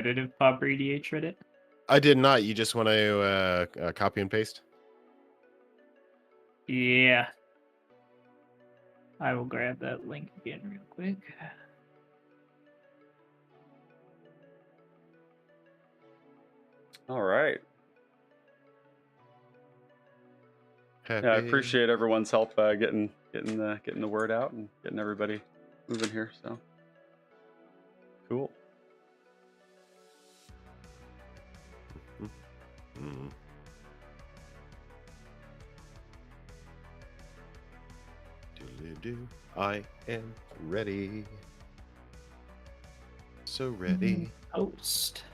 competitive PDH Reddit? I did not. You just want to copy and paste? Yeah. I will grab that link again real quick. All right. Happy. Yeah, I appreciate everyone's help getting the word out and getting everybody moving here. So cool. Mm-hmm. I am ready. So ready. Host.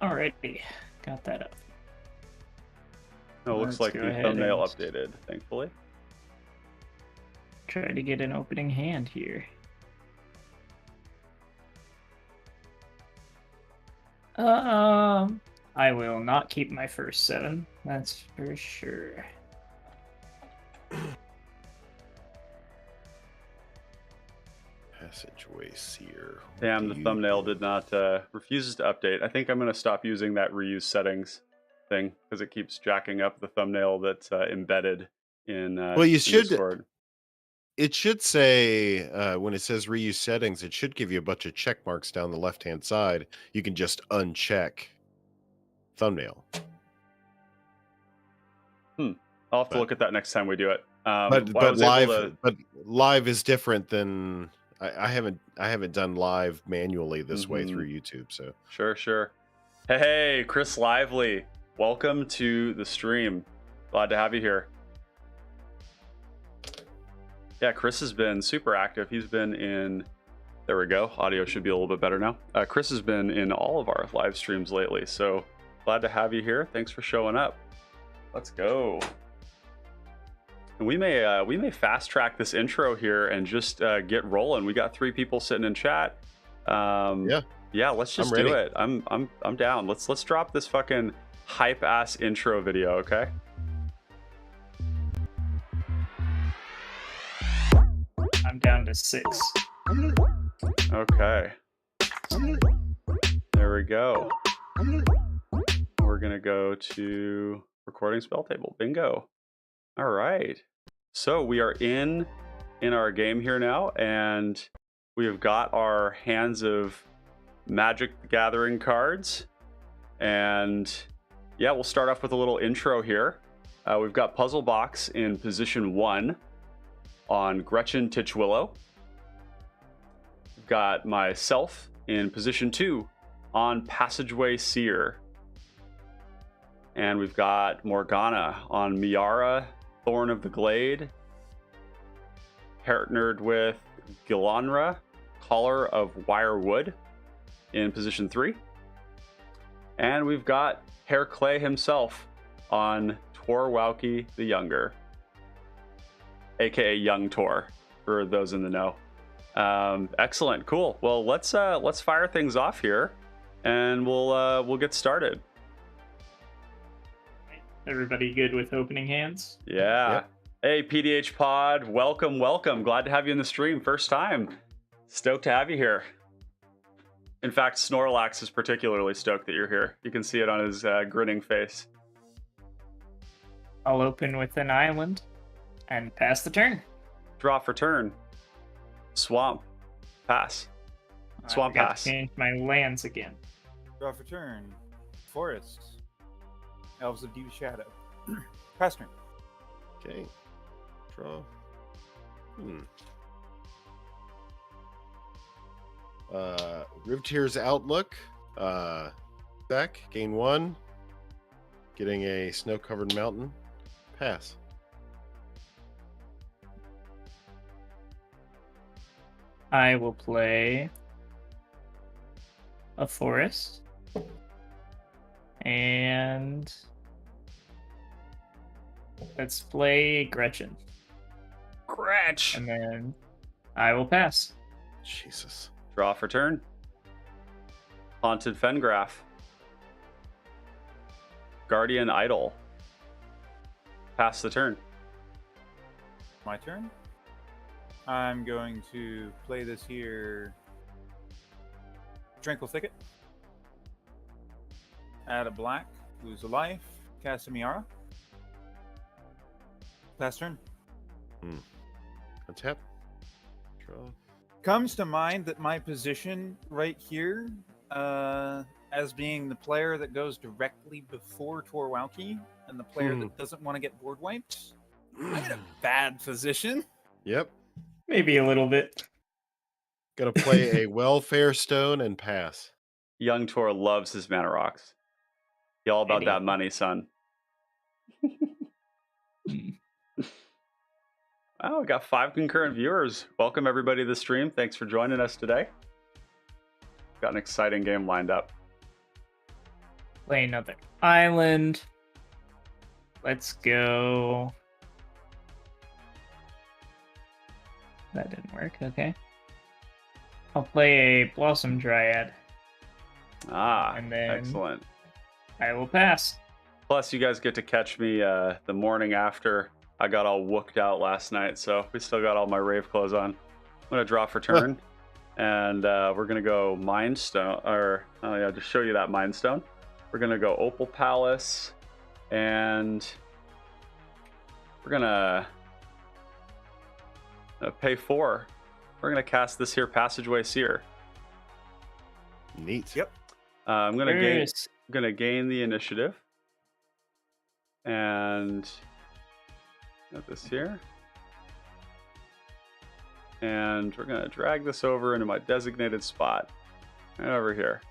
Alrighty, got that up. Oh, looks like the thumbnail updated, thankfully. Try to get an opening hand here. I will not keep my first 7, that's for sure. Passageway Seer. Damn, the thumbnail did not refuses to update. I think I'm going to stop using that reuse settings thing because it keeps jacking up the thumbnail that's embedded in well, you should. Discord. It should say when it says reuse settings, it should give you a bunch of check marks down the left-hand side. You can just uncheck thumbnail. I'll have to look at that next time we do it. But live is different than I haven't done live manually this way through YouTube. So sure. Hey, Chris Lively, welcome to the stream. Glad to have you here. Yeah, Chris has been super active. He's been in. There we go. Audio should be a little bit better now. Chris has been in all of our live streams lately. So glad to have you here. Thanks for showing up. Let's go. And we may fast track this intro here and just get rolling. We got 3 people sitting in chat. Yeah, let's just do it. I'm down. Let's drop this fucking hype ass intro video, okay? I'm down to 6. Okay. There we go. We're gonna go to recording spell table. Bingo. All right. So we are in our game here now, and we have got our hands of Magic the Gathering cards. And yeah, we'll start off with a little intro here. We've got Puzzle Box in position 1 on Gretchen Titchwillow. We've got myself in position 2 on Passageway Seer. And we've got Morgana on Miara, Thorn of the Glade, partnered with Gilanra, Collar of Wirewood in position 3. And we've got Hair Clay himself on Tor Wauki the Younger, aka Young Tor, for those in the know. Excellent, cool. Well, let's fire things off here, and we'll get started. Everybody good with opening hands? Yeah. Yep. Hey, PDH Pod, welcome. Glad to have you in the stream. First time. Stoked to have you here. In fact, Snorlax is particularly stoked that you're here. You can see it on his grinning face. I'll open with an island and pass the turn. Draw for turn. Swamp. Pass. Swamp pass. Change my lands again. Draw for turn. Forest. Elves of Deep Shadow. Pass turn. Okay. Draw. Riveteer's Outlook. Deck. Gain 1. Getting a snow-covered mountain. Pass. I will play a forest. And let's play Gretchen. Gretch! And then I will pass. Jesus. Draw for turn. Haunted Fengraf. Guardian Idol. Pass the turn. My turn? I'm going to play this here. Tranquil Thicket. Add a black. Lose a life. Cast a Miara. Pass turn. Untap. Draw. Comes to mind that my position right here, as being the player that goes directly before Tor Wauki and the player that doesn't want to get board wiped, I'm in a bad position. Yep. Maybe a little bit. Gonna play a welfare stone and pass. Young Tor loves his mana rocks. He all about that Idiot. money, son. Oh, we got 5 concurrent viewers. Welcome everybody to the stream. Thanks for joining us today. Got an exciting game lined up. Play another island. Let's go. That didn't work. Okay. I'll play a Blossom Dryad. Ah, And then- excellent. I will pass. Plus, you guys get to catch me the morning after I got all wooked out last night, so we still got all my rave clothes on. I'm gonna draw for turn, and we're gonna go Mind Stone, or just show you that Mind Stone. We're gonna go Opal Palace, and we're gonna pay 4. We're gonna cast this here Passageway Seer. Neat. Yep. I'm gonna First. gain the initiative, and got this here, and we're gonna drag this over into my designated spot, right over here,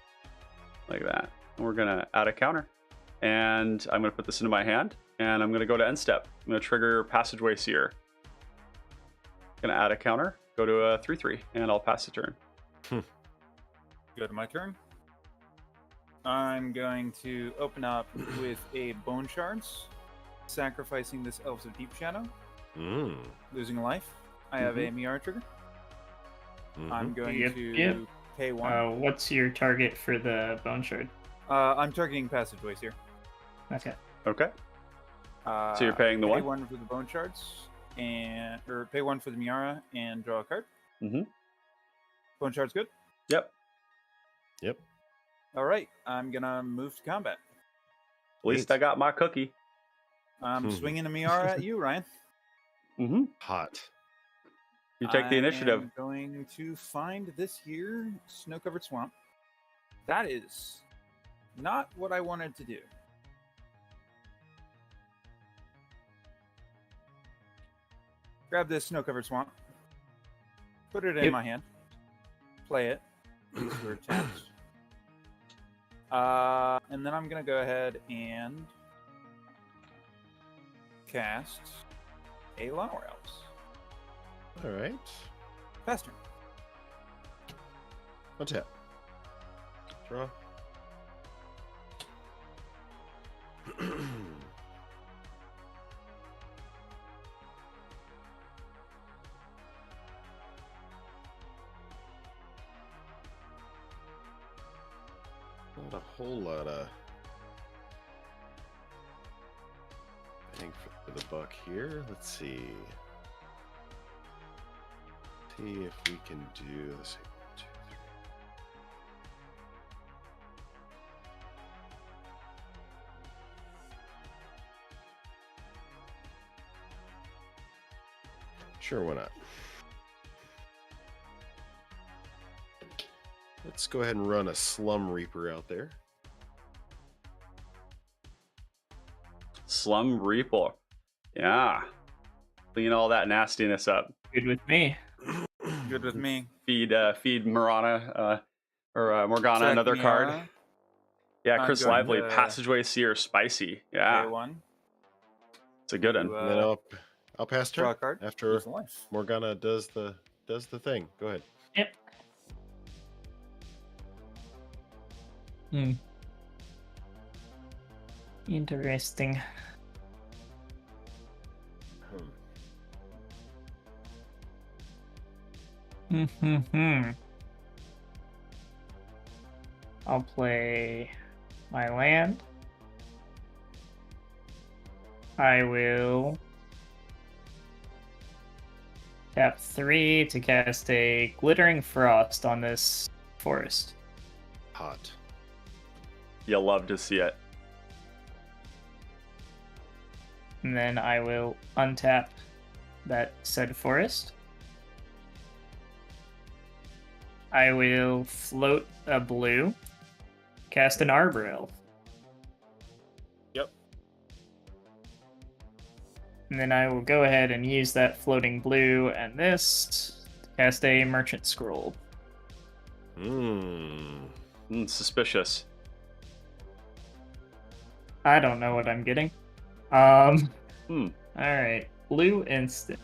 like that. And we're gonna add a counter, and I'm gonna put this into my hand, and I'm gonna go to end step. I'm gonna trigger Passageway Seer. Gonna add a counter, go to a 3/3, and I'll pass the turn. Go to my turn. I'm going to open up with a Bone Shards, sacrificing this Elves of Deep Shadow, losing a life. I have a Miara trigger. I'm going Yep, to yep. pay 1. What's your target for the Bone Shard? I'm targeting Passageways here. Okay. Okay. So you're paying the pay 1? 1 for the Bone Shards, or pay 1 for the Miara and draw a card. Mhm. Bone Shards good. Yep. Yep. All right, I'm gonna move to combat. At least I got my cookie. I'm swinging a Miara at you, Ryan. Mm-hmm. Hot. You take the initiative. I'm going to find this here snow-covered swamp. That is not what I wanted to do. Grab this snow-covered swamp. Put it in Yep. my hand. Play it. These were taps. And then I'm going to go ahead and cast a Llanowar Elves. All right. Faster. Untap. Draw. Not a whole lot of bang for the buck here. Let's see. See if we can do this. 1, 2, 3. Sure, why not? Let's go ahead and run a Slum Reaper out there. Slum Reaper. Yeah. Clean all that nastiness up. Good with me. Good with me. Feed Morgana another card. Miara, Yeah, I'm Chris going Lively, to- Passageway Seer, spicy. pay Yeah, 1. it's a good one. to, And then I'll pass draw a turn card. after Lose a life. Morgana does the thing. Go ahead. Yep. Interesting. I'll play my land. I will tap 3 to cast a Glittering Frost on this forest. Hot. You'll love to see it. And then I will untap that said forest. I will float a blue, cast an Arbor Elf. Yep. And then I will go ahead and use that floating blue and this to cast a Merchant Scroll. Suspicious. I don't know what I'm getting. Alright, blue instant.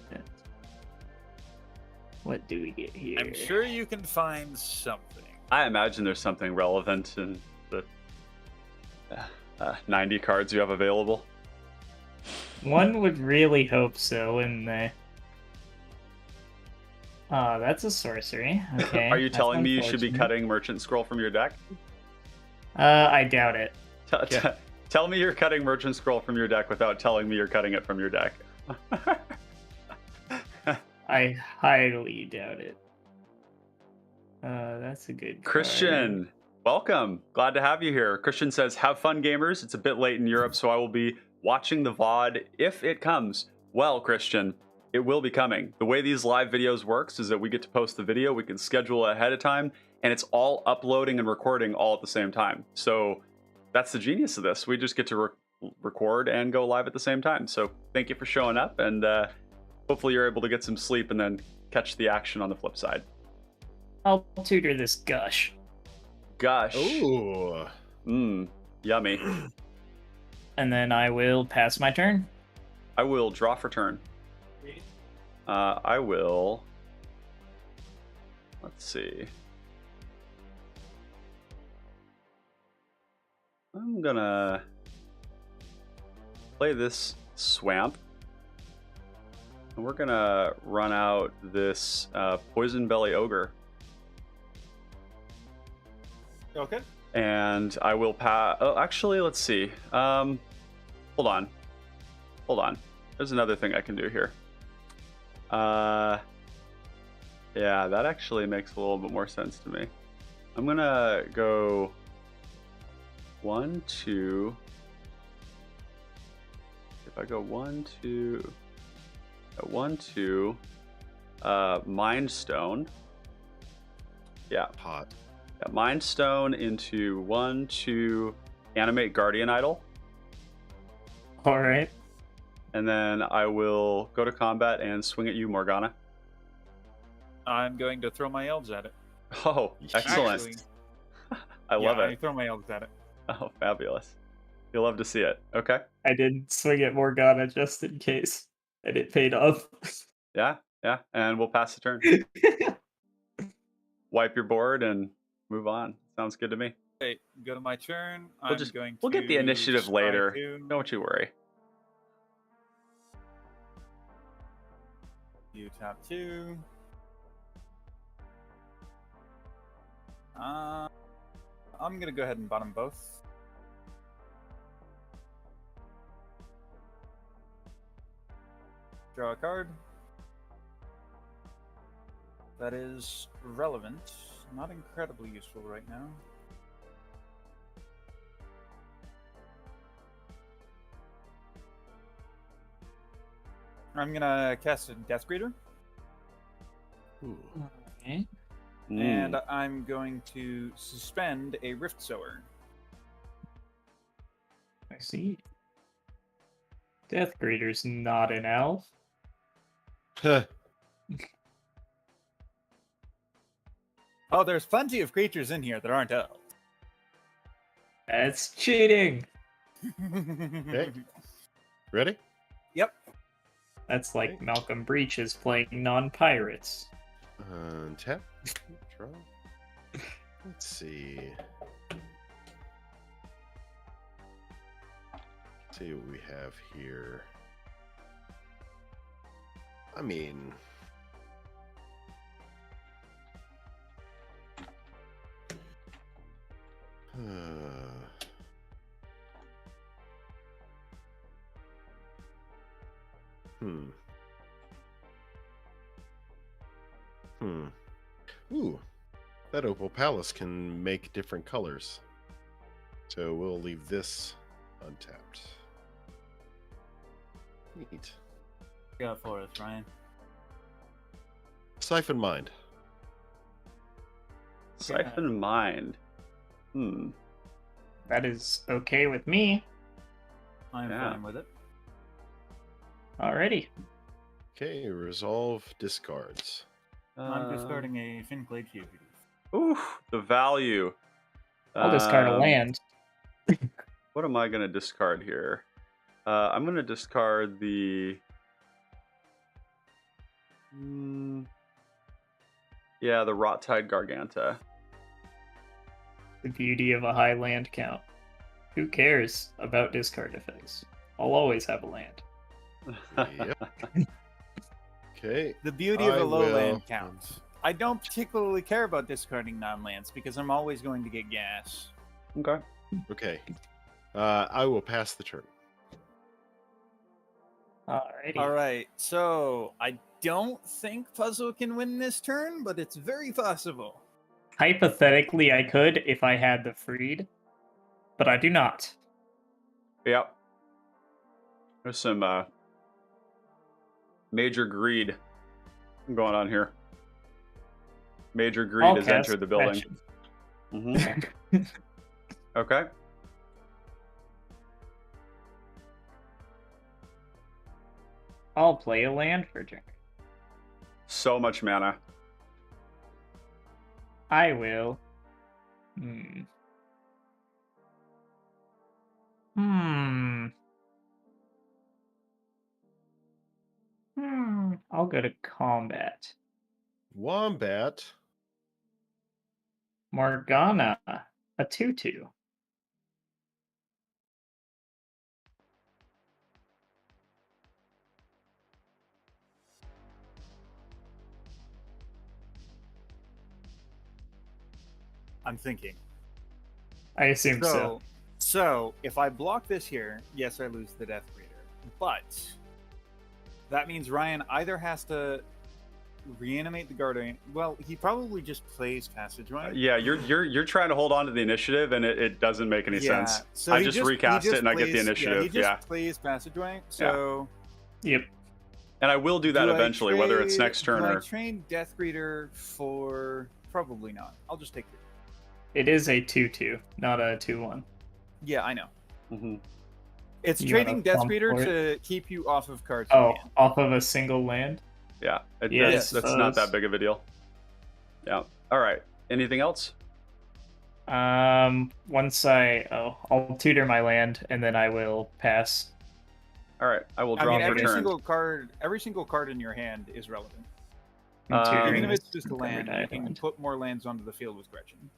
What do we get here? I'm sure you can find something. I imagine there's something relevant in the 90 cards you have available. One would really hope so, wouldn't they? That's a sorcery. Okay. Are you that's telling me you should be unfortunate. cutting Merchant Scroll from your deck? I doubt it. Tell me you're cutting Merchant Scroll from your deck without telling me you're cutting it from your deck. I highly doubt it. That's a good card. Christian, welcome. Glad to have you here. Christian says, have fun, gamers. It's a bit late in Europe, so I will be watching the VOD if it comes. Well, Christian, it will be coming. The way these live videos works is that we get to post the video, we can schedule it ahead of time, and it's all uploading and recording all at the same time. So that's the genius of this. We just get to record and go live at the same time. So thank you for showing up, and hopefully you're able to get some sleep and then catch the action on the flip side. I'll tutor this Gush. Gosh. Ooh. Yummy. And then I will pass my turn. I will draw for turn. I will... Let's see. I'm gonna play this Swamp. And we're gonna run out this Poison Belly Ogre. Okay. And I will pass... Oh, actually, let's see. Hold on. There's another thing I can do here. Yeah, that actually makes a little bit more sense to me. I'm gonna go 1, 2. If I go 1, 2, 1, 2, Mind Stone. Yeah, Hot. yeah, Mind Stone into 1, 2, Animate Guardian Idol. All right. And then I will go to combat and swing at you, Morgana. I'm going to throw my elves at it. Oh, excellent. Actually, I love I it. throw my elves at it. Oh, fabulous. You'll love to see it. Okay. I did swing at Morgana just in case, and it paid off. Yeah. And we'll pass the turn. Wipe your board and move on. Sounds good to me. Okay, go to my turn. We'll get the initiative scry later. 2. Don't you worry. You tap 2. I'm gonna go ahead and bottom both. Draw a card. That is relevant. Not incredibly useful right now. I'm gonna cast a Death Greeter. Ooh. Okay. And I'm going to suspend a Rift Sower. I see. Death Greeter's not an elf. Huh. Oh, there's plenty of creatures in here that aren't elves. That's cheating. Okay. Ready? Yep. That's like Malcolm Breach is playing non-pirates. Tap. Draw. Let's see. Let's see what we have here. I mean... Ooh. That Opal Palace can make different colors. So we'll leave this untapped. Neat. Go for us, Ryan. Siphon Mind. Siphon Mind. That is okay with me. I'm Yeah. fine with it. Alrighty. Okay, resolve discards. I'm discarding a Finclade Fugitive. Oof, the value. I'll discard a land. What am I going to discard here? I'm going to discard the... yeah, the Rot-Tide Garganta. The beauty of a high land count. Who cares about discard effects? I'll always have a land. Yep. Okay. The beauty of I a low will- land count. I don't particularly care about discarding non-lands because I'm always going to get gas. Okay. Okay. I will pass the turn. Alrighty. All right, so I don't think Puzzle can win this turn, but it's very possible. Hypothetically, I could if I had the freed, but I do not. Yep. There's some major greed going on here. Major greed I'll has cast entered the building. Gretchen. Mm-hmm. Okay. I'll play a land for drink. So much mana. I will. I'll go to combat. Wombat. Morgana, a 2/2. I'm thinking. I assume so. So if I block this here, yes, I lose the Death Breeder. But that means Ryan either has to reanimate the Guardian. Well, he probably just plays Passageway. Yeah, you're trying to hold on to the initiative, and it doesn't make any sense. So I he just recast he it, and I get the plays- initiative. he just plays Passageway. So Yep. And I will do that do I eventually, whether it's trade- next turn do I or... train Death Breeder for probably not. I'll just take it. It is a 2/2, not a 2/1. Yeah, I know. Mhm. It's You trading wanna Death bump Breeder for to keep you off of cards. Oh, in hand. off of a single land? Yeah, Yes, that's not those- that big of a deal. Yeah. All right. Anything else? Once I'll tutor my land and then I will pass. All right. I will I draw mean, for every turn. single card in your hand is relevant. I'm tutoring Even if this it's just a Covered land, you can Island. put more lands onto the field with Gretchen.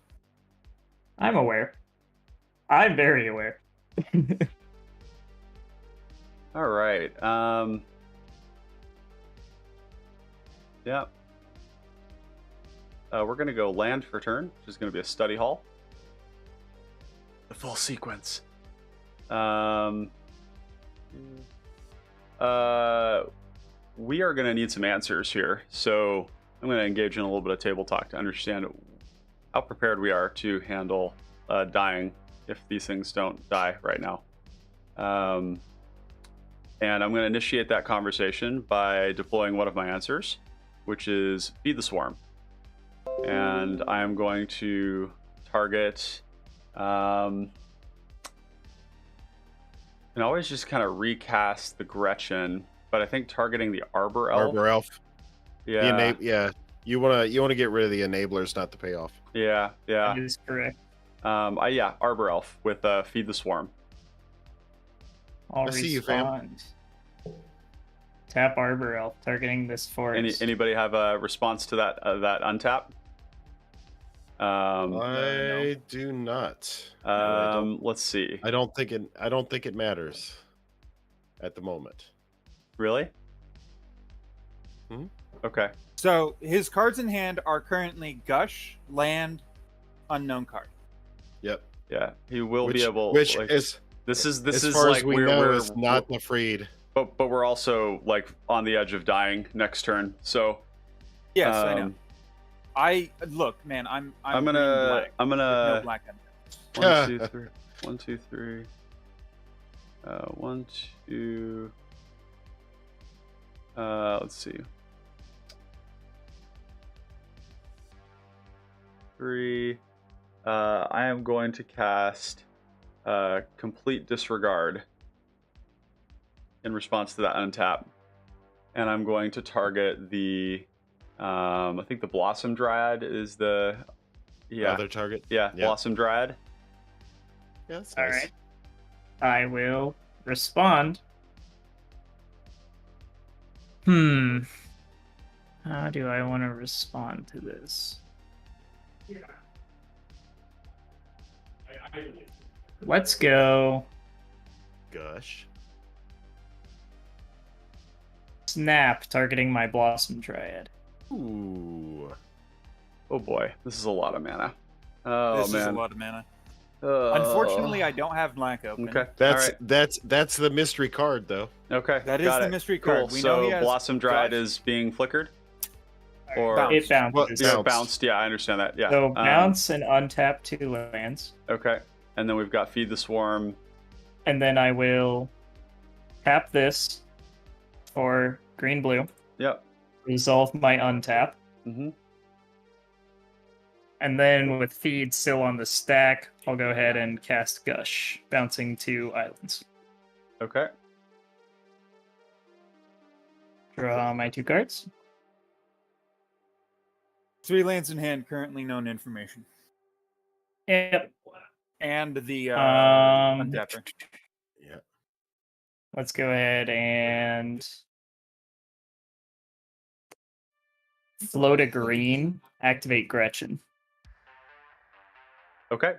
I'm aware. I'm very aware. All right. Yeah. We're going to go land for turn, which is going to be a study hall. The full sequence. We are going to need some answers here. So I'm going to engage in a little bit of table talk to understand how prepared we are to handle dying if these things don't die right now. And I'm going to initiate that conversation by deploying one of my answers, which is Feed the Swarm. And I am going to target... and always just kind of recast the Gretchen, but I think targeting the Arbor Elf. Arbor Elf. Yeah, Yeah. You wanna get rid of the enablers, not the payoff. yeah. That is correct. Yeah, Arbor Elf with Feed the Swarm. I'll I see you, fam. respond. Tap Arbor Elf, targeting this forest. Anybody have a response to that untap? I do not. No, I don't. Let's see. I don't think it matters at the moment. Really? Hmm? Okay. So his cards in hand are currently Gush, Land, Unknown card. Yep. Yeah, he will be able. Which like, is this is as is far like as we we're, know we're is not the freed. but we're also like on the edge of dying next turn. So Yes, I know. Look, man. I'm I'm green gonna black. No black on there. 1, 2, 3. 1, 2, 3. 1, 2. Let's see. 3. I am going to cast Complete Disregard in response to that untap. And I'm going to target the, I think the Blossom Dryad is the, Other target. yeah, Yeah. Blossom Dryad. Yeah, that's All nice. right. I will respond. How do I want to respond to this? Let's go Gush. snap, targeting my Blossom Dryad. Ooh. Oh boy, this is a lot of mana. Oh This man. is a lot of mana. Oh. Unfortunately, I don't have black open. Okay. That's All right. that's the mystery card though. Okay. That is got the it. mystery Cool. card. We so know he has Blossom Dryad dodge. is being flickered. All Or- right, it Well, bounces. yeah. Yeah, bounced. Yeah, I understand that. Yeah. So bounce and untap 2 lands, Okay. And then we've got Feed the Swarm. and then I will tap this for green-blue, Yep. resolve my untap, Mm-hmm. and then with feed still on the stack, I'll go ahead and cast Gush, bouncing 2 islands. Okay. Draw my 2 cards. 3 lands in hand, currently known information. Yep. And the Um, untapper. Yeah. Let's go ahead and float a green, activate Gretchen. Okay.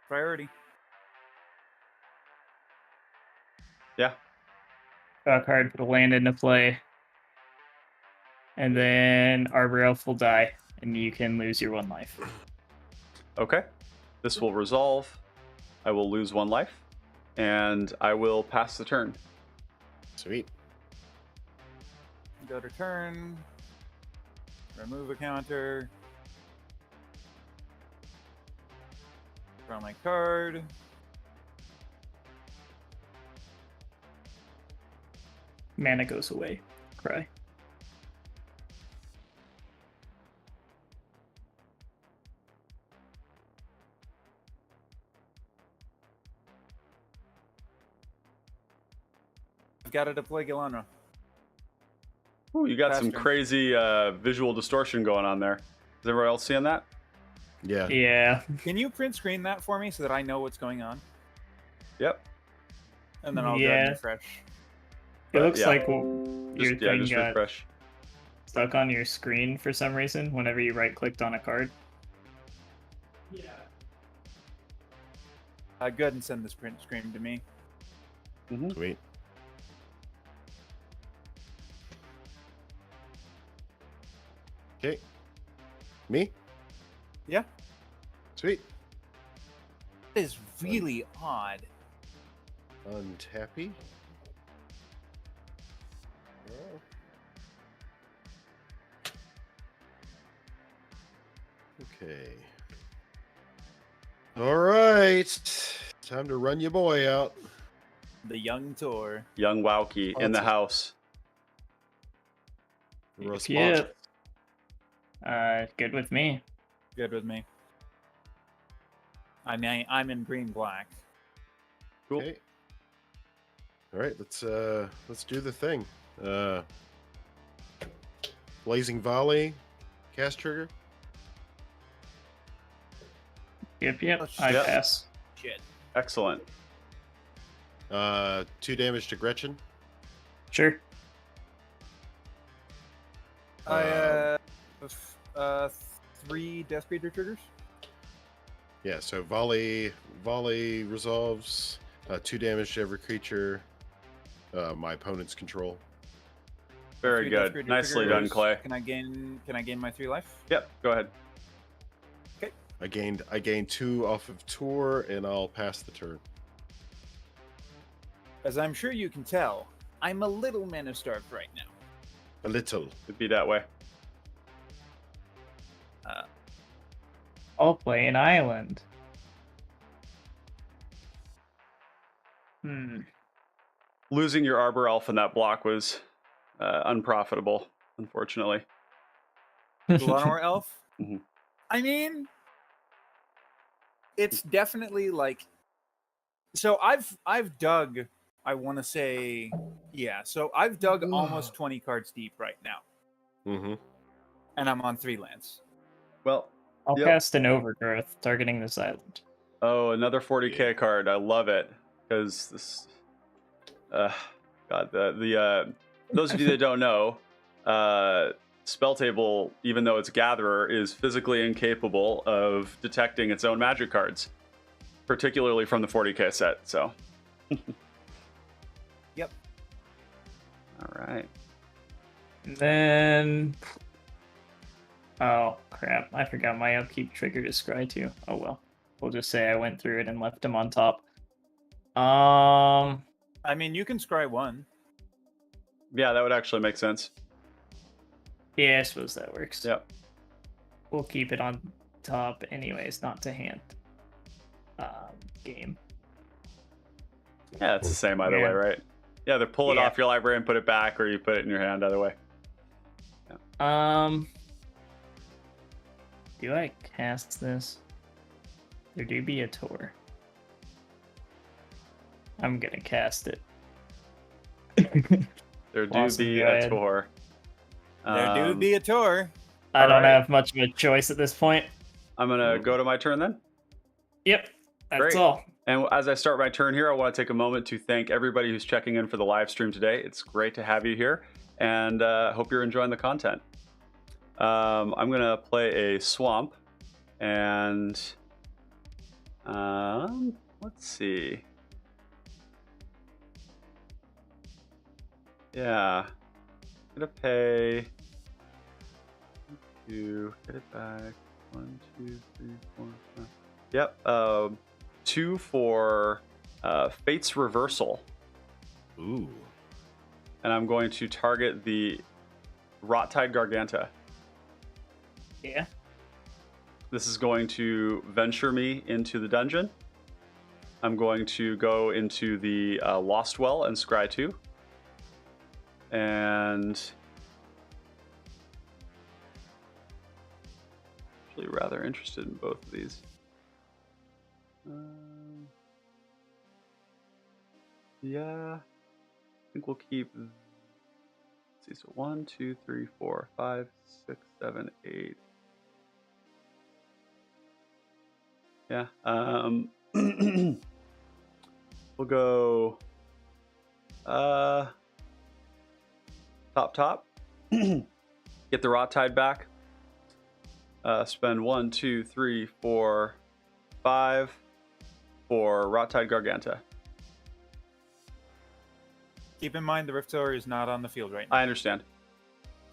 Priority. Yeah. Draw a card, put a land into play. And then Arbor Elf will die, and you can lose your 1 life. Okay. This will resolve. I will lose 1 life. And I will pass the turn. Sweet. Go to turn. Remove a counter. Draw my card. Mana goes away. Cry. I've got to deploy Gilanra. Ooh, you got some Faster. crazy visual distortion going on there. Is everyone else seeing that? Yeah. Yeah. Can you print screen that for me so that I know what's going on? Yep. And then I'll go Yeah. and refresh. It looks yeah. like your thing Just got refresh. stuck on your screen for some reason whenever you right-clicked on a card. Go ahead and send this print screen to me. Mm-hmm. Sweet. Okay. Me? Yeah. Sweet. That is really odd. Untappy. Oh. Okay. All right. Time to run your boy out. The young Tor. Young Wauki in the Awesome. house. Response. Good with me. Good with me. I'm in green black. Cool. Okay. All right, let's do the thing. Blazing Volley, cast trigger. Yep. Oh, I yep. pass. Shit. Excellent. 2 damage to Gretchen. Sure. I 3 Death Creature triggers. Yeah, so volley resolves 2 damage to every creature. My opponent's control. Very 3 Death good. Creature Nicely done, triggers. Clay. Can I gain my 3 life? Yep. Go ahead. I gained 2 off of Tor, and I'll pass the turn. As I'm sure you can tell, I'm a little mana starved right now. A little. It'd be that way. I'll play an island. Losing your Arbor Elf in that block was unprofitable, unfortunately. Gilanra elf. Mhm. I mean, it's definitely like. So I've dug. I want to say, yeah. So I've dug almost 20 cards deep right now, Mm-hmm. and I'm on 3 lands. Well, I'll Yep. cast an Overgrowth targeting this island. oh, another 40k Yeah. card. I love it because this. God, the those of you that don't know, spell table, even though it's Gatherer, is physically incapable of detecting its own magic cards, particularly from the 40k set. So. Yep. All right. And then, oh crap! I forgot my upkeep trigger to scry too. Oh well, we'll just say I went through it and left him on top. I mean, you can scry 1. Yeah, that would actually make sense. Yeah, I suppose that works. Yep. We'll keep it on top anyways, not to hand. Game. Yeah, it's the same either Yeah. way, right? Yeah, either pull it Yeah. off your library and put it back, or you put it in your hand. Either way. Do I cast this? There do be a Tor. I'm gonna cast it. There do Awesome, be go a ahead. Tor. There do be a Tor. I don't Alright. have much of a choice at this point. I'm gonna go to my turn then. Yep, that's Great. all. And as I start my turn here, I want to take a moment to thank everybody who's checking in for the live stream today. It's great to have you here, and hope you're enjoying the content. I'm gonna play a swamp, and let's see. Yeah, I'm gonna pay. To get it back. 1, 2, 3, 4, 5. Yep. 2 for Fate's Reversal. Ooh. And I'm going to target the Rottide Garganta. Yeah. This is going to venture me into the dungeon. I'm going to go into the Lost Well and scry 2. And actually rather interested in both of these. Yeah, I think we'll keep. Let's see, so 1, 2, 3, 4, 5, 6, 7, 8. Yeah. We'll go. Top. Get the Rottide back. Spend 1, 2, 3, 4, 5 for Rottide Garganta. Keep in mind the Rift Tower is not on the field right now. I understand.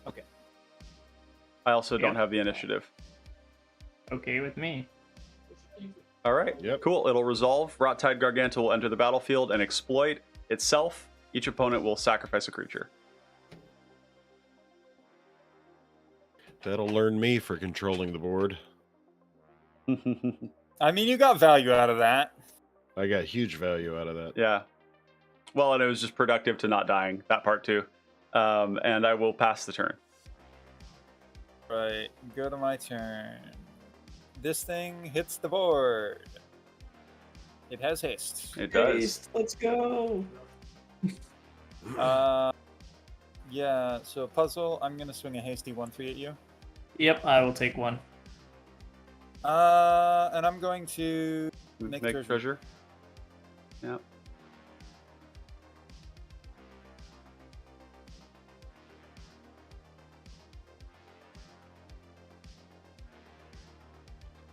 Okay. I also don't Yeah. have the initiative. Okay with me. All right. Yep. Cool. It'll resolve. Rottide Garganta will enter the battlefield and exploit itself. Each opponent will sacrifice a creature. That'll learn me for controlling the board. I mean, you got value out of that. I got huge value out of that. Yeah. Well, and it was just productive to not dying, that part too. And I will pass the turn. Right. Go to my turn. This thing hits the board. It has haste. It does. Let's go. Yeah, so puzzle, I'm gonna swing a hasty 1/3 at you. Yep, I will take one. And I'm going to make treasure. Yeah.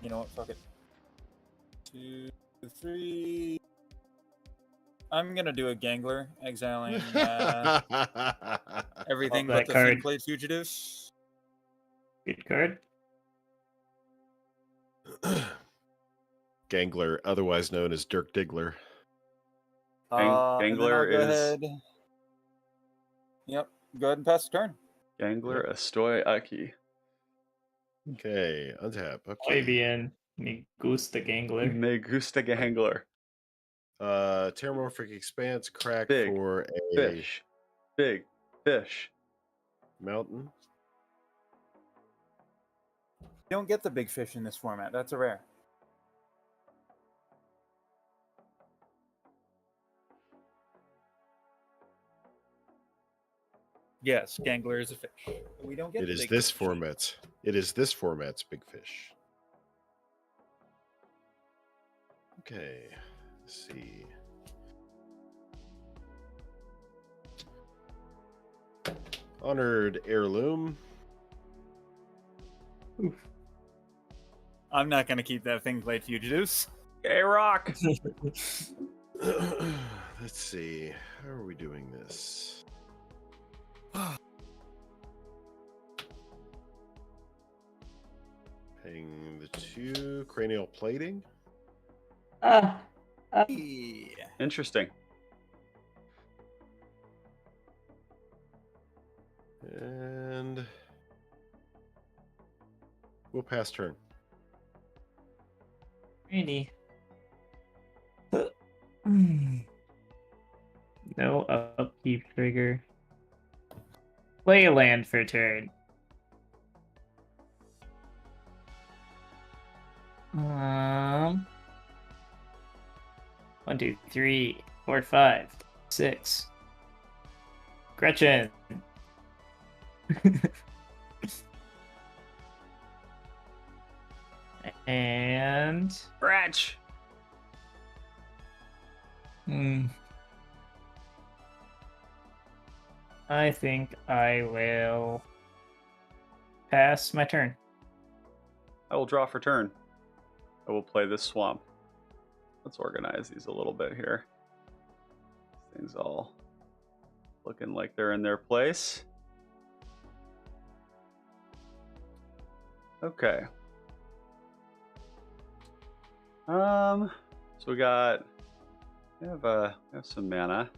You know what? Fuck it. 2, 3. I'm gonna do a Gangler, exiling everything Love but the that card. Thin Blade Fugitive. Good card. Gangler, otherwise known as Dirk Diggler. And then I'll Gangler go is ahead. Yep. Go ahead and pass the turn. Gangler Astoy Aki. Okay, untap. Okay. Oblivion. Me gusta gangler. Me gusta gangler. Terramorphic Expanse, crack Big for a Fish. Big fish. mountain. You don't get the big fish in this format. That's a rare. Yes, gangler is a fish. We don't get It the is big this fish. format's. It is this format's big fish. Okay, let's see. Honored heirloom. Oof. I'm not going to keep that thing played fugitives. Hey, rock. Let's see. How are we doing this? Paying the 2 cranial plating. Ah. Yeah. Interesting. And we'll pass turn. Rainy. No upkeep trigger. Play a land for turn. 1, 2, 3, 4, 5, 6. Gretchen. And Gretch. I think I will pass my turn. I will draw for turn. I will play this swamp. Let's organize these a little bit here. Things all looking like they're in their place. Okay. So we have some mana.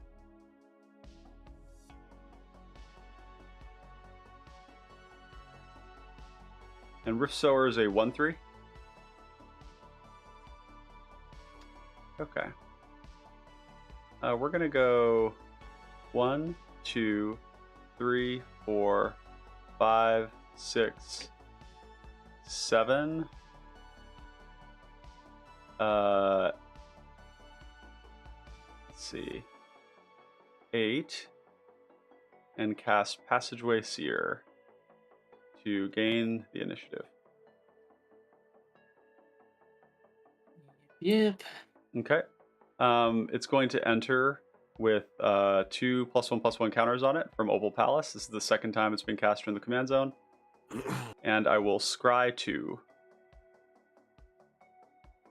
And Rift Sower is a 1/3. Okay. We're gonna go 1, 2, 3, 4, 5, 6, 7. Let's see. 8. And cast Passageway Seer to gain the initiative. Yep. Okay. It's going to enter with 2 +1/+1 counters on it from Opal Palace. This is the second time it's been cast from the command zone. And I will scry 2.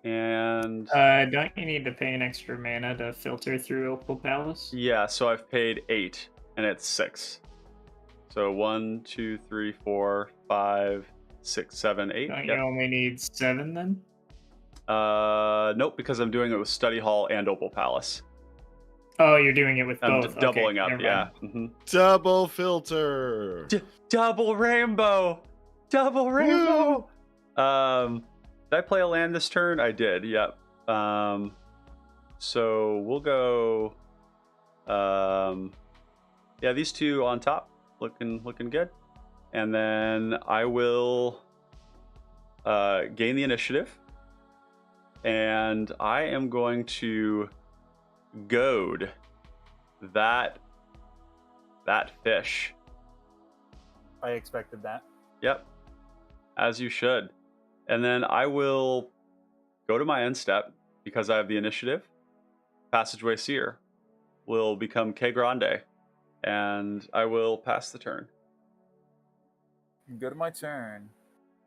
And Don't you need to pay an extra mana to filter through Opal Palace? yeah, so I've paid 8 and it's 6. So 1, 2, 3, 4, 5, 6, 7, 8. Don't you only need 7 then? Nope, because I'm doing it with Study Hall and Opal Palace. Oh, you're doing it with I'm both. doubling up, never yeah. mind. Double filter. Double rainbow! Double rainbow! Did I play a land this turn? I did, yep. So we'll go yeah, these 2 on top. Looking good. And then I will gain the initiative. And I am going to goad that fish. I expected that. Yep. As you should. And then I will go to my end step because I have the initiative. Passageway Seer will become K Grande. And I will pass the turn. Go to my turn.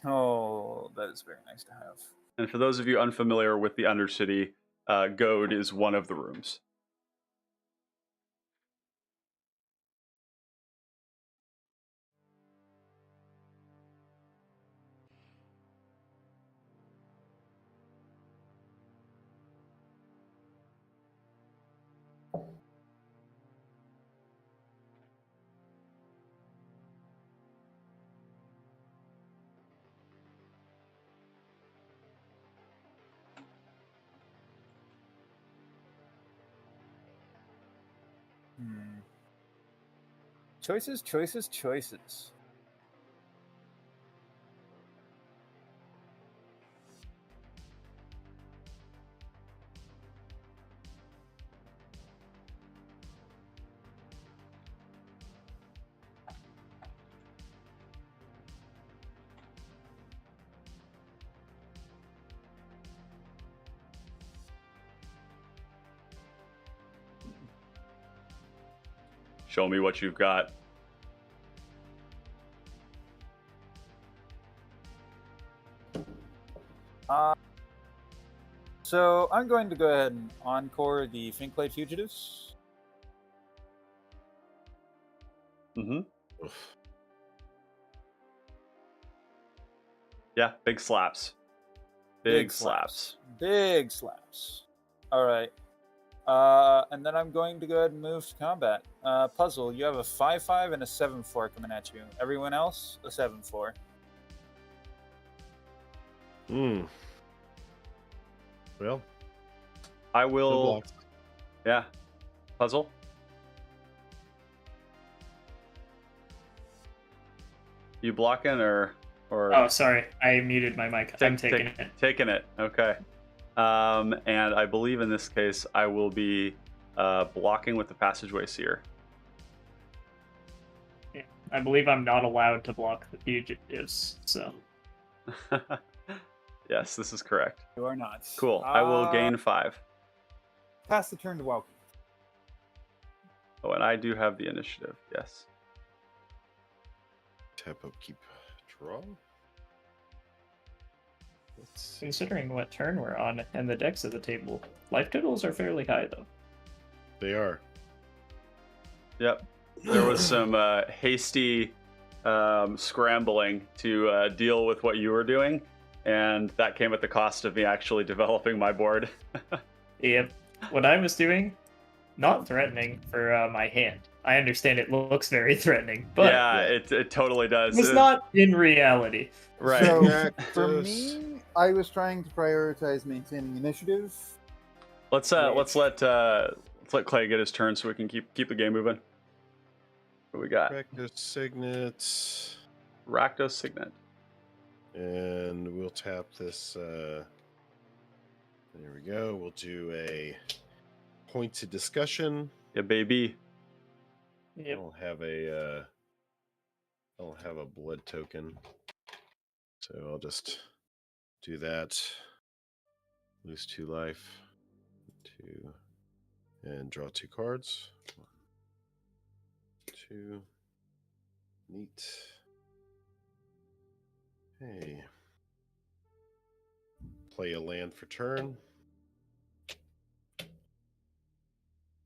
Oh, that is very nice to have. And for those of you unfamiliar with the Undercity, goad is one of the rooms. Choices, choices, choices. Show me what you've got. So I'm going to go ahead and encore the Finklade Fugitives. Yeah, big slaps. Big slaps. Big slaps. All right. And then I'm going to go ahead and move to combat. Puzzle, you have a 5-5 and a 7-4 coming at you. Everyone else, a 7-4. Well, I no will. blocks. Yeah. Puzzle. You blocking or? Oh, sorry. I muted my mic. I'm taking it. Taking it. Okay. And I believe in this case I will be blocking with the Passageway Seer. Yeah. I believe I'm not allowed to block the fugitives, so. Yes, this is correct. You are not. Cool. I will gain 5. Pass the turn to Wauki. Oh, and I do have the initiative. Yes. Tap upkeep draw. Let's see. Considering what turn we're on and the decks of the table, life totals are fairly high, though. They are. Yep. There was some hasty scrambling to deal with what you were doing, and that came at the cost of me actually developing my board. Yep. What I was doing, not threatening for my hand. I understand it looks very threatening, but yeah, it totally does. it's not in reality. Right. So for me, I was trying to prioritize maintaining initiative. Let's let Clay get his turn so we can keep the game moving. What we got? Rakdos Signet. Rakdos Signet. And we'll tap this. There we go. We'll do a points of discussion. Yeah, baby. I Yep. don't have a blood token, so I'll just do that. Lose 2 life. 2, and draw 2 cards. 1, 2. Neat. Hey. Play a land for turn.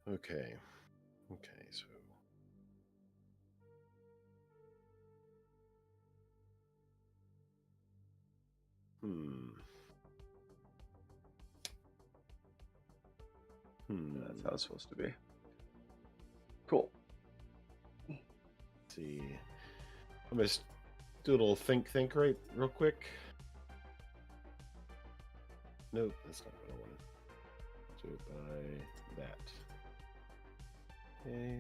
Okay. So That's how it's supposed to be. Cool. Let's see. I'm gonna do a little think right real quick. Nope, that's not what I wanted. Do it by that. Okay.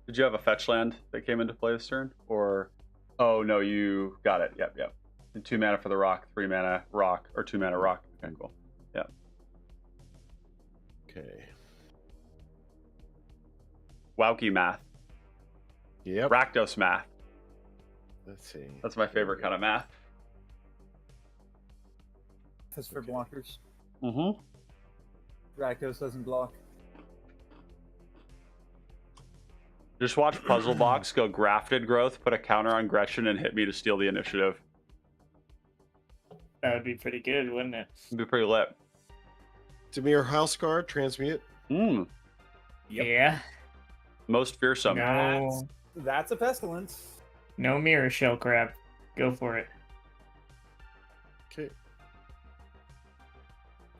Did you have a fetch land that came into play this turn? Or, oh no, you got it. Yep. And 2 mana for the rock, 3 mana rock, or 2 mana rock. Okay, cool. Yep. Okay. Wauki math. Yep. Rakdos math. Let's see. That's my favorite kind of math. That's for blockers. Mm-hmm. Rakdos doesn't block. Just watch Puzzle Box go grafted growth, put a counter on Gretchen, and hit me to steal the initiative. That would be pretty good, wouldn't it? It'd be pretty lit. Dimir Houseguard, transmute. Yep. Yeah. Most fearsome. No. That's a pestilence. No mirror shell crab. Go for it. Okay.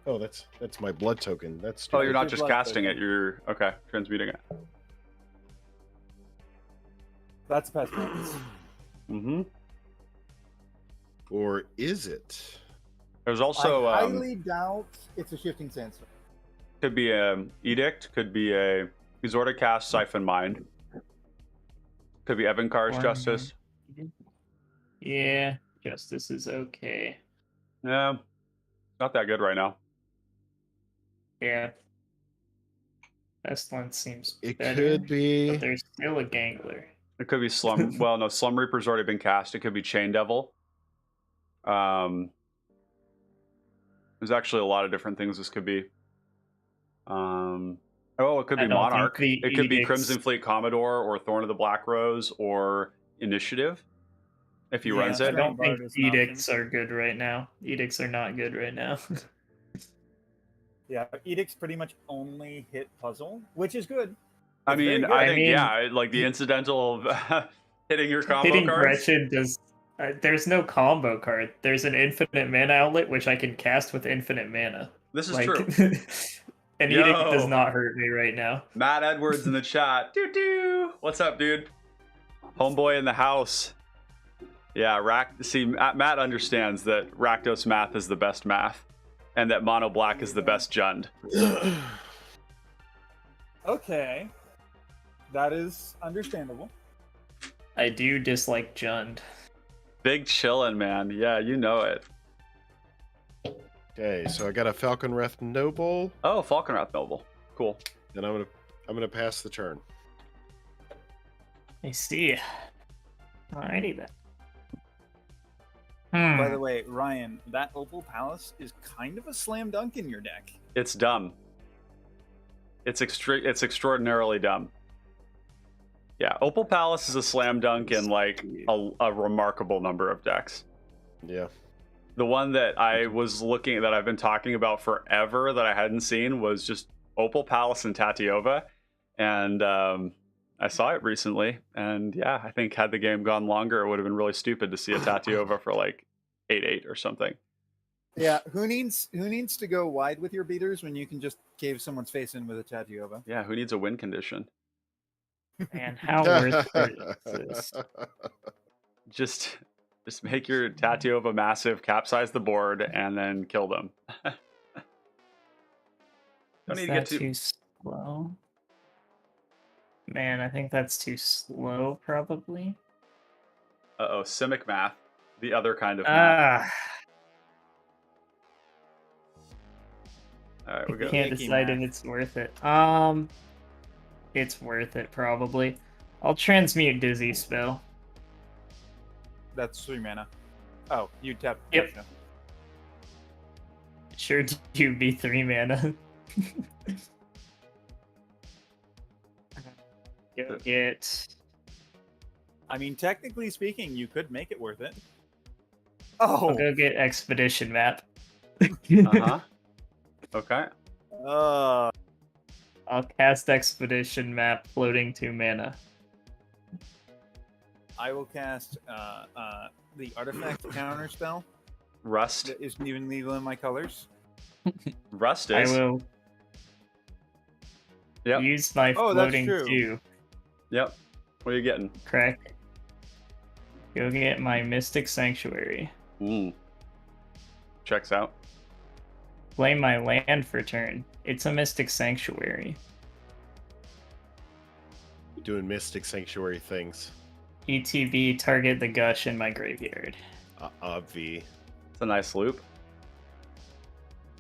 Oh, that's my blood token. That's Oh, you're not Your just blood casting token. it. You're okay. Transmuting it. That's a pestilence. Mm-hmm. Or is it? There's also I highly doubt it's a shifting sandstorm. could be a edict, could be a exhorted cast, siphon mind, could be Evan Carr's justice. Yeah, justice is okay. Yeah, not that good right now. Yeah. Pestilence seems It better, could be. but there's still a Gangler. It could be Slum. Well, no, Slum Reaper's already been cast. It could be Chain Devil. There's actually a lot of different things this could be. It could I be don't Monarch. think the It could be edicts- Crimson Fleet Commodore or Thorn of the Black Rose or Initiative if he Yeah, runs I it. Strong don't think Bard is an option. edicts are good right now. Edicts are not good right now. Yeah, edicts pretty much only hit puzzle, which is good. I It's very mean, good. I I think, mean- yeah, like the incidental of hitting your combo Hitting cards. Gretchen does. There's no combo card. There's an infinite mana outlet which I can cast with infinite mana. This is Like, true. an edict Yo. does not hurt me right now. Matt Edwards in the chat. Doo doo. What's up, dude? Homeboy in the house. Yeah, Matt understands that Rakdos math is the best math, and that Mono Black is the best Jund. Okay, that is understandable. I do dislike Jund. Big chillin', man. Yeah, you know it. Okay, so I got a Falconwrath Noble, Oh, Falconwrath Noble. Cool. and I'm gonna pass the turn. I see. Alrighty then. By the way, Ryan, that Opal Palace is kind of a slam dunk in your deck. It's dumb. It's extraordinarily dumb. Yeah, Opal Palace is a slam dunk in like a remarkable number of decks. Yeah. The one that I've been talking about forever that I hadn't seen was just Opal Palace and Tatiova, and I saw it recently, and yeah, I think had the game gone longer, it would have been really stupid to see a Tatiova for like 8/8 or something. Yeah, who needs to go wide with your beaters when you can just cave someone's face in with a Tatiova? Yeah, who needs a win condition? Man, how worth it is this? Just make your Tatiova massive, capsize the board, and then kill them. Don't Is need to get that too slow? Man, I think that's too slow, probably. Uh-oh, Simic math. The other kind of math. All right, we I go. can't Icky decide if math. it's worth it. It's worth it, probably. I'll transmute Dizzy Spell. That's 3 mana. Oh, you tap. Yep. Gotcha. Sure do be 3 mana. Go get... I mean, technically speaking, you could make it worth it. I'll Oh, go get Expedition Map. Uh-huh. Okay. uh, I'll cast Expedition Map, floating 2 mana. I will cast the artifact counter spell Rust. that isn't even legal in my colors. Rust I is. will Yep. use my Oh, that's floating true. 2. Yep. What are you getting? Correct. Go get my Mystic Sanctuary. Checks out. Play my land for turn. It's a Mystic Sanctuary. Doing Mystic Sanctuary things. ETB, target the Gush in my graveyard. Obvi. It's a nice loop.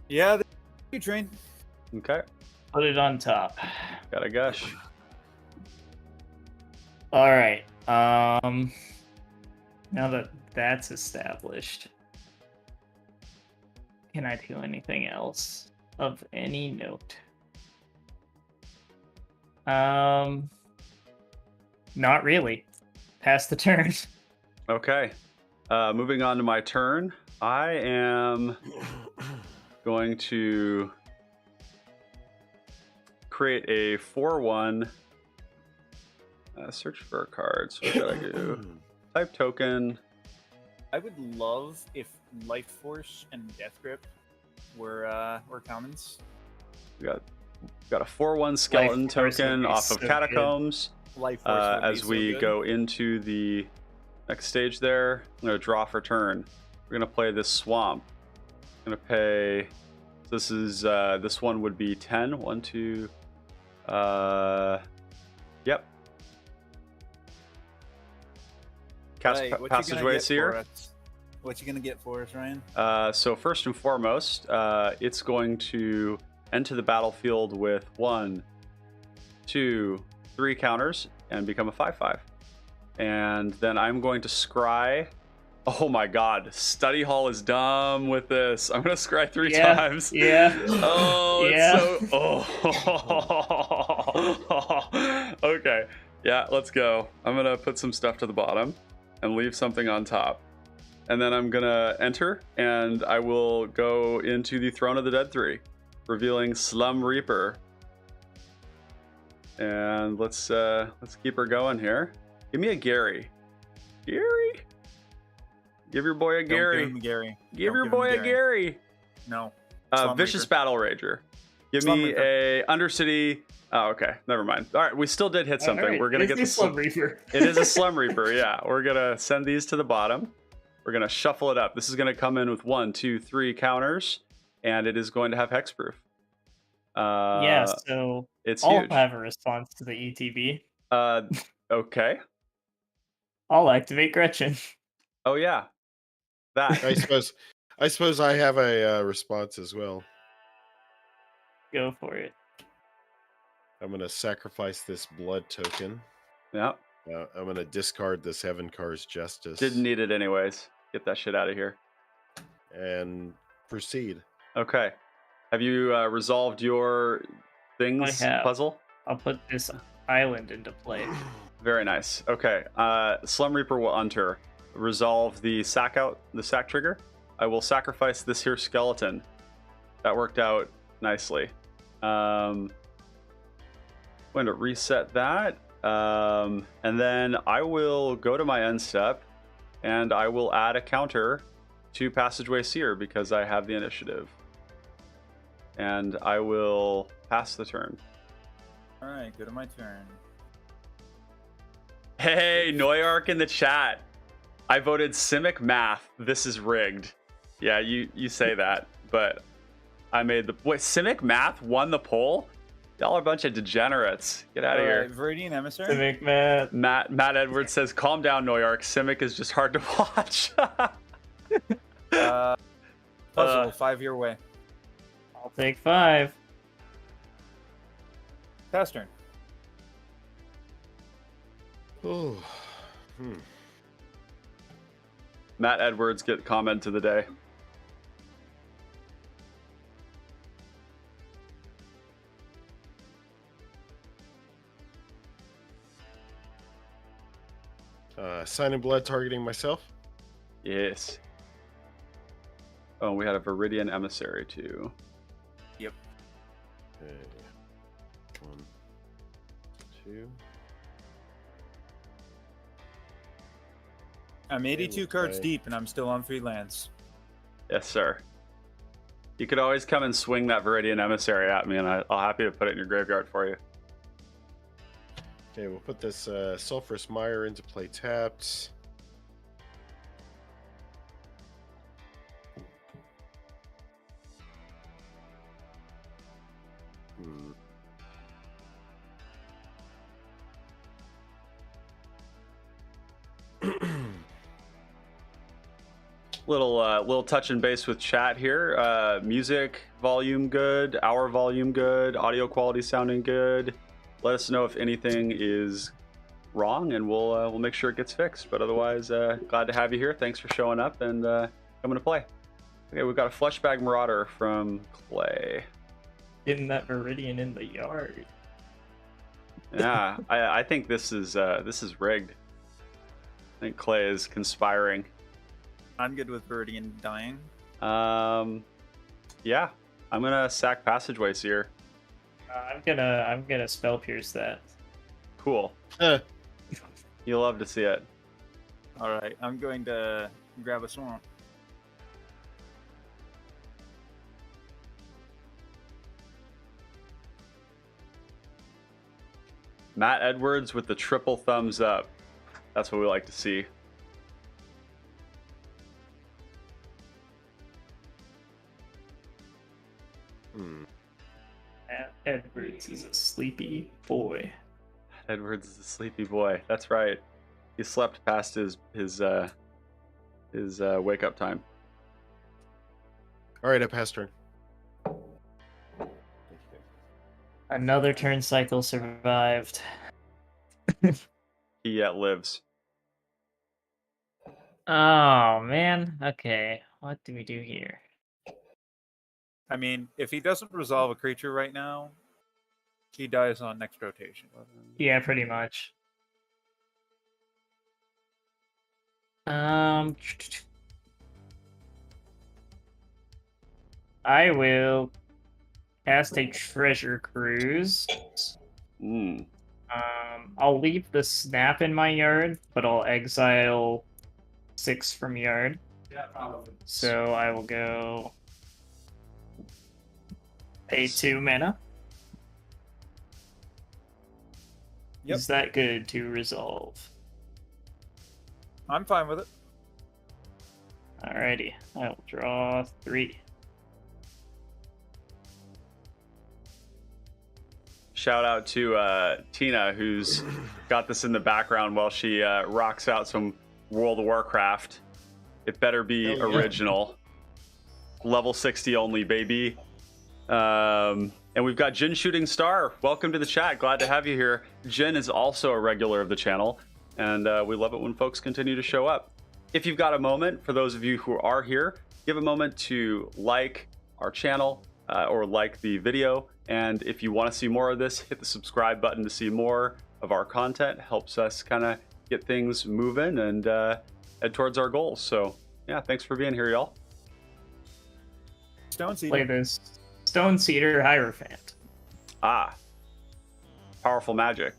Yeah, you train. Okay. Put it on top. Got a gush. Alright. Now that that's established, can I do anything else of any note? Not really. Pass the turn. Okay. Moving on to my turn. I am going to create a 4/1 search for a card. So what should I do? Type token. I would love if Life Force and Death Grip were commons. We got a 4/1 skeleton Life Force would token be off of so good. Catacombs. Life Force would be As so we good. go into the next stage there, I'm going to draw for turn. We're gonna play this swamp. Gonna pay. This is this one would be 10. 1, 2. Yep. Cast Right, what you gonna Passageway get Seer. for us? What you gonna get for us, Ryan? So first and foremost, it's going to enter the battlefield with 1, 2, 3 counters and become a 5/5. And then I'm going to scry. Oh my god, Study Hall is dumb with this. I'm gonna scry 3 times. Yeah. Oh, Yeah. it's so. Oh. Okay. Yeah, let's go. I'm gonna put some stuff to the bottom and leave something on top. And then I'm gonna enter, and I will go into the Throne of the Dead 3, revealing Slum Reaper. And let's keep her going here. Give me a Gary. Gary? Give your boy a Gary. Don't give him Gary. Give Don't your him boy a Gary. No. Vicious Reaper. Battle Rager. Give Slum me Reaper. a Undercity. Oh, okay. Never mind. All right, we still did hit something. Alright, We're gonna it's get the the Slum Reaper. It is a Slum Reaper. Yeah, we're gonna send these to the bottom. We're gonna shuffle it up. This is gonna come in with 1, 2, 3 counters, and it is going to have hexproof. Yeah, so It's I'll huge. have a response to the ETB. Okay. I'll activate Gretchen. Oh yeah, that. I suppose I have a response as well. Go for it. I'm gonna sacrifice this blood token. Yeah. I'm gonna discard this Heaven Car's Justice. Didn't need it anyways. Get that shit out of here. And proceed. Okay. Have you resolved your things I have. puzzle? I'll put this island into play. Very nice. Okay. Slum Reaper will enter. Resolve the sack trigger. I will sacrifice this here skeleton. That worked out nicely. I'm going to reset that. And then I will go to my end step and I will add a counter to Passageway Seer because I have the initiative. And I will pass the turn. All right, go to my turn. Hey, Noyark in the chat. I voted Simic Math. This is rigged. Yeah, you say that, but I made the... Wait, Simic Math won the poll? Y'all are a bunch of degenerates. Get out of here. Viridian Emissary. Civic Matt. Matt Edwards says, calm down, Noyark. Simic is just hard to watch. Puzzle, 5 your way. I'll take 5. Pass turn. Oh. Matt Edwards, get comment to the day. Sign in blood targeting myself. Yes. Oh, we had a Viridian Emissary too. Yep. Okay. 1, 2. I'm 82 cards play. deep, and I'm still on 3 lands. Yes, sir. You could always come and swing that Viridian Emissary at me, and I'll happy to put it in your graveyard for you. Okay, we'll put this Sulphurous Mire into play tapped. Little touch and base with chat here. Music volume good, our volume good, audio quality sounding good. Let us know if anything is wrong, and we'll make sure it gets fixed. But otherwise, glad to have you here. Thanks for showing up and coming to play. Okay, we've got a Fleshbag Marauder from Clay. Getting that Viridian in the yard. Yeah, I think this is rigged. I think Clay is conspiring. I'm good with Viridian dying. Yeah, I'm gonna sack Passageway Seer. I'm gonna spell pierce that. Cool. You'll love to see it. All right, I'm going to grab a swamp. Matt Edwards with the triple thumbs up. That's what we like to see. Edwards is a sleepy boy. Edwards is a sleepy boy. That's right. He slept past his wake up time. All right, I pass turn. Another turn cycle survived. He yet lives. Oh man. Okay. What do we do here? I mean, if he doesn't resolve a creature right now, he dies on next rotation. Yeah, pretty much. I will cast a treasure cruise. I'll leave the snap in my yard, but I'll exile 6 from yard. So I will go pay 2 mana. Yep. Is that good to resolve? I'm fine with it. Alrighty, I will draw 3. Shout out to Tina, who's got this in the background while she rocks out some World of Warcraft. It better be Hell yeah. original. Level 60 only, baby. And we've got Jin Shooting Star. Welcome to the chat. Glad to have you here. Jin is also a regular of the channel, and we love it when folks continue to show up. If you've got a moment, for those of you who are here, give a moment to like our channel or like the video. And if you want to see more of this, hit the subscribe button to see more of our content. Helps us kind of get things moving and head towards our goals. So yeah, thanks for being here, y'all. Stone Seed. Play this Stone Cedar Hierophant. Powerful magic.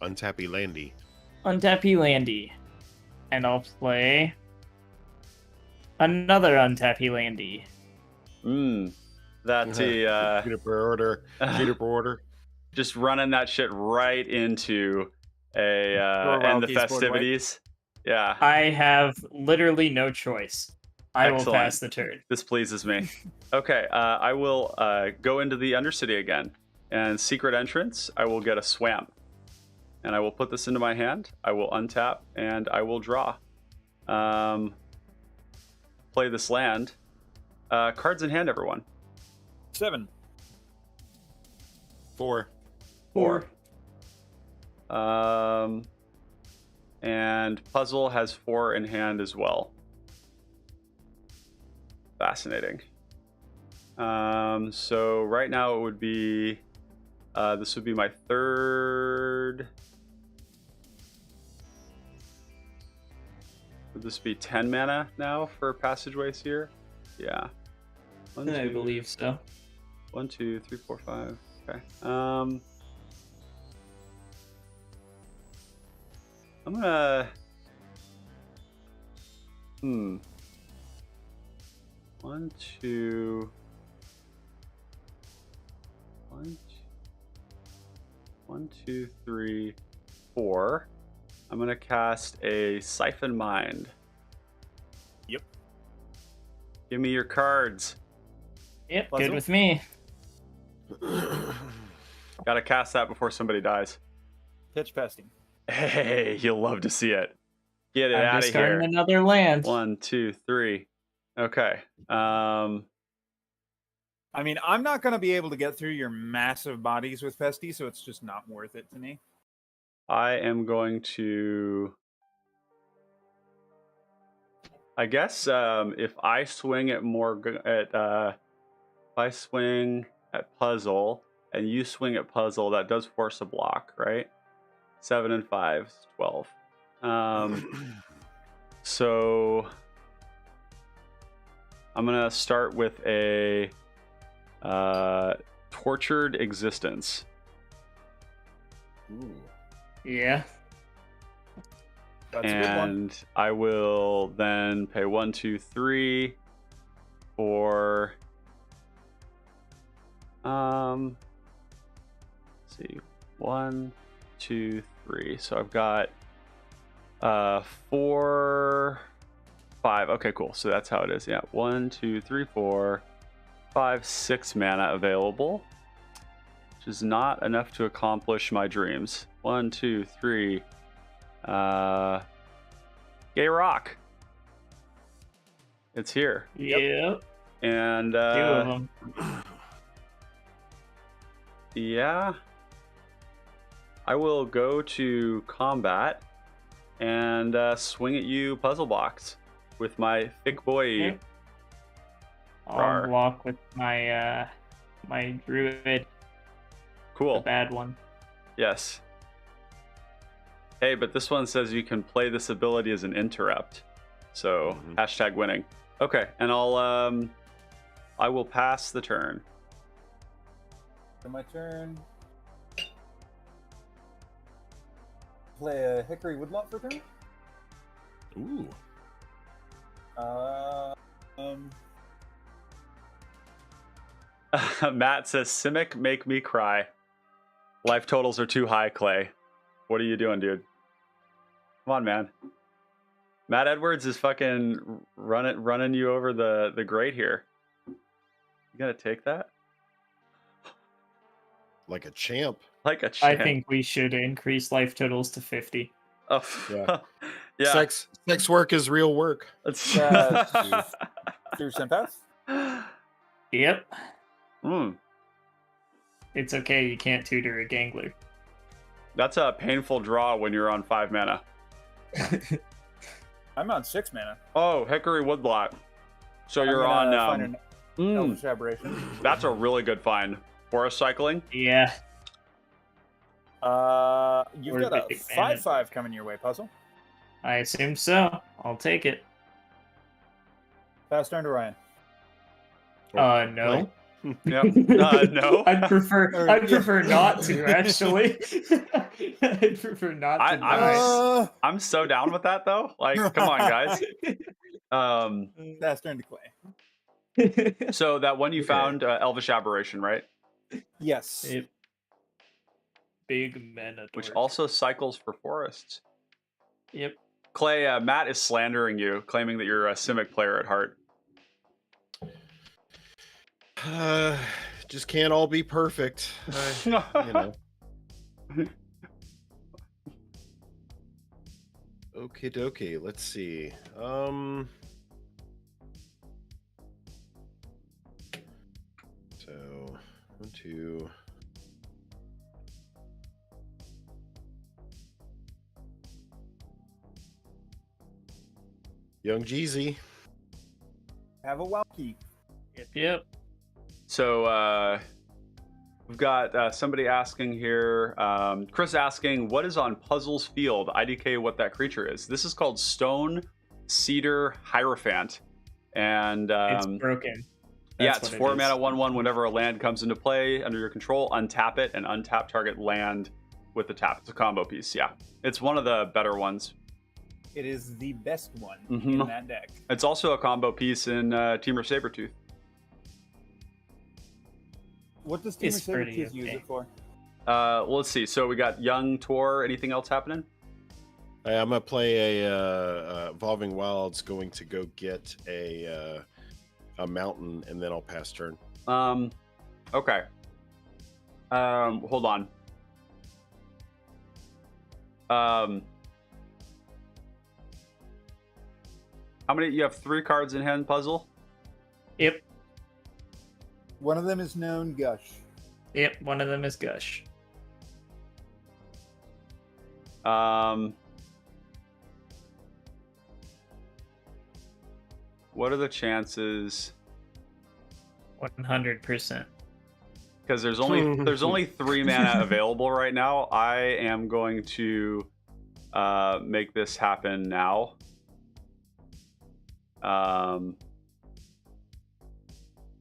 Untappy Landy. Untappy Landy. And I'll play another Untappy Landy. That's a Get it per order. Get it per order. just running that shit right into a Tor end the Wauki's board festivities. Yeah, I have literally no choice. I will Excellent. pass the turn. this pleases me. Okay, I will go into the Undercity again. And secret entrance, I will get a swamp. And I will put this into my hand. I will untap and I will draw. Play this land. Cards in hand, everyone. 7. 4. 4. And Puzzle has 4 in hand as well. Fascinating. So right now it would be this would be my third. Would this be 10 mana now for Passageway Seer? Yeah. One, I two, believe so. 1, 2, 3, 4, 5. Okay. I'm gonna. 1, 2. 1, 2, 3, 4. I'm gonna cast a Siphon Mind. Yep. Give me your cards. Yep, Puzzle? good with me. Gotta cast that before somebody dies. Pitch pesting. Hey, you'll love to see it. Get it I'm out of discarding here. another land. 1, 2, 3. Okay. I mean, I'm not going to be able to get through your massive bodies with Pesty, so it's just not worth it to me. I am going to. I guess if I swing at if I swing at Puzzle and you swing at Puzzle, that does force a block, right? 7 and 5 is 12. So I'm gonna start with a Tortured Existence. Ooh. Yeah. That's a good one. And I will then pay 1, 2, 3 for let's see, 1, 2, 3. So I've got 4, 5. Okay, cool. So that's how it is. Yeah, 1, 2, 3, 4, 5, 6 mana available. is not enough to accomplish my dreams. 1, 2, 3. Gay rock. It's here. Yep. And 2 of them. yeah, I will go to combat and swing at you, puzzle box, with my thick boy. Yep. Rar. I'll walk with my my druid, the Cool. bad one. Yes. Hey, but this one says you can play this ability as an interrupt. So hashtag winning. Okay, and I will pass the turn. So my turn. Play a Hickory Woodlot for turn. Ooh. Matt says, Simic, make me cry. Life totals are too high, Clay. What are you doing, dude? Come on, man. Matt Edwards is fucking running you over the grate here. You gonna take that? Like a champ. Like a I champ. think we should increase life totals to 50. Oh, Yeah. yeah. Sex work is real work. That's Through Sympath. Yep. Mm, It's okay, you can't tutor a gangler. that's a painful draw when you're on 5 mana. I'm on 6 mana. Oh, Hickory Woodlot. So I'm you're gonna on. find an Elvish Aberration. That's a really good find. Forest cycling. Yeah. You've Or got a big mana. 5/5 coming your way, Puzzle. I assume so. I'll take it. Pass turn to Ryan. No. Yep. No. I'd prefer Or- I'd prefer not to actually. I'd prefer not to die. I'm so down with that though. Like, come on, guys. Pass turn to Clay. So that one you Okay. found, Elvish Aberration, right? Yes. It- Big mana Which dork. also cycles for forests. Yep. Clay, Matt is slandering you, claiming that you're a Simic player at heart. Just can't all be perfect. You know. Okie dokie. Let's see. So 1, 2. Young Jeezy. Have a Wauki. Yep. So we've got somebody asking here, Chris asking, what is on Puzzle's field? IDK what that creature is. This is called Stone Cedar Hierophant. And It's broken. yeah, That's it's what 4 it mana, is. 1/1. Whenever a land comes into play under your control, untap it and untap target land with the tap. It's a combo piece, yeah. It's one of the better ones. It is the best one Mhm. in that deck. It's also a combo piece in Team of Sabertooth. What does Team of It's pretty Sabertooth use okay. it for? Well, let's see. So we got Young Tor. Anything else happening? I'm gonna play a Evolving Wilds. Going to go get a mountain, and then I'll pass turn. Okay. Hold on. How many? You have 3 cards in hand, Puzzle? Yep. One of them is known Gush. Yep. One of them is Gush. What are the chances? 100%. Because there's only 3 mana available right now. I am going to make this happen now.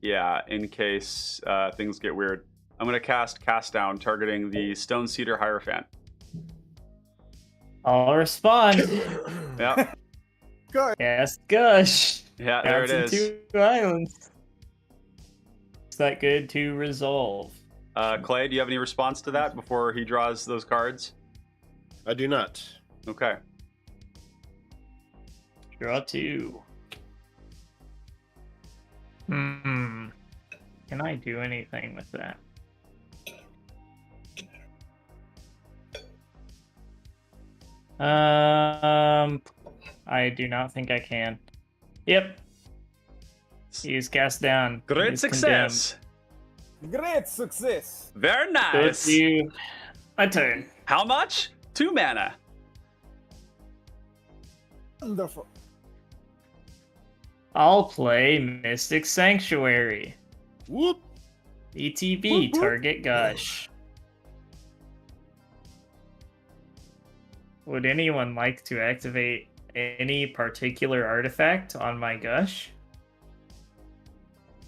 Yeah, in case things get weird. I'm going to cast down, targeting the Stone Cedar Hierophant. I'll respond. Yeah, Yes, Gush. yeah, there it Counts in is. 2 islands. Is that good to resolve? Clay, do you have any response to that before he draws those cards? I do not. Okay. Draw 2. Can I do anything with that? I do not think I can. Yep. He's cast down. Great He's success. Great success. Very condemned. Goes nice. to my turn. How much? 2 mana. Wonderful. I'll play Mystic Sanctuary. Whoop. ETB, target Gush. Would anyone like to activate any particular artifact on my Gush?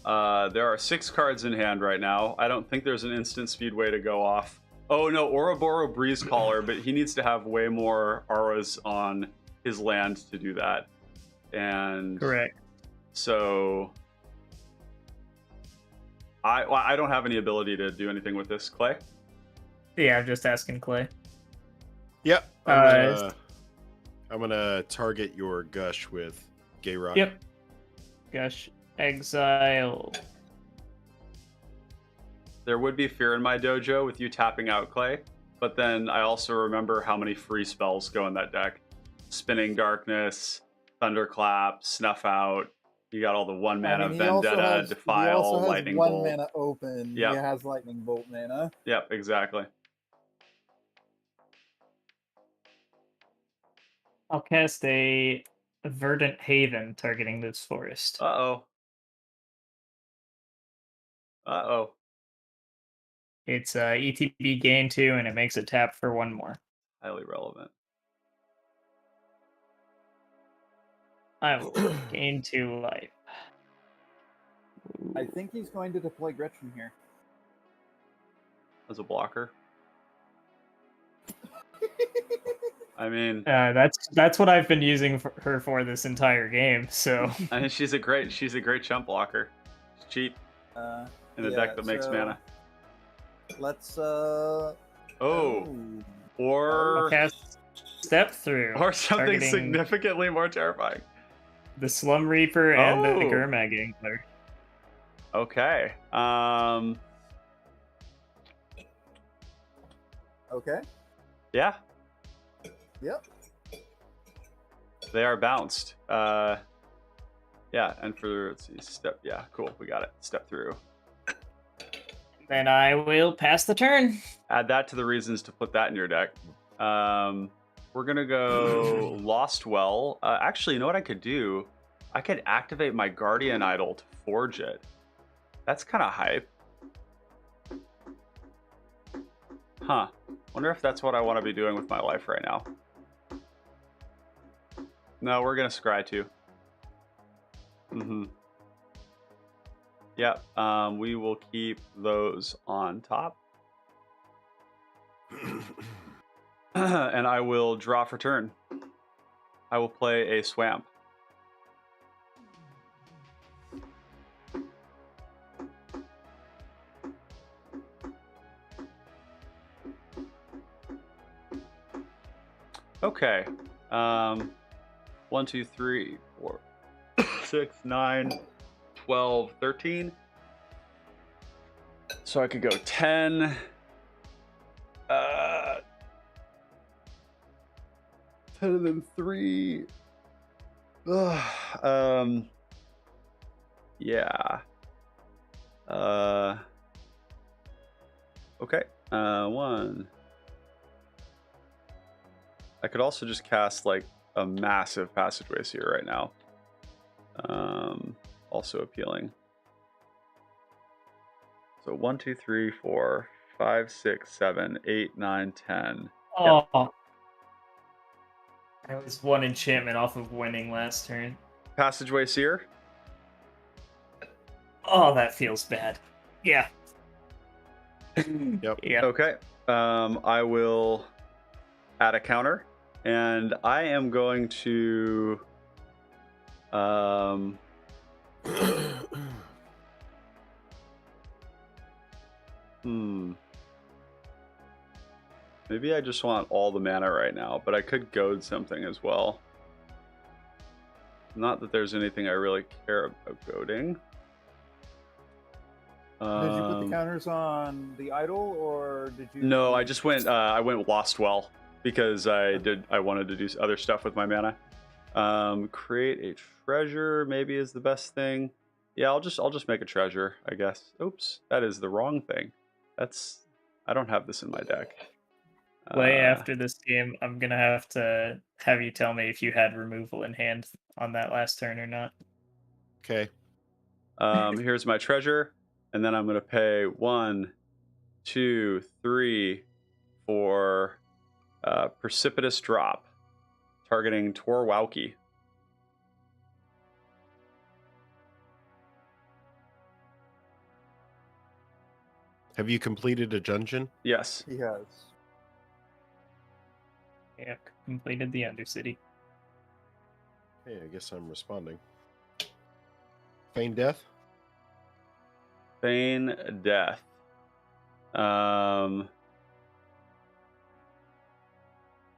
There are 6 cards in hand right now. I don't think there's an instant speed way to go off. Oh no, Ouroboros Breeze Caller, but he needs to have way more auras on his land to do that. And Correct. so I don't have any ability to do anything with this, Clay. Yeah, I'm just asking Clay. Yep. Uh, I'm gonna target your Gush with Gay Rock. Yep. Gush, exile. There would be fear in my dojo with you tapping out Clay, but then I also remember how many free spells go in that deck. Spinning Darkness, Thunderclap, Snuff Out. You got all the 1 mana he also Vendetta, has- he Defile, also has Lightning one Bolt. mana open. Yep. He has lightning bolt mana. Yep, exactly. I'll cast a Verdant Haven targeting this forest. Uh-oh. Uh-oh. It's ETB gain 2, and it makes it tap for 1 more. Highly relevant. I will gain 2 life. I think he's going to deploy Gretchen here. As a blocker. I mean, That's what I've been using her for this entire game. So I mean, she's a great chump blocker. She's cheap in a deck that makes mana. Let's Oh, I'll or cast Step Through, or something targeting significantly more terrifying. the Slum Reaper and the Oh. Gurmag Angler. Okay. okay. Yeah, Yep. they are bounced. Yeah, and for let's see, step. Yeah, cool. We got it. Step through. Then I will pass the turn. Add that to the reasons to put that in your deck. We're gonna go Lost Well. Actually, you know what I could do? I could activate my Guardian Idol to forge it. That's kind of hype. Huh. Wonder if that's what I want to be doing with my life right now. No, we're gonna scry too. Yep. We will keep those on top. And I will draw for turn. I will play a Swamp. Okay. 1, 2, 3, 4, 6, 9, 12, 13. So I could go 10. 10 and then 3. Yeah. Okay. 1. I could also just cast like a massive Passageway Seer right now. Also appealing. So 1, 2, 3, 4, 5, 6, 7, 8, 9, 10. Oh. I was 1 enchantment off of winning last turn. Passageway Seer. Oh, that feels bad. Yeah. Yep. Yeah. Okay. I will add a counter, and I am going to maybe I just want all the mana right now, but I could goad something as well. Not that there's anything I really care about goading. Did you put the counters on the idol, or did you? No, I just went. I went Lost Well. because I wanted to do other stuff with my mana. Create a treasure maybe is the best thing. Yeah, I'll just make a treasure, I guess. Oops, that is the wrong thing. I don't have this in my deck. Play after this game, I'm gonna have you tell me if you had removal in hand on that last turn or not. Okay. Here's my treasure, and then I'm gonna pay 1, 2, 3 for Precipitous Drop, targeting Tor Wauki. Have you completed a dungeon? Yes. He has. Yeah, completed the Undercity. Hey, I guess I'm responding. Feign Death? Feign Death.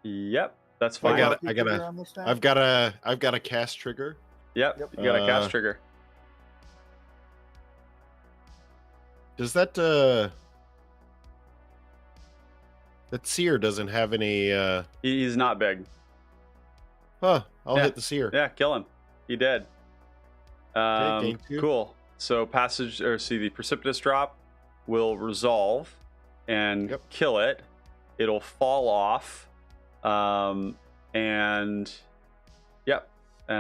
Yep, that's fine. I've got a cast trigger. Yep. You got a cast trigger. Does that Seer doesn't have any He's not big. I'll Yeah. hit the Seer. Yeah, kill him. He did. gain 2. Cool. So the Precipitous Drop will resolve and kill it. It'll fall off. And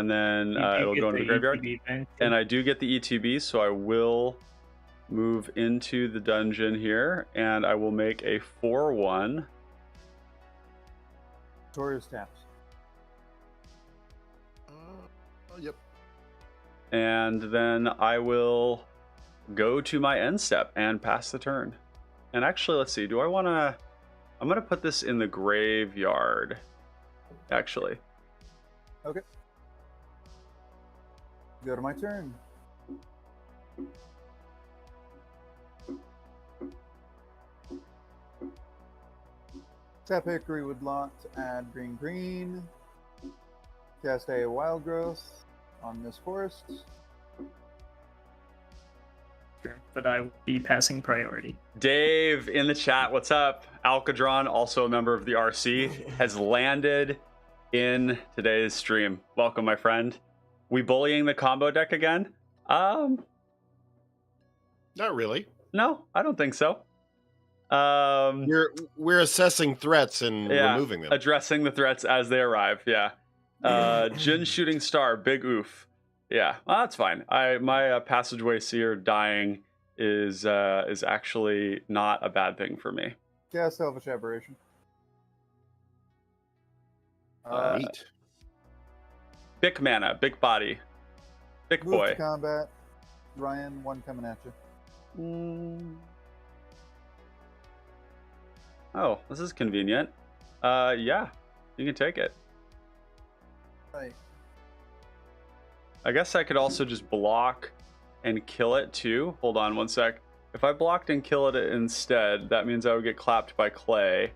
then it'll go into the graveyard. And I do get the ETB, so I will move into the dungeon here, and I will make a 4/1. Tori's taps. Yep. And then I will go to my end step and pass the turn. And actually, let's see. I'm going to put this in the graveyard, actually. Okay. Go to my turn. Tap Hickory Woodlot to add green. Cast a Wild Growth on this forest. Sure, but I will be passing priority. Dave in the chat, what's up? Alcadron, also a member of the RC, has landed in today's stream. Welcome, my friend. We bullying the combo deck again? Not really. No, I don't think so. We're assessing threats and removing them. Addressing the threats as they arrive. Yeah. Jin Shooting Star, big oof. Yeah, well, that's fine. My Passageway Seer dying is actually not a bad thing for me. Cast Selfish Aberration. Neat. Big mana, big body, big Move boy. to combat. Ryan, one coming at you. Oh, this is convenient. Yeah, you can take it. Right. I guess I could also just block and kill it too. Hold on one sec. If I blocked and kill it instead, that means I would get clapped by Clay.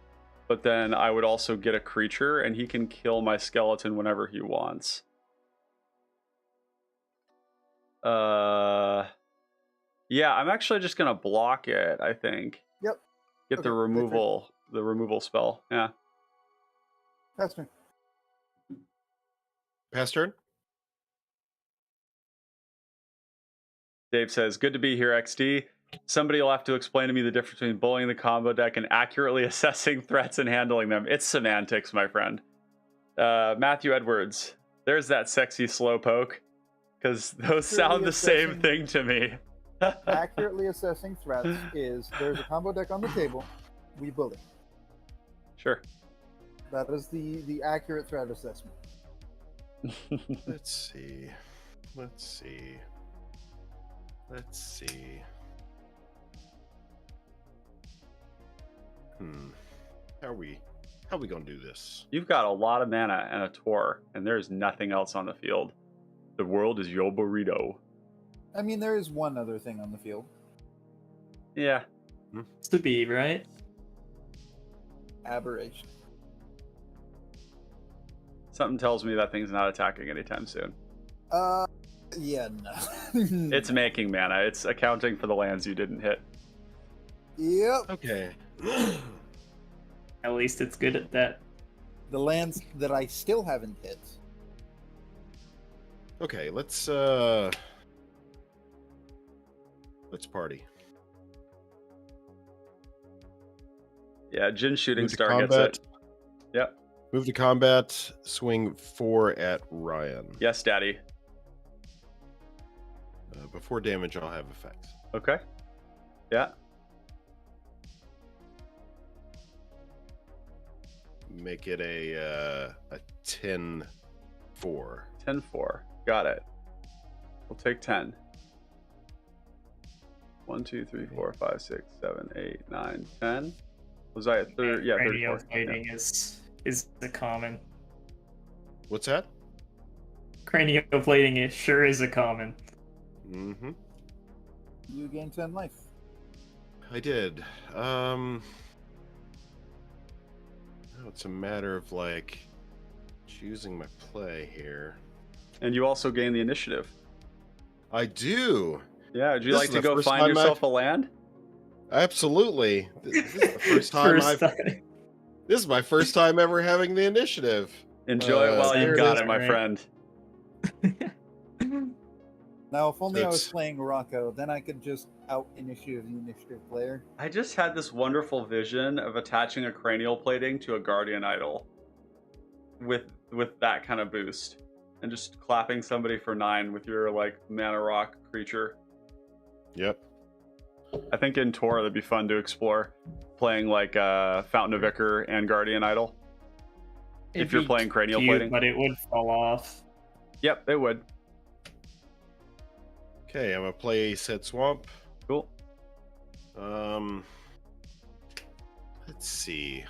But then I would also get a creature, and he can kill my skeleton whenever he wants. Yeah, I'm actually just gonna block it, I think. Yep. Get the removal spell. Yeah. Pass turn. Pass turn? Dave says, good to be here, XD. Somebody will have to explain to me the difference between bullying the combo deck and accurately assessing threats and handling them. It's semantics, my friend. Matthew Edwards, there's that sexy slowpoke. Because those sound the same thing to me. Accurately assessing threats is there's a combo deck on the table, we bully. Sure. That is the accurate threat assessment. Let's see. How are we gonna do this? You've got a lot of mana and a Tor, and there's nothing else on the field. The world is your burrito. I mean, there is one other thing on the field. Yeah. It's the bee, right? Aberration. Something tells me that thing's not attacking anytime soon. Yeah, no. It's making mana. It's accounting for the lands you didn't hit. Yep. Okay. At least it's good at that. the lands that I still haven't hit. Okay, let's party. Yeah, Jin Shooting Move to Star gets combat. it. Yep. Move to combat. Swing 4 at Ryan. Yes, Daddy. Before damage, I'll have effects. Okay. Yeah. Make it a 10-4. 10-4. Got it. We'll take 10. 1, 2, 3, 4, 5, 6, 7, 8, 9, 10. Was I at 30? Yeah, 34. Cranioplating is a common. What's that? Cranioplating sure is a common. Mm-hmm. You gain 10 life. I did. Now it's a matter of like choosing my play here. And you also gain the initiative. I do. Yeah, would you This like is to the go first find time yourself a land? Absolutely. This is the first time This is my first time ever having the initiative. Enjoy it while there you it got is, it, my right? friend. Now, if only I was That's- playing Rocco, then I could just out-initiative the initiative player. I just had this wonderful vision of attaching a cranial plating to a guardian idol with that kind of boost, and just clapping somebody for 9 with your like mana rock creature. Yep. I think in Tor that'd be fun to explore, playing like Fountain of Ichor and Guardian Idol. If you're playing cranial plating. But it would fall off. Yep, it would. Okay, I'm gonna play Set Swamp. Cool. Let's see.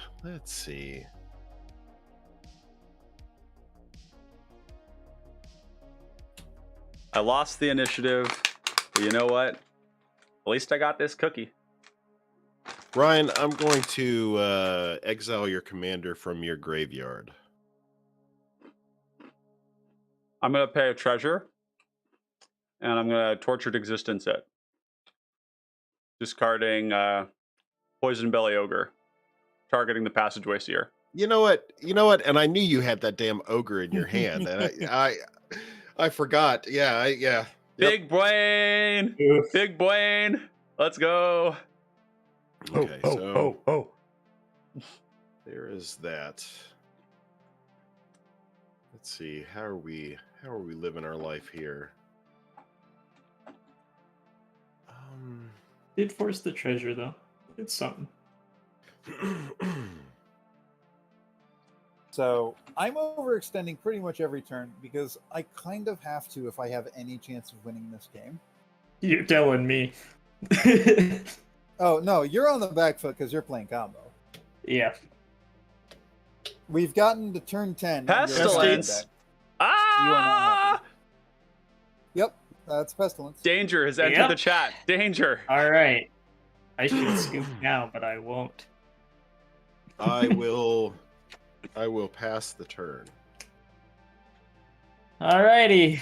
I lost the initiative, but you know what? At least I got this cookie. Ryan, I'm going to exile your commander from your graveyard. I'm gonna pay a treasure, and I'm gonna Tortured Existence it. Discarding Poison Belly Ogre, targeting the Passageway Seer. You know what? And I knew you had that damn ogre in your hand, and I forgot. Yeah. Yep. Big brain, Oof. big brain. Let's go. Okay, there is that. Let's see. How are we living our life here? Did force the treasure though. It's something. So I'm overextending pretty much every turn because I kind of have to if I have any chance of winning this game. You're telling me. Oh no, you're on the back foot because you're playing combo. Yeah. We've gotten to turn 10. and you're Pestilence. deck. You are not Ah! happy. Yep, that's Pestilence. Danger has entered Yep. the chat. Danger. All right. I should scoop now, but I won't. I will pass the turn. Alrighty.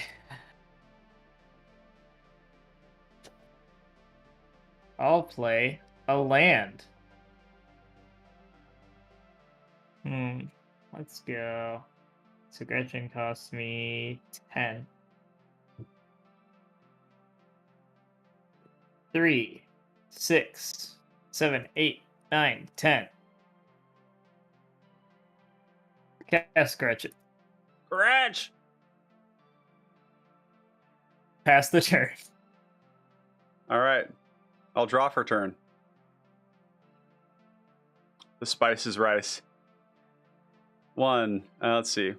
I'll play a land. Let's go. So Gretchen costs me 10. 3, 6, 7, 8, 9, 10. Cast Gretchen. Gretch. Pass the turn. All right. I'll draw for turn. The spice is rice. 1. Let's see.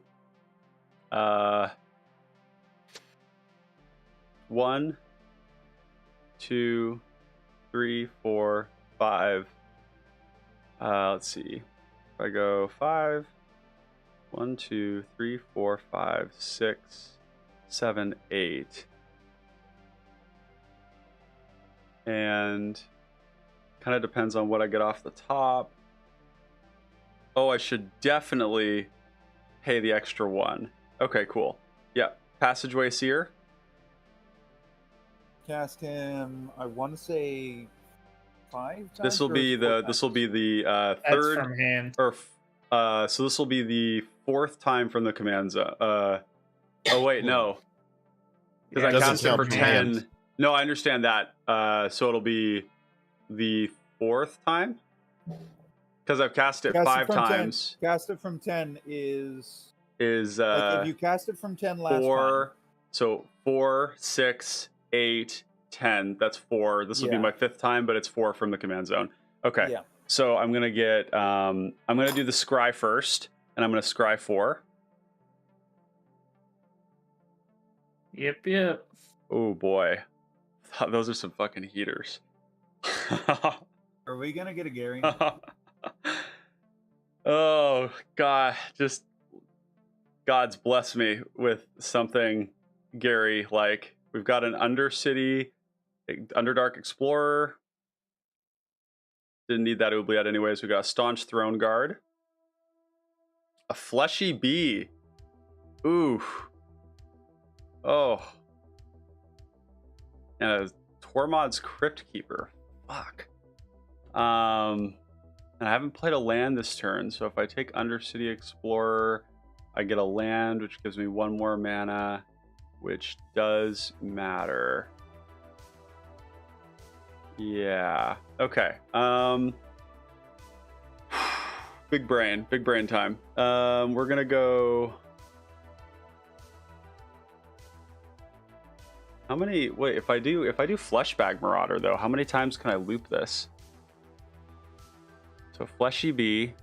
1, 2, 3, 4, 5. Let's see. If I go 5. 1, 2, 3, 4, 5, 6, 7, 8. And kind of depends on what I get off the top. Oh, I should definitely pay the extra 1. Okay, cool. Yeah, Passageway Seer. Cast him. I want to say 5 times. This will be the That's third from hand. or So this will be the 4th time from the command zone. Oh wait, no, because Yeah, I doesn't cast it count for for 10. hand. No, I understand that. So it'll be the 4th time because I've cast it Cast it 5 from 10. times. Cast it from 10 is Is like if you cast it from 10 last 4? So 4, 6, 8, 10. That's 4. This will be Yeah. my 5th time, but it's 4 from the command zone. Okay. time. Yeah. So I'm gonna get. I'm gonna do the scry first, and I'm gonna scry 4. Yep. Oh boy, those are some fucking heaters. Are we gonna get a Gary? Oh god, just God's bless me with something Gary like. We've got an Undercity, Underdark Explorer. Didn't need that oubliette anyways. We got a Staunch Throne Guard, a Fleshy Bee. Ooh. Oh. And a Tormod's Crypt Keeper. Fuck. And I haven't played a land this turn, so if I take Undercity Explorer, I get a land, which gives me 1 more mana, which does matter. Yeah. Okay. Big brain time. We're gonna go. How many? Wait, if I do Fleshbag Marauder though, how many times can I loop this? So Fleshy Bee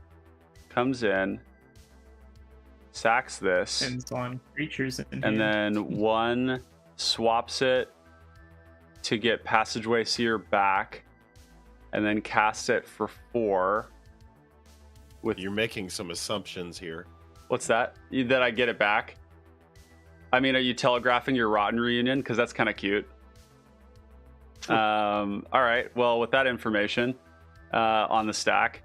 comes in, sacks this, Depends on creatures in and hand. then 1 swaps it to get Passageway Seer back, and then cast it for 4. With You're making some assumptions here. what's that? That I get it back? I mean, are you telegraphing your Rotten reunion? Because that's kind of cute. All right. Well, with that information on the stack,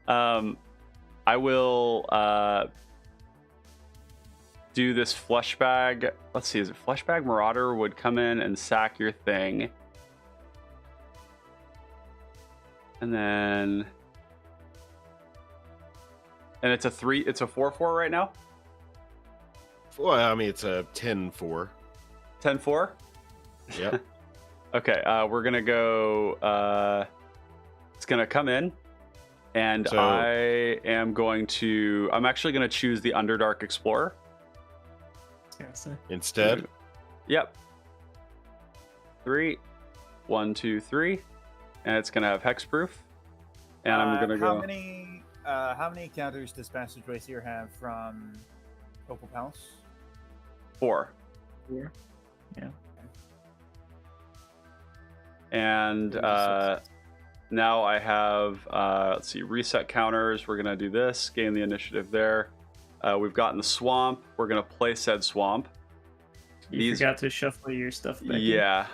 I will do this Fleshbag. Let's see. Is it Fleshbag Marauder would come in and sack your thing, and then it's a 3. It's a 4/4 right now. Well, I mean, it's a 10-4. 10/4. Yep. Okay, we're gonna go. It's gonna come in, and So- I'm actually gonna choose the Underdark Explorer. Instead, Yep. 3, 1, 2, 3, and it's gonna have hexproof. And I'm gonna How go. many counters does Passageway Seer have from Opal Palace? 4. Yeah. And now I have, let's see, reset counters. We're going to do this, gain the initiative there. We've gotten the swamp. We're going to play said swamp. You forgot to shuffle your stuff back in. Yeah,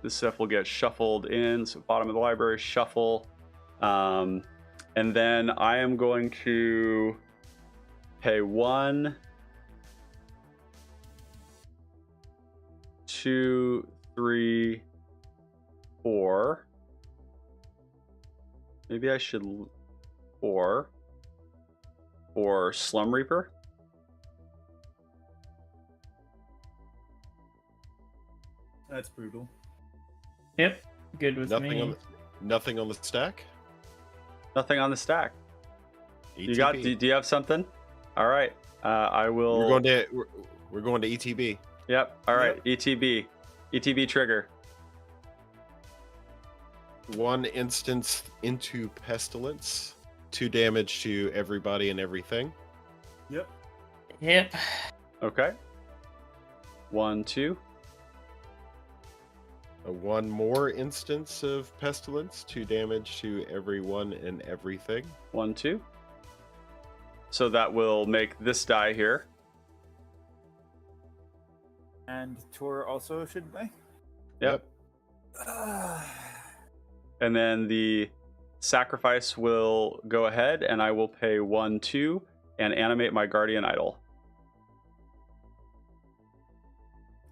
this stuff will get shuffled in. So bottom of the library, shuffle. And then I am going to pay 1, 2, 3, 4. Maybe I should 4 for Slum Reaper. That's brutal. Yep. Good with nothing me. nothing on the stack. Nothing on the stack. You ETB. got? Do you have something? All right. I will. We're going to ETB. Yep. All right. ETB. ETB trigger. 1 instance into Pestilence. 2 damage to everybody and everything. Yep. Okay. 1, 2. 1 more instance of Pestilence. 2 damage to everyone and everything. 1, 2. So that will make this die here. And Tor also should play. Yep. And then the sacrifice will go ahead, and I will pay 1, 2, and animate my Guardian Idol.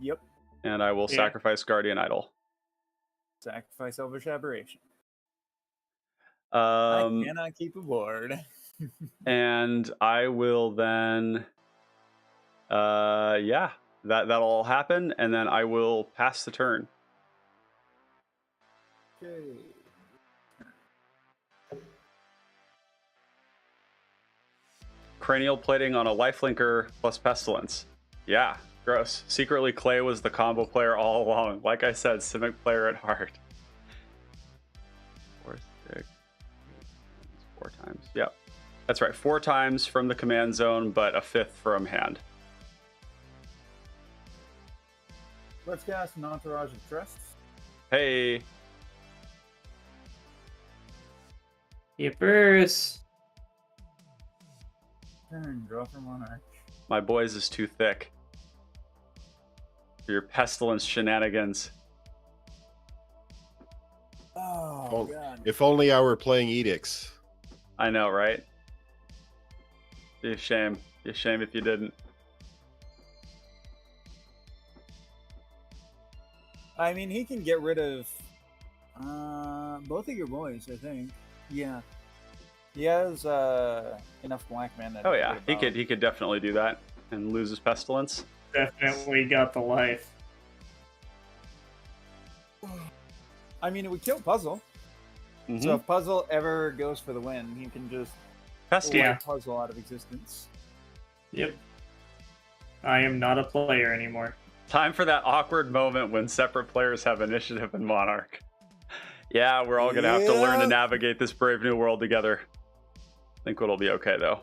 Yep. And I will sacrifice Guardian Idol. Sacrifice Elvish Aberration. I Um, cannot keep a board. And I will then, yeah, that'll all happen, and then I will pass the turn. Okay. Cranial plating on a lifelinker plus pestilence. Yeah, gross. Secretly, Clay was the combo player all along. Like I said, Simic player at heart. 4, 6, 4 times. Yep, that's right. 4 times from the command zone, but a 5th from hand. Let's cast an Entourage of Trust. Hey, Yippers. Turn, draw for Monarch. my boys is too thick for your pestilence shenanigans. Oh, God. If only I were playing Edicts. I know, right? Be a shame. Be a shame if you didn't. I mean, he can get rid of both of your boys, I think. Yeah. He has enough black mana. Oh yeah, he could definitely do that and lose his pestilence. Definitely got the life. I mean, it would kill Puzzle. Mhm. So if Puzzle ever goes for the win, he can just Yeah. wipe Puzzle out of existence. Yep. I am not a player anymore. Time for that awkward moment when separate players have initiative in Monarch. Yeah, we're all gonna have to learn to Yeah. navigate this brave new world together. I think it'll be okay though.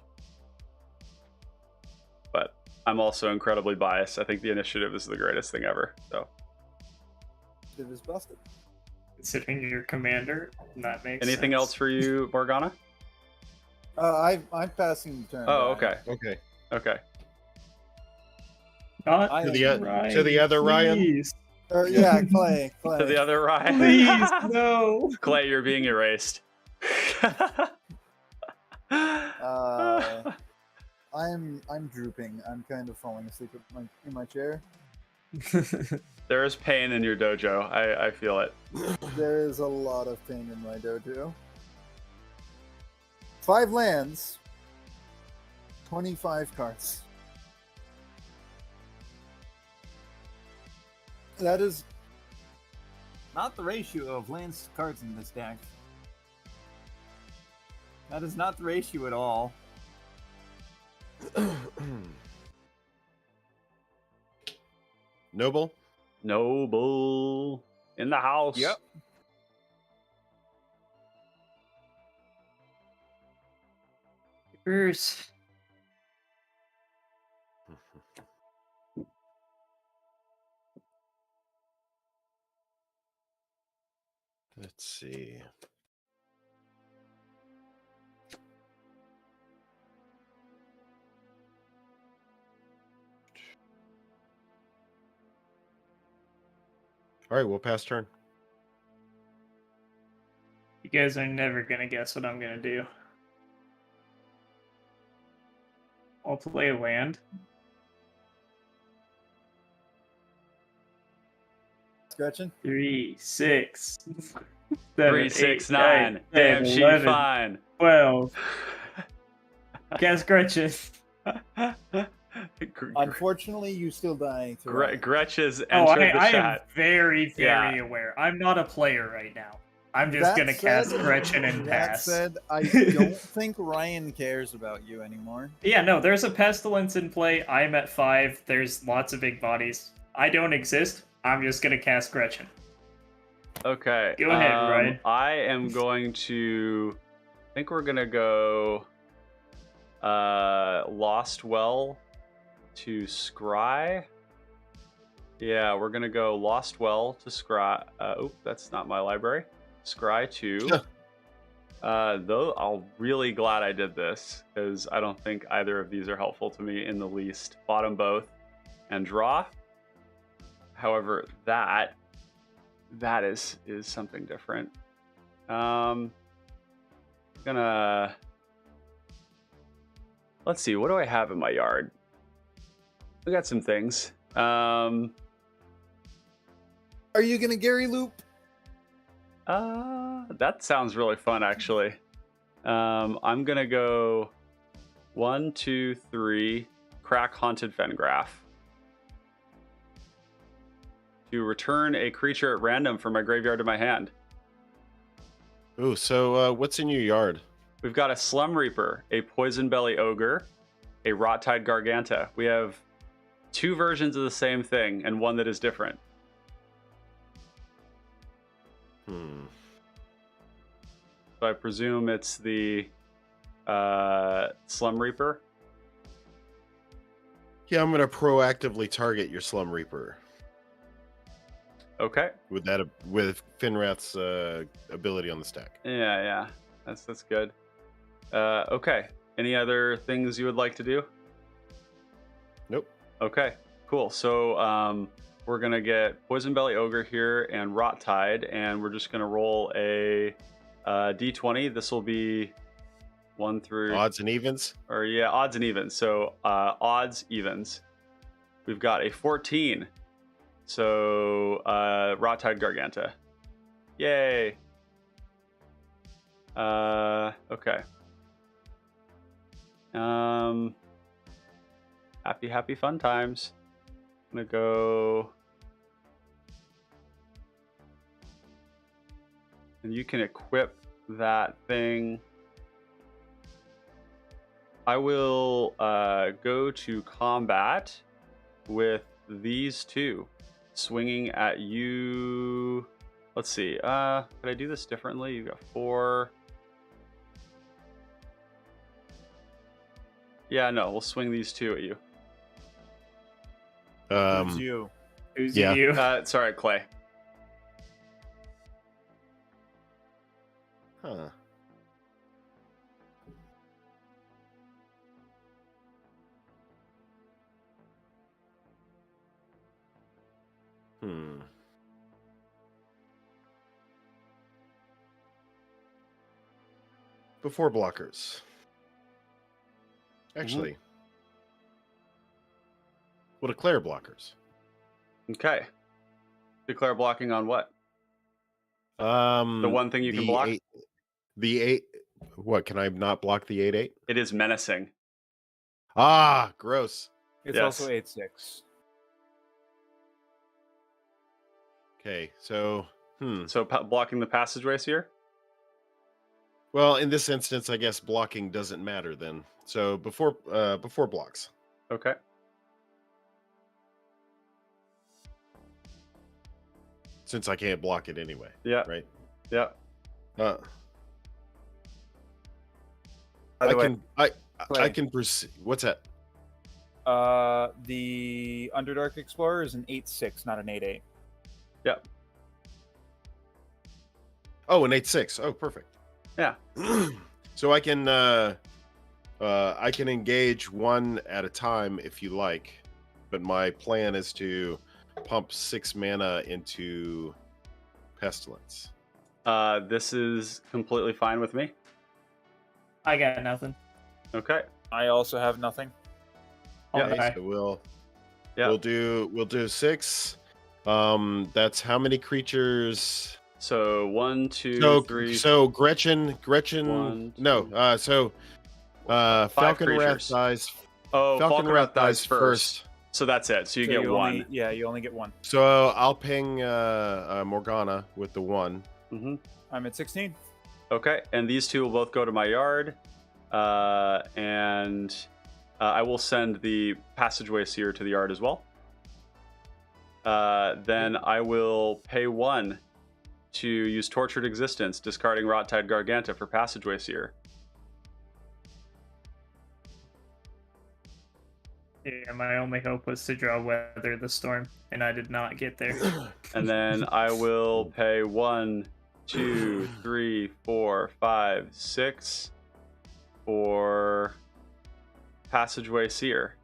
But I'm also incredibly biased. I think the initiative is the greatest thing ever. So It was busted. Considering your commander, that makes anything sense. else for you, Morgana? I'm passing the turn. Oh, Ryan. okay. Okay. Okay. Not I To am the, Ryan, to the other Ryan. please. Yeah, Clay. To the other Ryan. Please, no. Clay, you're being erased. I'm drooping. I'm kind of falling asleep in my chair. There is pain in your dojo. I feel it. There is a lot of pain in my dojo. 5 lands, 25 cards. That is not the ratio of lands to cards in this deck. That is not the ratio at all. Noble. Noble in the house. Yep. Bruce. Let's see. All right, we'll pass turn. You guys are never gonna guess what I'm gonna do. I'll play a land. Gretchen? 3, 6, 7, 3, 8, 6, 9, 9. Damn, 10, she 11, fine. 12. Guess Gretchen. Unfortunately, you still die. To Ryan. Gretchen's Oh, entered the I am chat. very, very Yeah. aware. I'm not a player right now. I'm just gonna cast Gretchen and that pass. said, I don't think Ryan cares about you anymore. Yeah, no, there's a pestilence in play. I'm at 5. There's lots of big bodies. I don't exist. I'm just gonna cast Gretchen. Okay. Go ahead, Ryan. I am going to. I think we're gonna go. Lost Well to Scry. Yeah, we're gonna go Lost Well to Scry. Oh, that's not my library. Scry 2. Though I'm really glad I did this because I don't think either of these are helpful to me in the least. Bottom both and draw. However, that is something different. Gonna let's see. What do I have in my yard? We got some things. Are you gonna Gary Loop? That sounds really fun, actually. I'm gonna go 1, 2, 3, crack Haunted Fengraph. To return a creature at random from my graveyard to my hand. Ooh, so what's in your yard? We've got a Slum Reaper, a Poison Belly Ogre, a Rot-Tide Garganta. We have 2 versions of the same thing and one that is different. So I presume it's the Slum Reaper. Yeah, I'm gonna proactively target your Slum Reaper Okay. with Finrath's ability on the stack. Yeah. That's good. Okay. Any other things you would like to do? Nope. Okay, cool. So we're gonna get Poison Belly Ogre here and Rot-Tide, and we're just gonna roll a d20. This will be 1 through Odds and evens. Odds and evens. So odds, evens. We've got a 14. So Rot-Tide Garganta. Yay. Okay. Happy fun times. I'm gonna go, and you can equip that thing. I will go to combat with these 2 swinging at you. Let's see. Could I do this differently? You got 4. Yeah, no, we'll swing these 2 at you. Who's you? Who's Yeah. you? It's all right, Clay. Huh. Before blockers. Actually, we'll declare blockers. Okay. Declare blocking on what? The one thing you can block? The 8. What, can I not block the 8/8? It is menacing. Ah, gross. It's Yes. also 8/6. Okay, so So blocking the Passageway Seer? well, in this instance, I guess blocking doesn't matter then. So before blocks. Okay. Since I can't block it anyway. Yeah. Right. Yeah. By the way, I Clay. can proceed. What's that? The Underdark Explorer is an 8/6, not an 8/8. Yeah. Oh, an 8/6. Oh, perfect. Yeah. So I can engage 1 at a time if you like, but my plan is to pump 6 mana into Pestilence. This is completely fine with me. I got nothing. Okay. I also have nothing. Yeah. Okay, Okay. so we'll Yeah. do 6. That's how many creatures? So 1, 2, 3. So Gretchen. 1, No. 2. So 5 Falcon Wrath creatures. dies. Oh, Falcon Wrath dies first. So that's it. So you So get 1. Only, yeah, you only get 1. So I'll ping Morgana with the 1. Mm-hmm. I'm at 16. Okay, and these 2 will both go to my yard, and I will send the Passageway Seer to the yard as well. Then I will pay 1 to use Tortured Existence, discarding Rot-Tide Garganta for Passageway Seer. Yeah, my only hope was to draw Weather the Storm, and I did not get there. And then I will pay 1, 2, 3, 4, 5, 6 for Passageway Seer.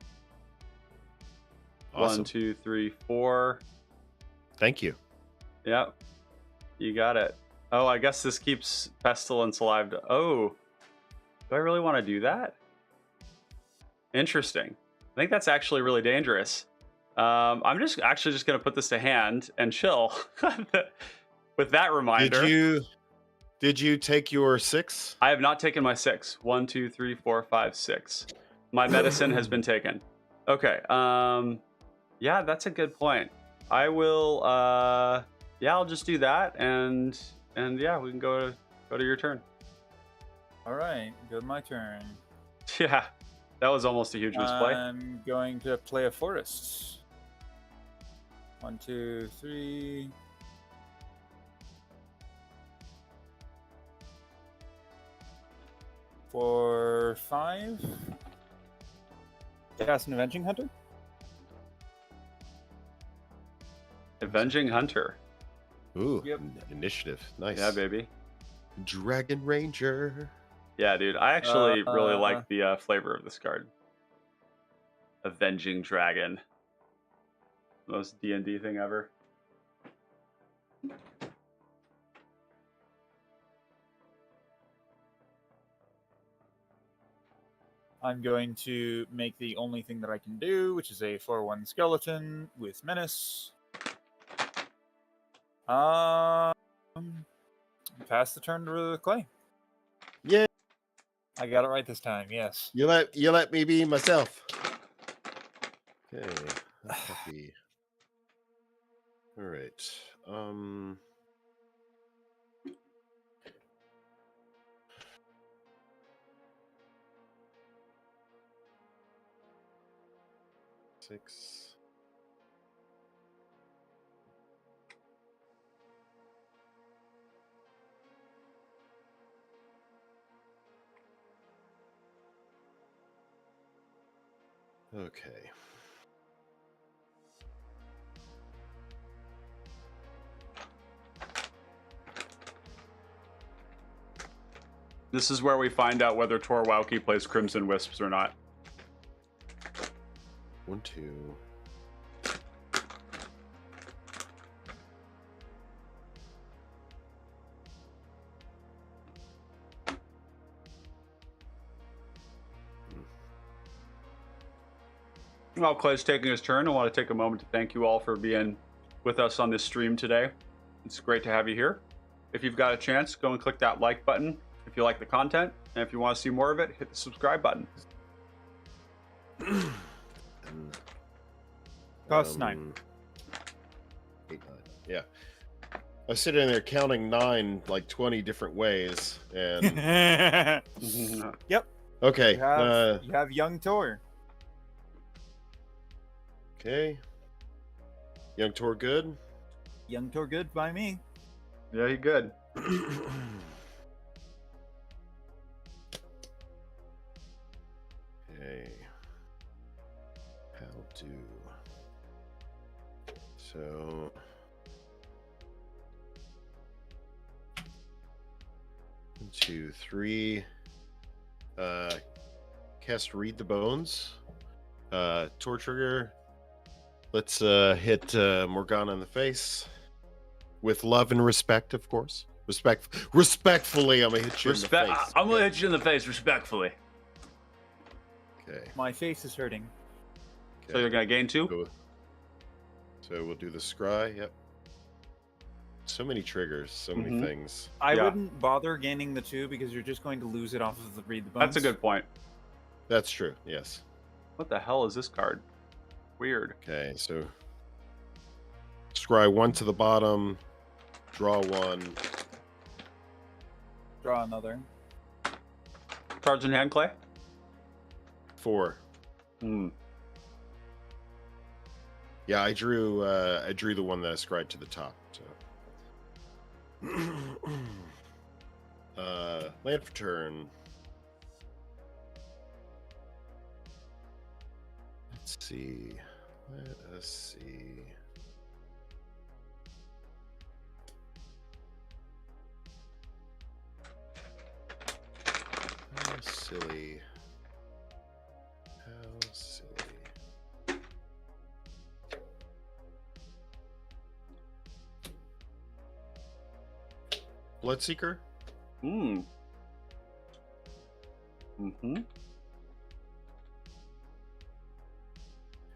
Awesome. 1, 2, 3, 4. Thank you. Yep. You got it. Oh, I guess this keeps Pestilence alive. Oh, do I really want to do that? Interesting. I think that's actually really dangerous. I'm just going to put this to hand and chill with that reminder. Did you take your 6? I have not taken my 6. 1, 2, 3, 4, 5, 6. My medicine has been taken. Okay. Yeah, that's a good point. I will. Yeah, I'll just do that, and yeah, we can go to your turn. All right, good. My turn. Yeah, that was almost a huge misplay. I'm going to play a forest. 1, 2, 3. 4, 5. Cast an Avenging Hunter. Avenging Hunter. Ooh, Yep. initiative. Nice. Yeah, baby. Dragon Ranger. Yeah, dude. I actually really Uh, like the flavor of this card. Avenging Dragon. Most D&D thing ever. I'm going to make the only thing that I can do, which is a 4/1 skeleton with menace. Pass the turn to Clay. Yeah, I got it right this time. Yes. you let me be myself. Okay, copy. All right. Six. Okay. This is where we find out whether Tor Wauki plays Crimson Wisps or not. 1, 2. While Clay's taking his turn, I want to take a moment to thank you all for being with us on this stream today. It's great to have you here. If you've got a chance, go and click that like button if you like the content. And if you want to see more of it, hit the subscribe button. Cost 9. 8, 9. Yeah. I was sitting there counting 9 like 20 different ways, and Yep. okay. You have young Tor. Okay. Young Tor good. Young Tor good by me. Yeah, you good. Okay. How do so? 1, 2, 3. Cast Read the Bones. Tor trigger. Let's hit Morgana in the face with love and respect, of course. Respectfully, I'm gonna hit you in the face. I'm gonna hit you in the face respectfully. Okay. My face is hurting. So you're gonna gain 2? Go. So we'll do the scry. Yep. So many triggers, so many things. I Yeah. wouldn't bother gaining the 2 because you're just going to lose it off of the Read the Bones. That's a good point. That's true. Yes. What the hell is this card? Weird. Okay. So scry 1 to the bottom. Draw 1. Draw another. Cards in hand, Clay? 4. Yeah, I drew the one that I scried to the top. So land for turn. Let's see. Let us see. How silly. How silly. Bloodseeker? Mm-hmm. And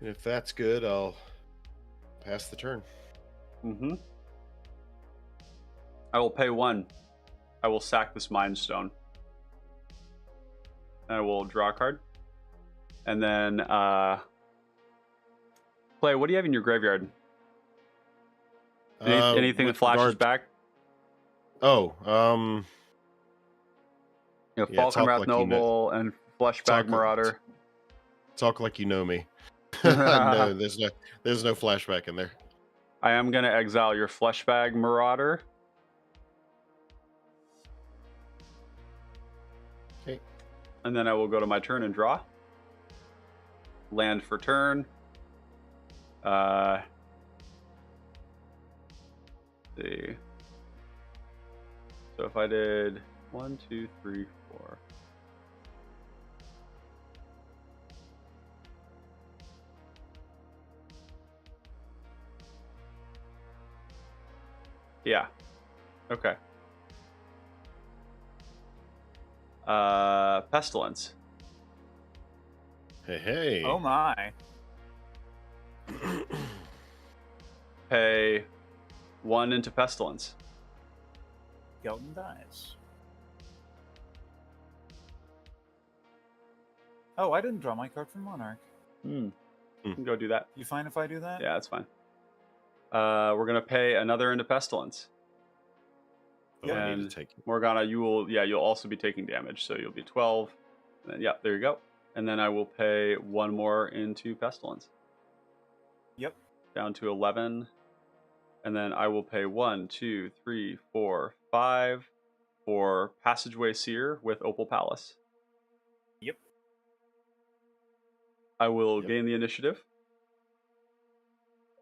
if that's good, I'll pass the turn. I will pay 1. I will sack this Mind Stone. And I will draw a card. And then, Clay, what do you have in your graveyard? Anything that with flashes regard- back? Oh, You know, Yeah, Falcon talk Wrath like you know- Noble and Fleshbag Marauder. talk like you know me. No, there's no flashback in there. I am going to exile your Fleshbag Marauder. Okay. And then I will go to my turn and draw. Land for turn. See. So if I did 1, 2, 3, 4. Yeah. Okay. Pestilence. Hey. Oh my. Pay 1 into Pestilence. Skeleton dies. Oh, I didn't draw my card from Monarch. You can go do that. You fine if I do that? Yeah, that's fine. We're gonna pay another into Pestilence. Oh, I need and- to take it. Morgana, you'll also be taking damage, so you'll be 12. And then, yeah, there you go. And then I will pay 1 more into Pestilence. Yep. Down to 11. And then I will pay 1, 2, 3, 4, 5 for Passageway Seer with Opal Palace. Yep. I will Yep. gain the initiative.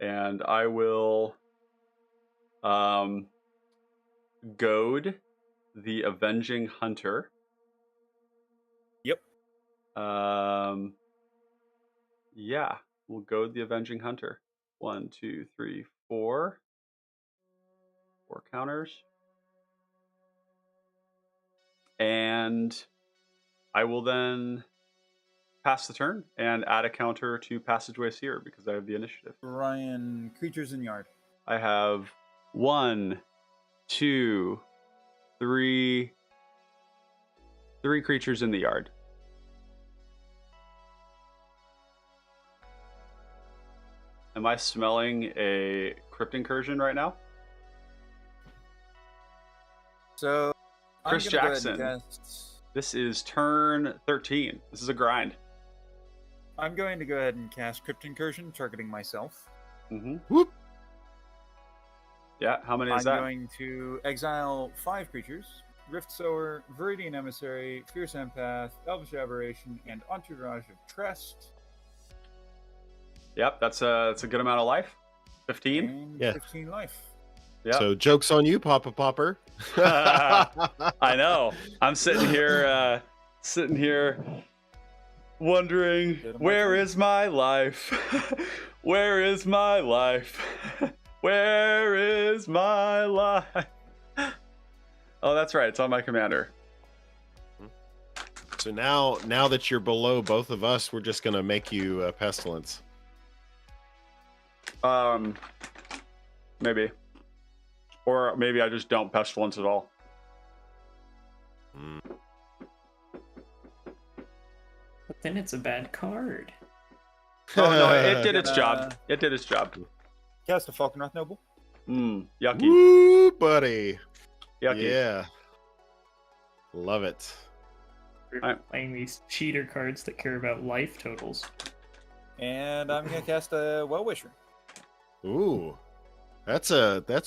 And I will goad the Avenging Hunter. Yep. Yeah, we'll goad the Avenging Hunter. 1, 2, 3, 4. 4 counters. And I will then pass the turn and add a counter to Passageway Seer because I have the initiative. Ryan, creatures in yard. I have 1, 2, 3 creatures in the yard. Am I smelling a Crypt Incursion right now? So, Chris I'm gonna go ahead Jackson. and cast... This is turn 13. This is a grind. I'm going to go ahead and cast Crypt Incursion, targeting myself. Mm-hmm. Whoop. Yeah, how many I'm is that? going to exile 5 creatures. Rift Sower, Viridian Emissary, Fierce Empath, Elvish Aberration, and Entourage of Trest. Yep, that's a good amount of life. 15. And Yeah. 15 life. Yeah. So joke's on you, Papa Popper. I know. I'm sitting here wondering, Good, where Michael. is my life? Where is my life? Where is my life? Oh, that's right. It's on my commander. So now that you're below both of us, we're just gonna make you Pestilence. Maybe. Or maybe I just don't Pestilence at all. Mm. But then it's a bad card. Oh no, it did its Gonna- job. It did its job. Cast a Falconwrath Noble. Yucky. Woo, buddy. Yucky. Yeah. Love it. We're Alright. playing these cheater cards that care about life totals. And I'm going to cast a Well-Wisher. Ooh. That's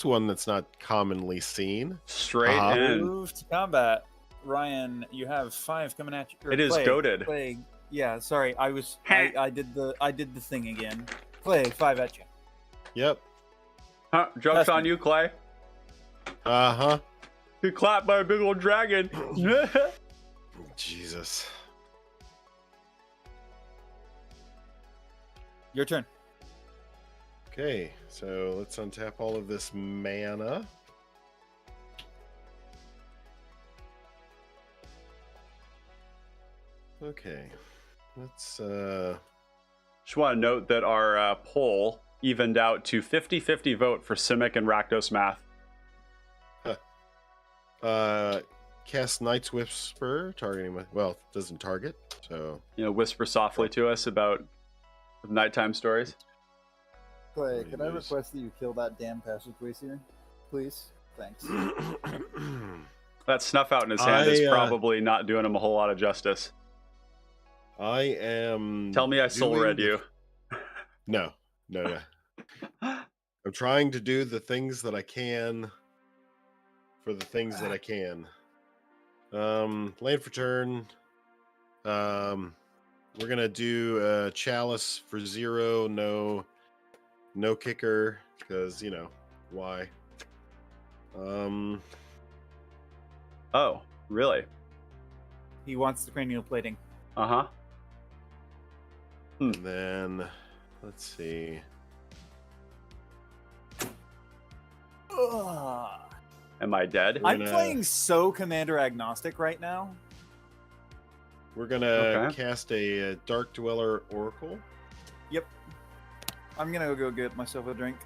one that's not commonly seen. Straight Uh-huh. in. Move to combat. Ryan, you have 5 coming at you. or It is Clay, goated. Clay, yeah, sorry. I did the thing again. Clay, 5 at you. Yep. Huh, joke's Trust on me. you, Clay. Uh-huh. Get clapped by a big old dragon. Jesus. Your turn. Okay, so let's untap all of this mana. Okay. Let's Just want to note that our poll evened out to 50-50 vote for Simic and Rakdos Math. Cast Night's Whisper, targeting my. Well, it doesn't target, so. Whisper softly to us about nighttime stories. Clay, Oh, can I yes. request that you kill that damn Passageway Seer? Please? Thanks. That snuff out in his hand is I, probably not doing him a whole lot of justice. I am. Tell me I soul doing read the- you. No. I'm trying to do the things that I can for the things that I can. Land for turn. We're gonna do Chalice for 0. No kicker, because why? Oh, really? He wants the cranial plating. Uh-huh. And then let's see. Ugh. Am I dead? We're I'm gonna- playing so commander agnostic right now. We're gonna Okay. cast a Dark Dweller Oracle. I'm gonna go get myself a drink.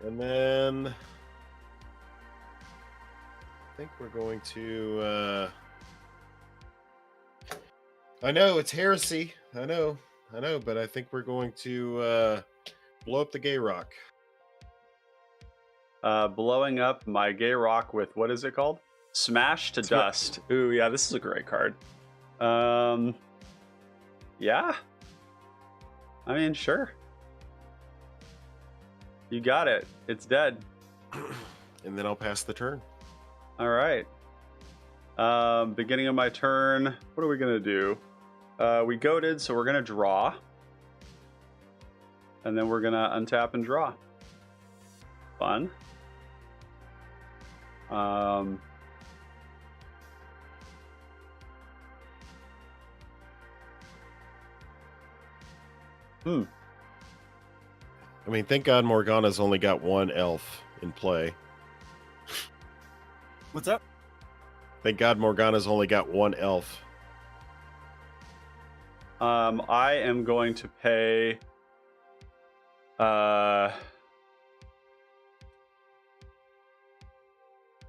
And then I think we're going to I know it's heresy. I know, but I think we're going to blow up the gay rock. Blowing up my gay rock with, what is it called? Smash to dust. Ooh, yeah, this is a great card. Yeah. I mean, sure. You got it. It's dead. And then I'll pass the turn. All right. Beginning of my turn. What are we gonna do? We goaded, so we're gonna draw, and then we're gonna untap and draw. Fun. I mean, thank God Morgana's only got one elf in play. What's up? Thank God Morgana's only got one elf. I am going to pay.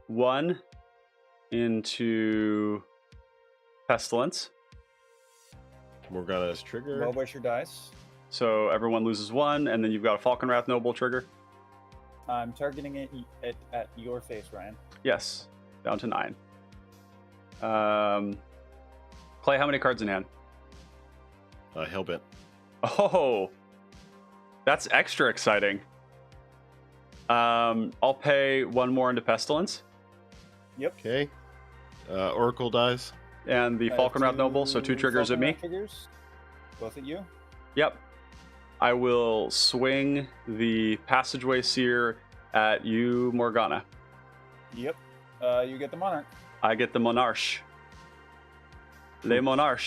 One into Pestilence. Morgana's trigger. Well, where's your dice? So everyone loses one, and then you've got a Falconwrath Noble trigger. I'm targeting it at your face, Ryan. Yes, down to 9. Clay, how many cards in hand? Hellbent. Oh, that's extra exciting. I'll pay one more into Pestilence Okay. Oracle dies. and the I have Falconwrath Noble, so 2 triggers at me. Falconwrath triggers, both at you. Yep. I will swing the Passageway Seer at you, Morgana. Yep. You get the monarch. I get the Monarch. Le Monarch.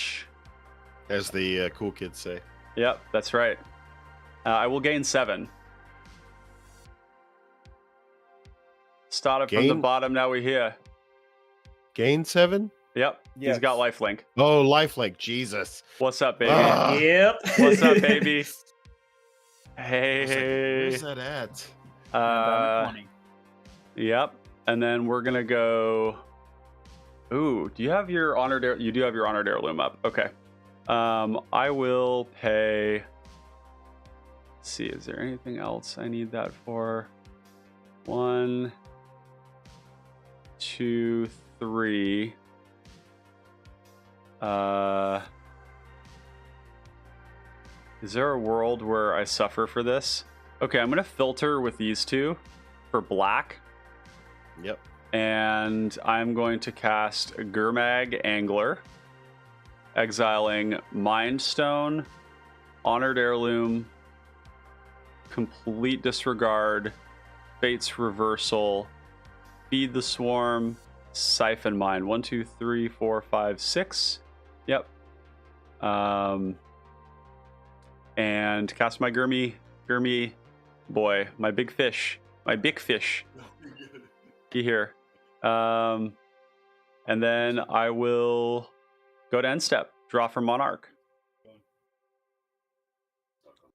As the cool kids say. Yep, that's right. I will gain 7. Started from the Gain? bottom, now we're here. Gain 7? Yep, Yes. he's got lifelink. Oh, lifelink. Jesus. What's up, baby? Ah. Yep. What's up, baby? I Hey, was like, hey. where's that at? And I'm at 20. Yep. And then we're gonna go. Ooh, do you have your honored? You do have your honored heirloom up. Okay. I will pay. Let's see, is there anything else I need that for? 1, 2, 3. Is there a world where I suffer for this? Okay, I'm gonna filter with these two for black, Yep. and I'm going to cast Gurmag Angler, exiling Mind Stone, Honored Heirloom, Complete Disregard, Fate's Reversal, Feed the Swarm, Siphon Mine. 1, 2, 3, 4, 5, 6. Yep. And cast my Gurmy boy, my big fish. Be here. And then I will go to end step, draw for Monarch.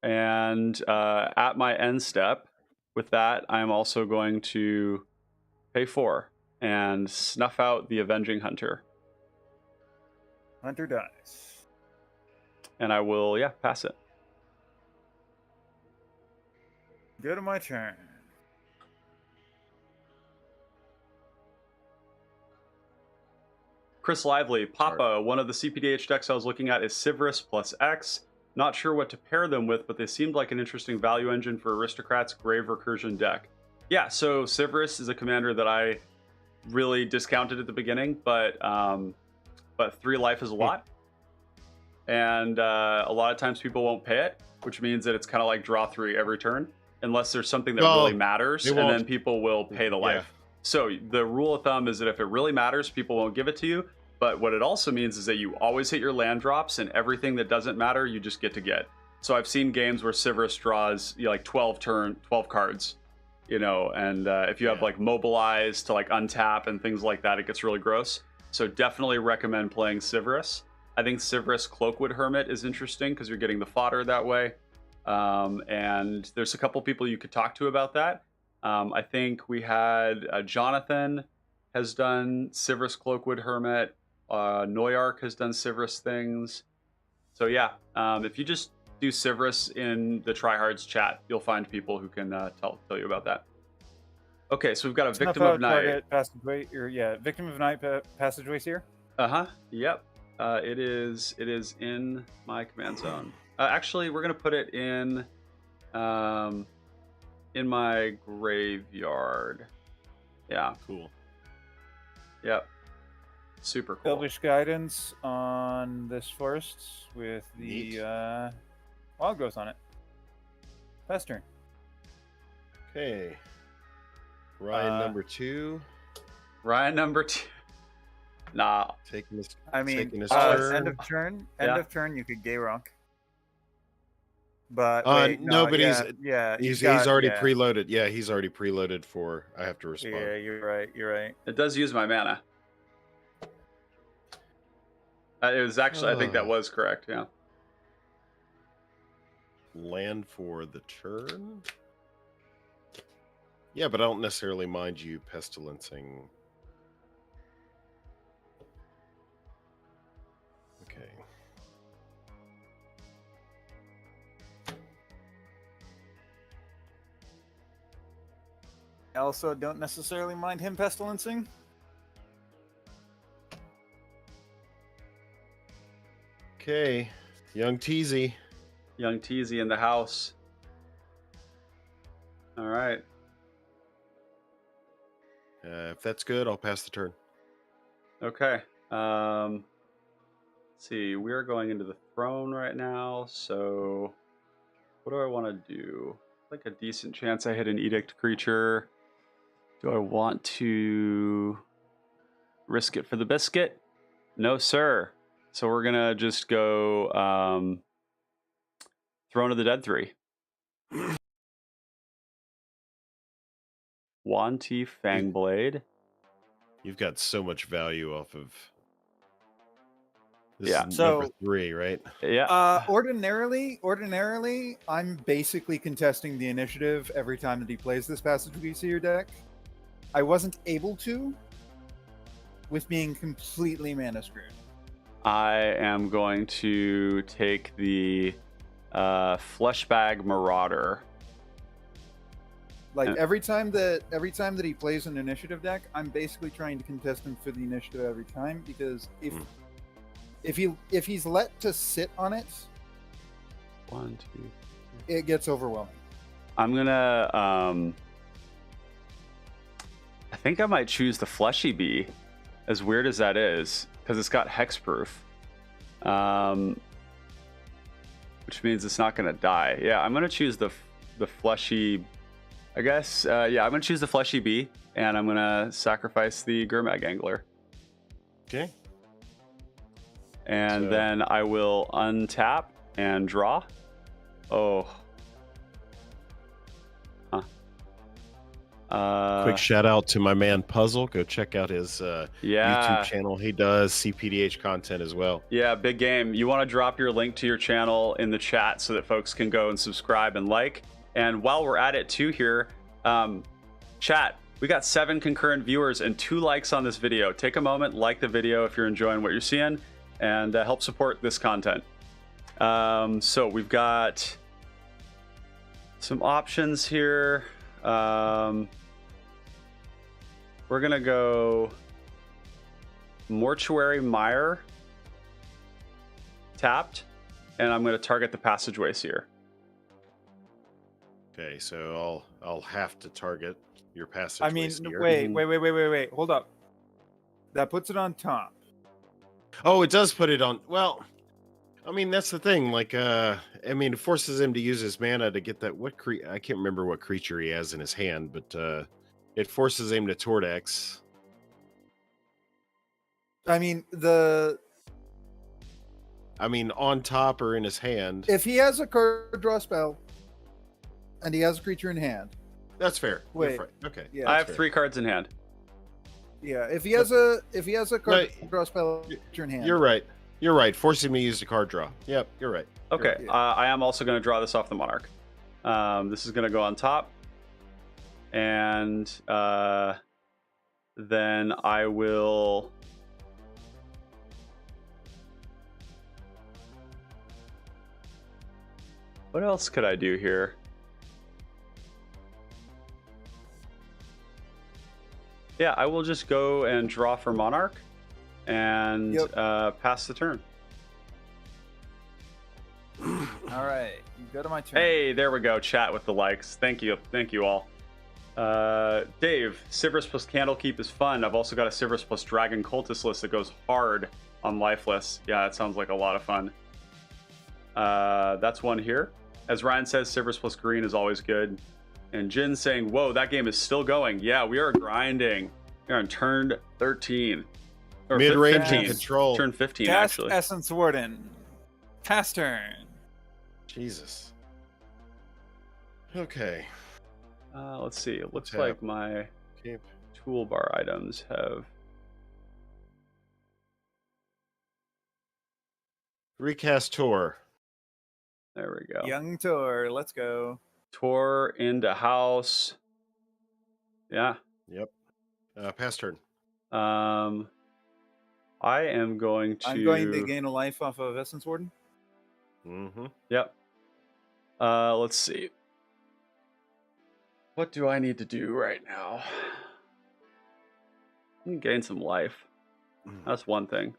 And at my end step, with that, I'm also going to Pay 4 and snuff out the Avenging Hunter. Hunter dies. And I will, pass it. Go to my turn. Chris Lively, Papa, one of the cPDH decks I was looking at is Sivrus plus X. Not sure what to pair them with, but they seemed like an interesting value engine for Aristocrat's Grave Recursion deck. Yeah, so Sivrus is a commander that I really discounted at the beginning, but 3 life is a lot. And a lot of times people won't pay it, which means that it's kind of like draw 3 every turn, unless there's something that really matters, and then people will pay the life. So the rule of thumb is that if it really matters, people won't give it to you. But what it also means is that you always hit your land drops, and everything that doesn't matter, you just get to get. So I've seen games where Sivrus draws like 12 cards, and if you have like Mobilize to like untap and things like that, it gets really gross. So definitely recommend playing Sivrus. I think Sivrus Cloakwood Hermit is interesting because you're getting the fodder that way. And there's a couple people you could talk to about that. I think we had Jonathan has done Sivrus Cloakwood Hermit. Noyark has done Sivrus things. So if you just do Sivrus in the Tryhards chat, you'll find people who can tell you about that. Okay, so we've got a Victim of Night. Victim of Night Passageway Seer. Yep. It is in my command zone. Actually, we're gonna put it in my graveyard. Yeah. Cool. Yep. Super cool. Elvish Guidance on this forest with the wild growth on it. Pass turn. Okay. Ryan number 2. Ryan number 2. Nah. Taking his turn. End of turn. End of turn. You could Gayronk. But wait, no, but he's already yeah. preloaded. Yeah, he's already preloaded for. I have to respond. Yeah, you're right. It does use my mana. It was actually, I think that was correct. Yeah. Land for the turn. Yeah, but I don't necessarily mind you pestilencing. Okay. I also don't necessarily mind him pestilencing. Okay, Young Teasy. Young Teasy in the house. All right. If that's good, I'll pass the turn. Okay. Let's see. We are going into the throne right now. So, what do I want to do? Like a decent chance I hit an Edict creature. Do I want to risk it for the biscuit? No, sir. So we're gonna just go Throne of the Dead 3. Wanty Fangblade. You've got so much value off of this. Yeah. Is So number 3, right? Yeah. Ordinarily, I'm basically contesting the initiative every time that he plays this Passageway Seer deck. I wasn't able to, with being completely mana screwed. I am going to take the Fleshbag Marauder. Like every time that he plays an initiative deck, I'm basically trying to contest him for the initiative every time, because if he's let to sit on it, 1, 2, 3. it gets overwhelming. I'm gonna I think I might choose the Fleshy Bee, as weird as that is, because it's got hexproof, which means it's not gonna die. Yeah, I'm gonna choose the Fleshy. I guess, I'm going to choose the Fleshy Bee, and I'm going to sacrifice the Gurmag Angler. Okay. And then I will untap and draw. Oh. Quick shout out to my man Puzzle. Go check out his YouTube channel. He does cPDH content as well. Yeah, big game. You want to drop your link to your channel in the chat so that folks can go and subscribe and like. And while we're at it too here, chat, We got 7 concurrent viewers and 2 likes on this video. Take a moment, like the video if you're enjoying what you're seeing, and help support this content. So we've got some options here. We're gonna go Mortuary Mire tapped, and I'm gonna target the Passageway Seer. Okay, so I'll have to target your Passageway I mean, Seer. wait. Hold up. That puts it on top. Oh, it does put it on. Well, I mean, that's the thing. Like, I mean, it forces him to use his mana to get that. I can't remember what creature he has in his hand, but it forces him to Tordex. I mean, on top or in his hand. if he has a card draw spell and he has a creature in hand, That's fair. You're Wait. right. Okay. yeah, I have fair. 3 cards in hand. yeah. If he has a card draw spell creature in hand, You're right. You're right. Forcing me to use the card draw. Yep, you're right. Okay, Yeah. I am also going to draw this off the Monarch. This is going to go on top. And then I will... What else could I do here? Yeah, I will just go and draw for Monarch and pass the turn. All right, go to my turn. Hey, there we go. Chat with the likes. Thank you all. Dave, Sivrus plus Candlekeep is fun. I've also got a Sivrus plus Dragon Cultist list that goes hard on Lifeless. Yeah, that sounds like a lot of fun. That's one here. As Ryan says, Sivrus plus Green is always good. And Jin saying, whoa, that game is still going. Yeah, we are grinding. We're on turn 13. Or Mid-range 15. and control. Turn 15, Cast actually. Essence Warden. Pass turn. Jesus. Okay. Let's see. It looks Tap. like my Okay. toolbar items have... Recast Tor. There we go. Young Tor, let's go. Tor into house. Yeah. Yep. Pass turn. I am going to... I'm going to gain a life off of Essence Warden. Mm-hmm. Yep. Let's see. What do I need to do right now? I can gain some life. That's one thing.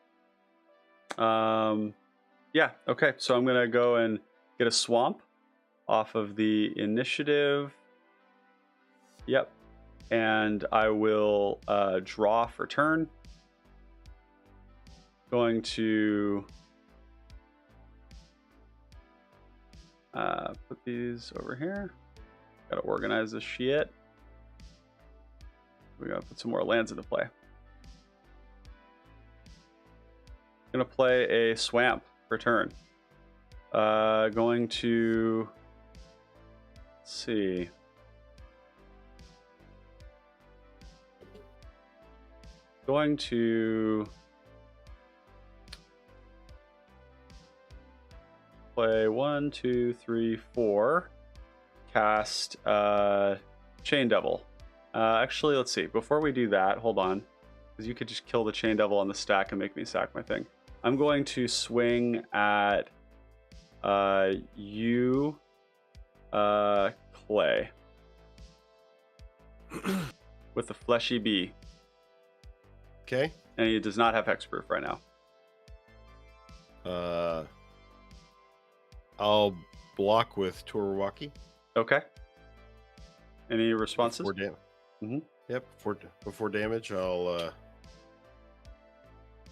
Yeah, okay. So I'm going to go and get a swamp off of the initiative. Yep. And I will draw for turn. Going to put these over here. Gotta organize this shit. We gotta put some more lands into play. Gonna play a swamp for turn. Going to... Let's see. Going to play 1, 2, 3, 4. Cast Chain Devil. Actually, let's see. Before we do that, hold on, because you could just kill the Chain Devil on the stack and make me sack my thing. I'm going to swing at you, Clay, with the Fleshy Bee. Okay. And he does not have hexproof right now. I'll block with Tor Wauki. Okay. Any responses? Yep. Before damage, I'll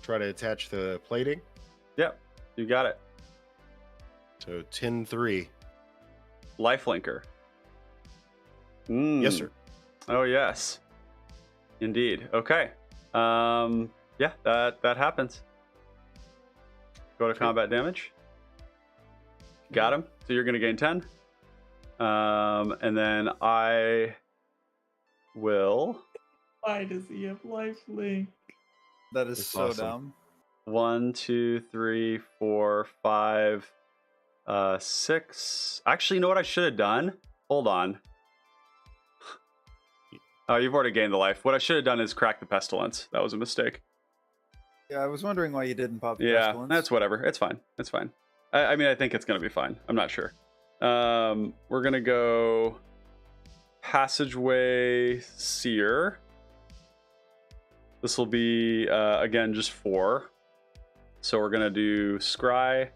try to attach the plating. Yep. You got it. So 10-3. Lifelinker. Yes, sir. Oh yes. Indeed. Okay. Yeah, that happens. Go to combat damage. Got him. So you're gonna gain 10. And then I will... Why does he have lifelink? That is That's so awesome. dumb. 1, 2, 3, 4, 5, 6. Actually, you know what I should have done? Hold on. Oh, you've already gained the life. What I should have done is crack the pestilence. That was a mistake. Yeah, I was wondering why you didn't pop the Yeah, pestilence. that's whatever. It's fine. It's fine. I mean, I think it's going to be fine. I'm not sure. We're going to go Passageway Seer. This will be, again, just 4. So we're going to do Scry.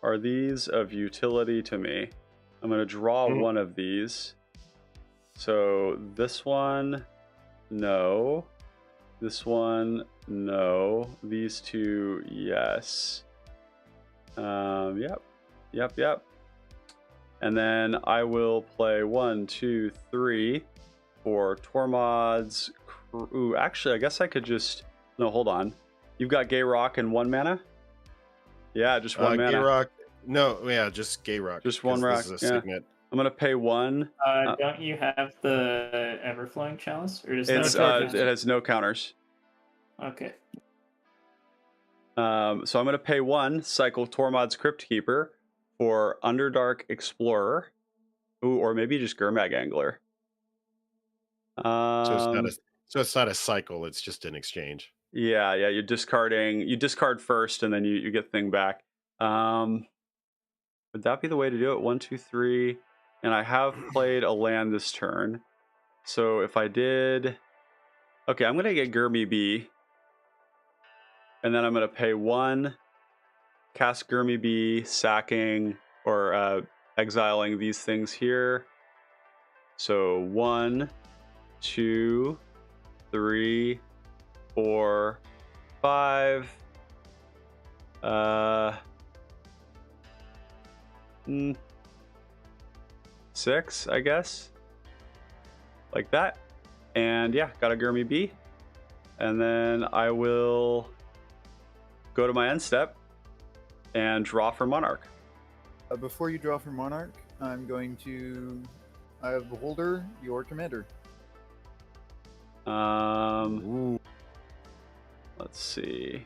Are these of utility to me? I'm going to draw one of these. So this one, no. This one, no. These 2, yes. Yep. And then I will play 1, 2, 3 for Tormod's. Ooh, actually, I guess I could just. No, hold on. You've got Gay Rock and 1 mana? Yeah, just 1 mana. Gay Rock. No, yeah, just Gay Rock. Just 1 rock. This is a Yeah. signet. I'm gonna pay 1. Don't you have the Everflowing Chalice? Or does It's that it has no counters. Okay. So I'm gonna pay 1, cycle Tormod's Crypt Keeper for Underdark Explorer. Ooh, or maybe just Gurmag Angler. So it's not a cycle, it's just an exchange. Yeah, you're discarding. You discard first, and then you get thing back. Would that be the way to do it? 1, 2, 3, and I have played a land this turn. So if I did, okay, I'm gonna get Gurmy B, and then I'm gonna pay 1, cast Gurmy B, sacking or exiling these things here. So 1, 2, 3, 4, 5. 6, I guess. Like that. And yeah, got a Gurmy B. And then I will go to my end step and draw for Monarch. Before you draw for Monarch, I'm going to Beholder, your commander. Let's see.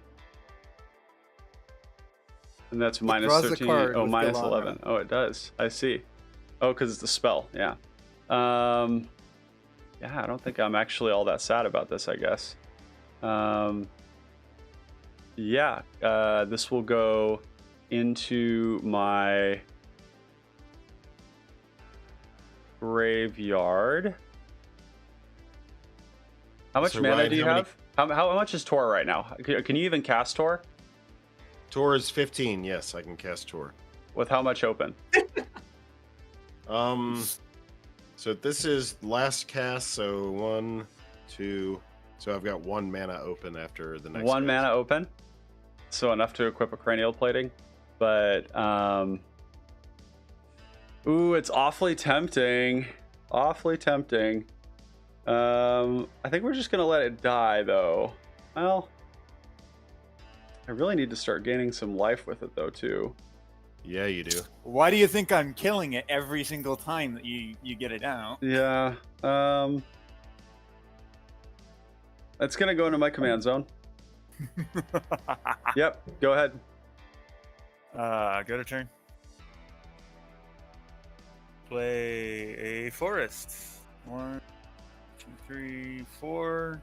And that's minus draws a 13. card Oh, with minus Gilanra. 11. Oh, it does. I see. Oh, because it's a spell. Yeah. Yeah, I don't think I'm actually all that sad about this, I guess. Yeah, this will go into my graveyard. How much So, mana Ryan, do you how many- have? How much is Tor right now? Can you even cast Tor? Tor is 15. Yes, I can cast Tor. With how much open? So this is last cast. So 1, 2. So I've got 1 mana open after the next. 1 cast. mana open. So enough to equip a cranial plating. But ooh, it's awfully tempting. Awfully tempting. I think we're just gonna let it die though. Well, I really need to start gaining some life with it though too. Yeah, you do. Why do you think I'm killing it every single time that you get it out? Yeah. It's gonna go into my command zone. Yep, go ahead. Go to turn. Play a forest. 1, 2, 3, 4.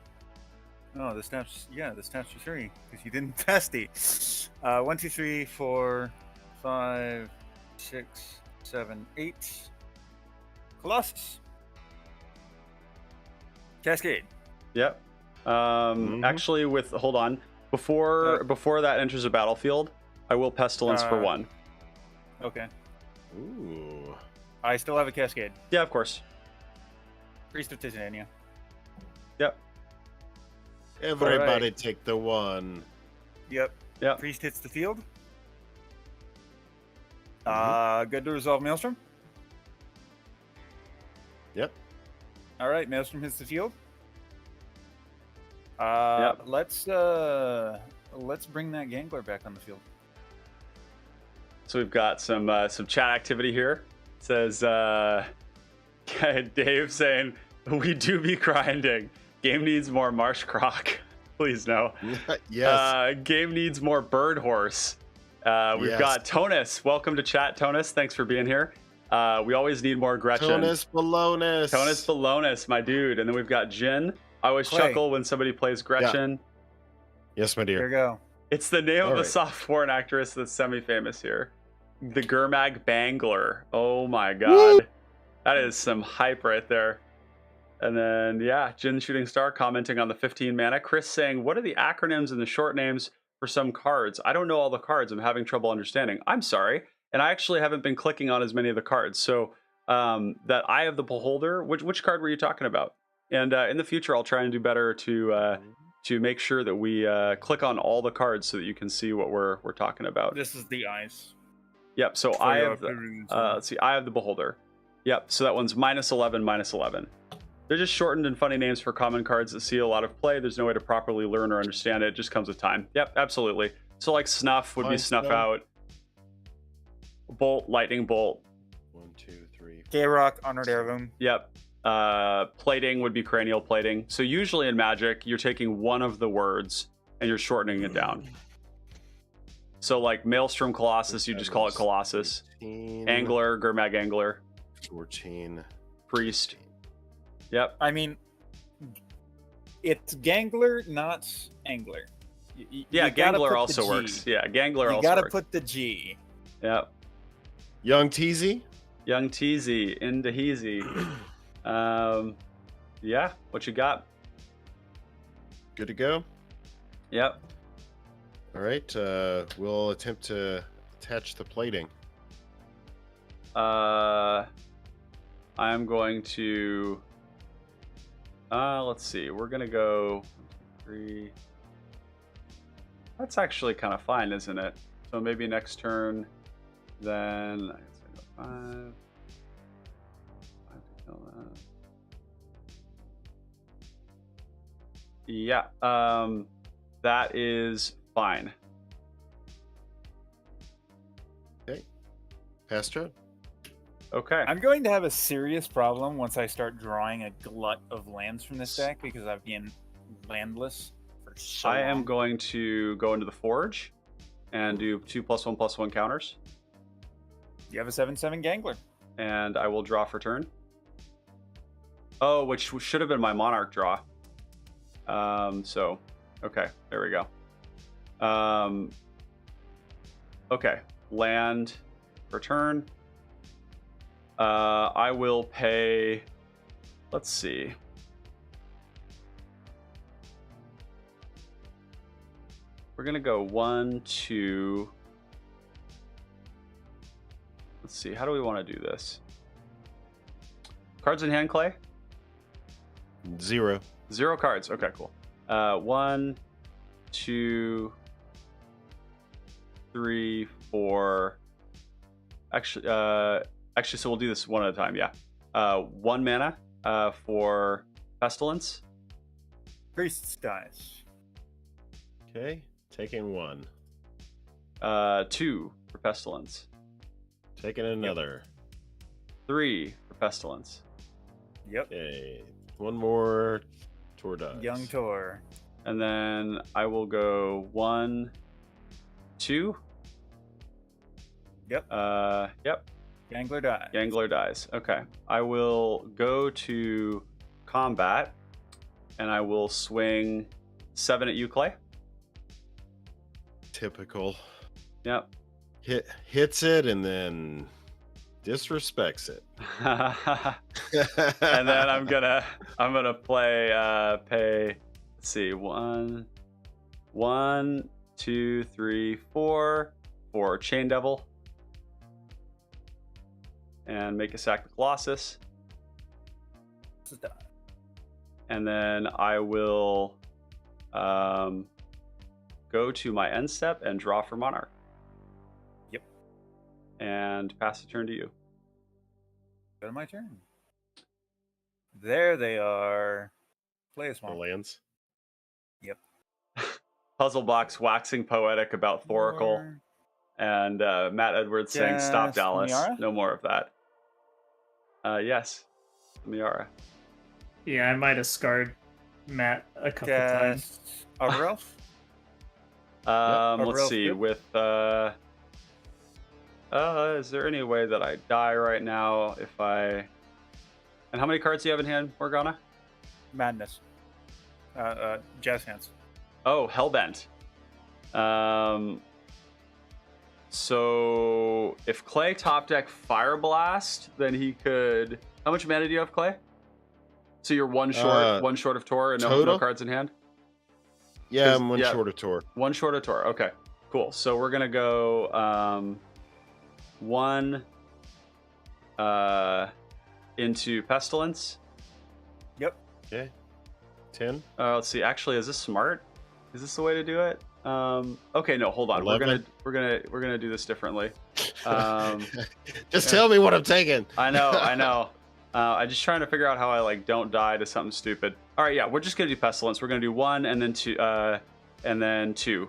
Oh, the stats. Yeah, the stats are 3 because you didn't test it. 1, 2, 3, 4, 5, 6, 7, 8. Colossus. Cascade. Yep. Actually, hold on. Before that enters the battlefield, I will pestilence for 1. Okay. Ooh. I still have a cascade. Yeah, of course. Priest of Titania. Yep. Everybody Alright. take the 1. Yep. Yep. Priest hits the field. Good to resolve Maelstrom. Yep. All right, Maelstrom hits the field. Yep. Let's bring that Gangler back on the field. So we've got some chat activity here. It says Dave saying we do be grinding. Game needs more Marsh Croc. Please no. Yes. Game needs more Bird Horse. We've Yes. got Tonus. Welcome to chat, Tonus. Thanks for being here. We always need more Gretchen. Tonus Balonus. Tonus Balonus, my dude. And then we've got Jin. I always Clay. chuckle when somebody plays Gretchen. Yes, my Here dear. we go. It's the name of a Alright. soft porn actress that's semi-famous here. The Gurmag Bangler. Oh my god. That is some hype right there. And then, yeah, Jin Shooting Star commenting on the 15 mana. Chris saying, what are the acronyms and the short names for some cards? I don't know all the cards. I'm having trouble understanding. I'm sorry. And I actually haven't been clicking on as many of the cards. So that Eye of the Beholder, which card were you talking about? And in the future, I'll try and do better to make sure that we click on all the cards so that you can see what we're talking about. This is the eyes. Yep. So For Eye your of the, perusal. let's see, Eye of the Beholder. Yep. So that one's -11, -11. They're just shortened and funny names for common cards that see a lot of play. There's no way to properly learn or understand it. It just comes with time. Yep, absolutely. So like Snuff would be Fine, Snuff Snuff. Out. Bolt, Lightning Bolt. 1, 2, 3. K-Rock, Honored Heirloom. Yep. Plating would be Cranial Plating. So usually in Magic, you're taking one of the words and you're shortening it down. So like Maelstrom Colossus, you just call it Colossus. 15, Angler, Gurmag Angler. 14. Priest. Yep. I mean, it's Gangler, not Angler. Yeah, You gotta put Gangler the also G. works. Yeah, Gangler You also gotta works. put the G. Yep. Young Teasy. Young Teasy, Indaheezy. Yeah, what you got? Good to go. Yep. All right. We'll attempt to attach the plating. I'm going to let's see, we're gonna go 3. That's actually kind of fine, isn't it? So maybe next turn, then I guess I go 5. Yeah, that is fine. Pastor. Okay. I'm going to have a serious problem once I start drawing a glut of lands from this deck because I've been landless for so I am long. going to go into the Forge and do 2+1/+1 counters, You have a 7/7 Gangler. and I will draw for turn. Oh, which should have been my Monarch draw. So, okay, there we go. Okay, land for turn. I will pay. Let's see. We're gonna go 1, 2. Let's see. How do we want to do this? Cards in hand, Clay? 0. 0 cards. Okay, cool. 1, 2, 3, 4. Actually, so we'll do this one at a time. Yeah. 1 mana for Pestilence. Priest's dice. Okay. Taking 1. 2 for Pestilence. Taking another. 3 for Pestilence. Yep. Okay. 1 more. Tor dies. Young Tor. And then I will go 1, 2. Yep. Yep. Gangler dies. Gangler dies. Okay. I will go to combat and I will swing 7 at you, Clay. Typical. Yep. Hits it and then disrespects it. And then I'm gonna play pay. Let's see, 1, 2, 3, 4 for Chain Devil, and make a sack the Colossus. And then I will go to my end step and draw for Monarch. Yep. And pass the turn to you. Go to my turn. There they are. Play a The swamp. lands. Yep. Puzzle box waxing poetic about Thoracle, More. and Matt Edwards saying, "Stop, Just Dallas! Miara? No more of that." Yes, Miara. Yeah, I might have scarred Matt a couple times. Cast Arbor Elf. Let's Arbor see. Elf With Is there any way that I die right now if I... And how many cards do you have in hand, Morgana? Madness. Jazz hands. Oh, Hellbent. So if Clay top deck Fire Blast, then he could... How much mana do you have, Clay? So you're one short of Tor and no cards in hand? Yeah, I'm one short of Tor. One short of Tor. Okay, cool. So we're gonna go one into Pestilence. Yep. Okay. 10. Let's see. Actually, is this smart? Is this the way to do it? Okay, no, hold on. 11. We're gonna do this differently. Just tell me what I'm taking. I know. I'm just trying to figure out how I don't die to something stupid. All right, yeah, we're just gonna do Pestilence. We're gonna do 1 and then 2, and then 2.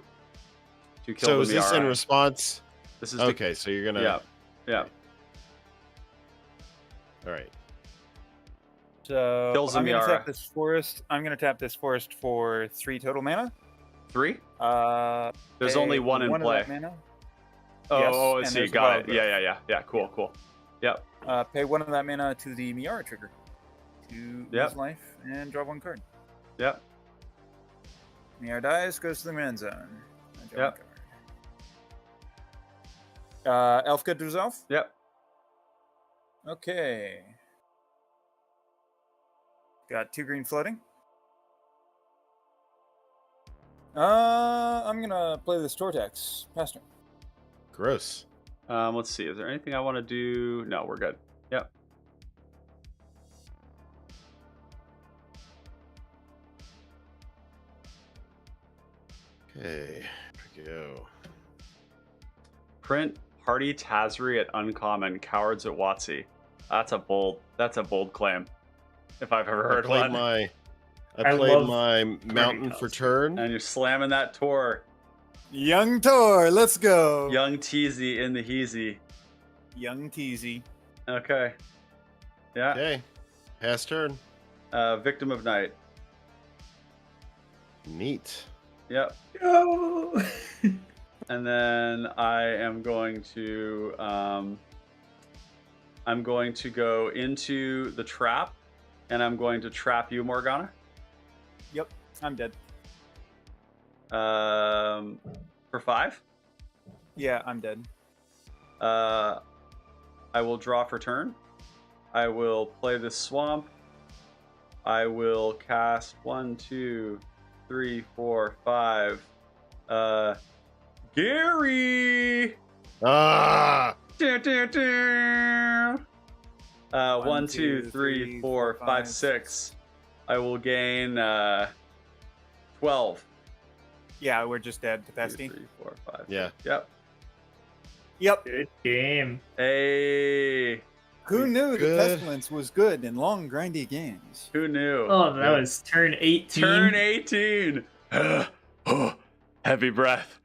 To kill So the is this in Miara. response? This is Okay, so you're gonna. Yeah. All right. So Kills the I'm gonna Miara. tap this forest. I'm gonna tap this forest for 3 total mana. 3. There's pay only 1 in of play. that mana. Oh, Yes, I and see. there's Got it. wild Yeah. Cool. Yep. Pay 1 of that mana to the Miara trigger to lose life and draw 1 card. Yep. Miara dies, goes to the man zone. I draw Yep. 1 card. Elf good to resolve? Yep. Okay. Got 2 green floating. I'm gonna play this Tortex. Pastor. Gross. Let's see. Is there anything I want to do? No, we're good. Yep. Okay. Here we go. Print Hardy Tazri at uncommon, Cowards at Watsy. That's a bold claim. If I've ever heard one. I I played love my mountain for turn. And you're slamming that Tor. Young Tor, let's go. Young Teasy in the Heezy. Young Teasy. Okay. Yeah. Okay. Pass turn. Victim of Night. Neat. Yep. No. And then I am going to go into the trap, and I'm going to trap you, Morgana. Yep, I'm dead. For 5. Yeah, I'm dead. I will draw for turn. I will play this swamp. I will cast 1, 2, 3, 4, 5. Gary. Ah! 1, 2, 3, 4, 5, 6. I will gain 12. Yeah, we're just dead. 2, Capacity. 3, 4, 5. Yeah. Yep. Yep. Good game. Hey. Who knew that Good. Pestilence was good in long, grindy games? Who knew? Oh, that was turn 18. Turn 18. Heavy breath.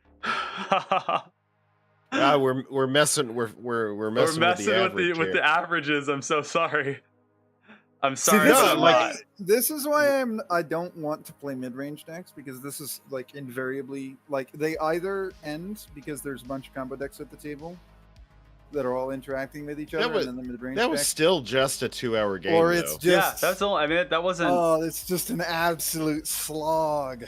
We're messing. We're messing with the average with here. the averages. I'm so sorry. I'm See, sorry. this but is I'm like not. this is why I don't want to play mid-range decks, because this is like invariably like they either end because there's a bunch of combo decks at the table that are all interacting with each other, and then the mid-range That was deck, still just a 2-hour game. or though. it's just Yeah, that's all. I mean, that wasn't. oh, it's just an absolute slog.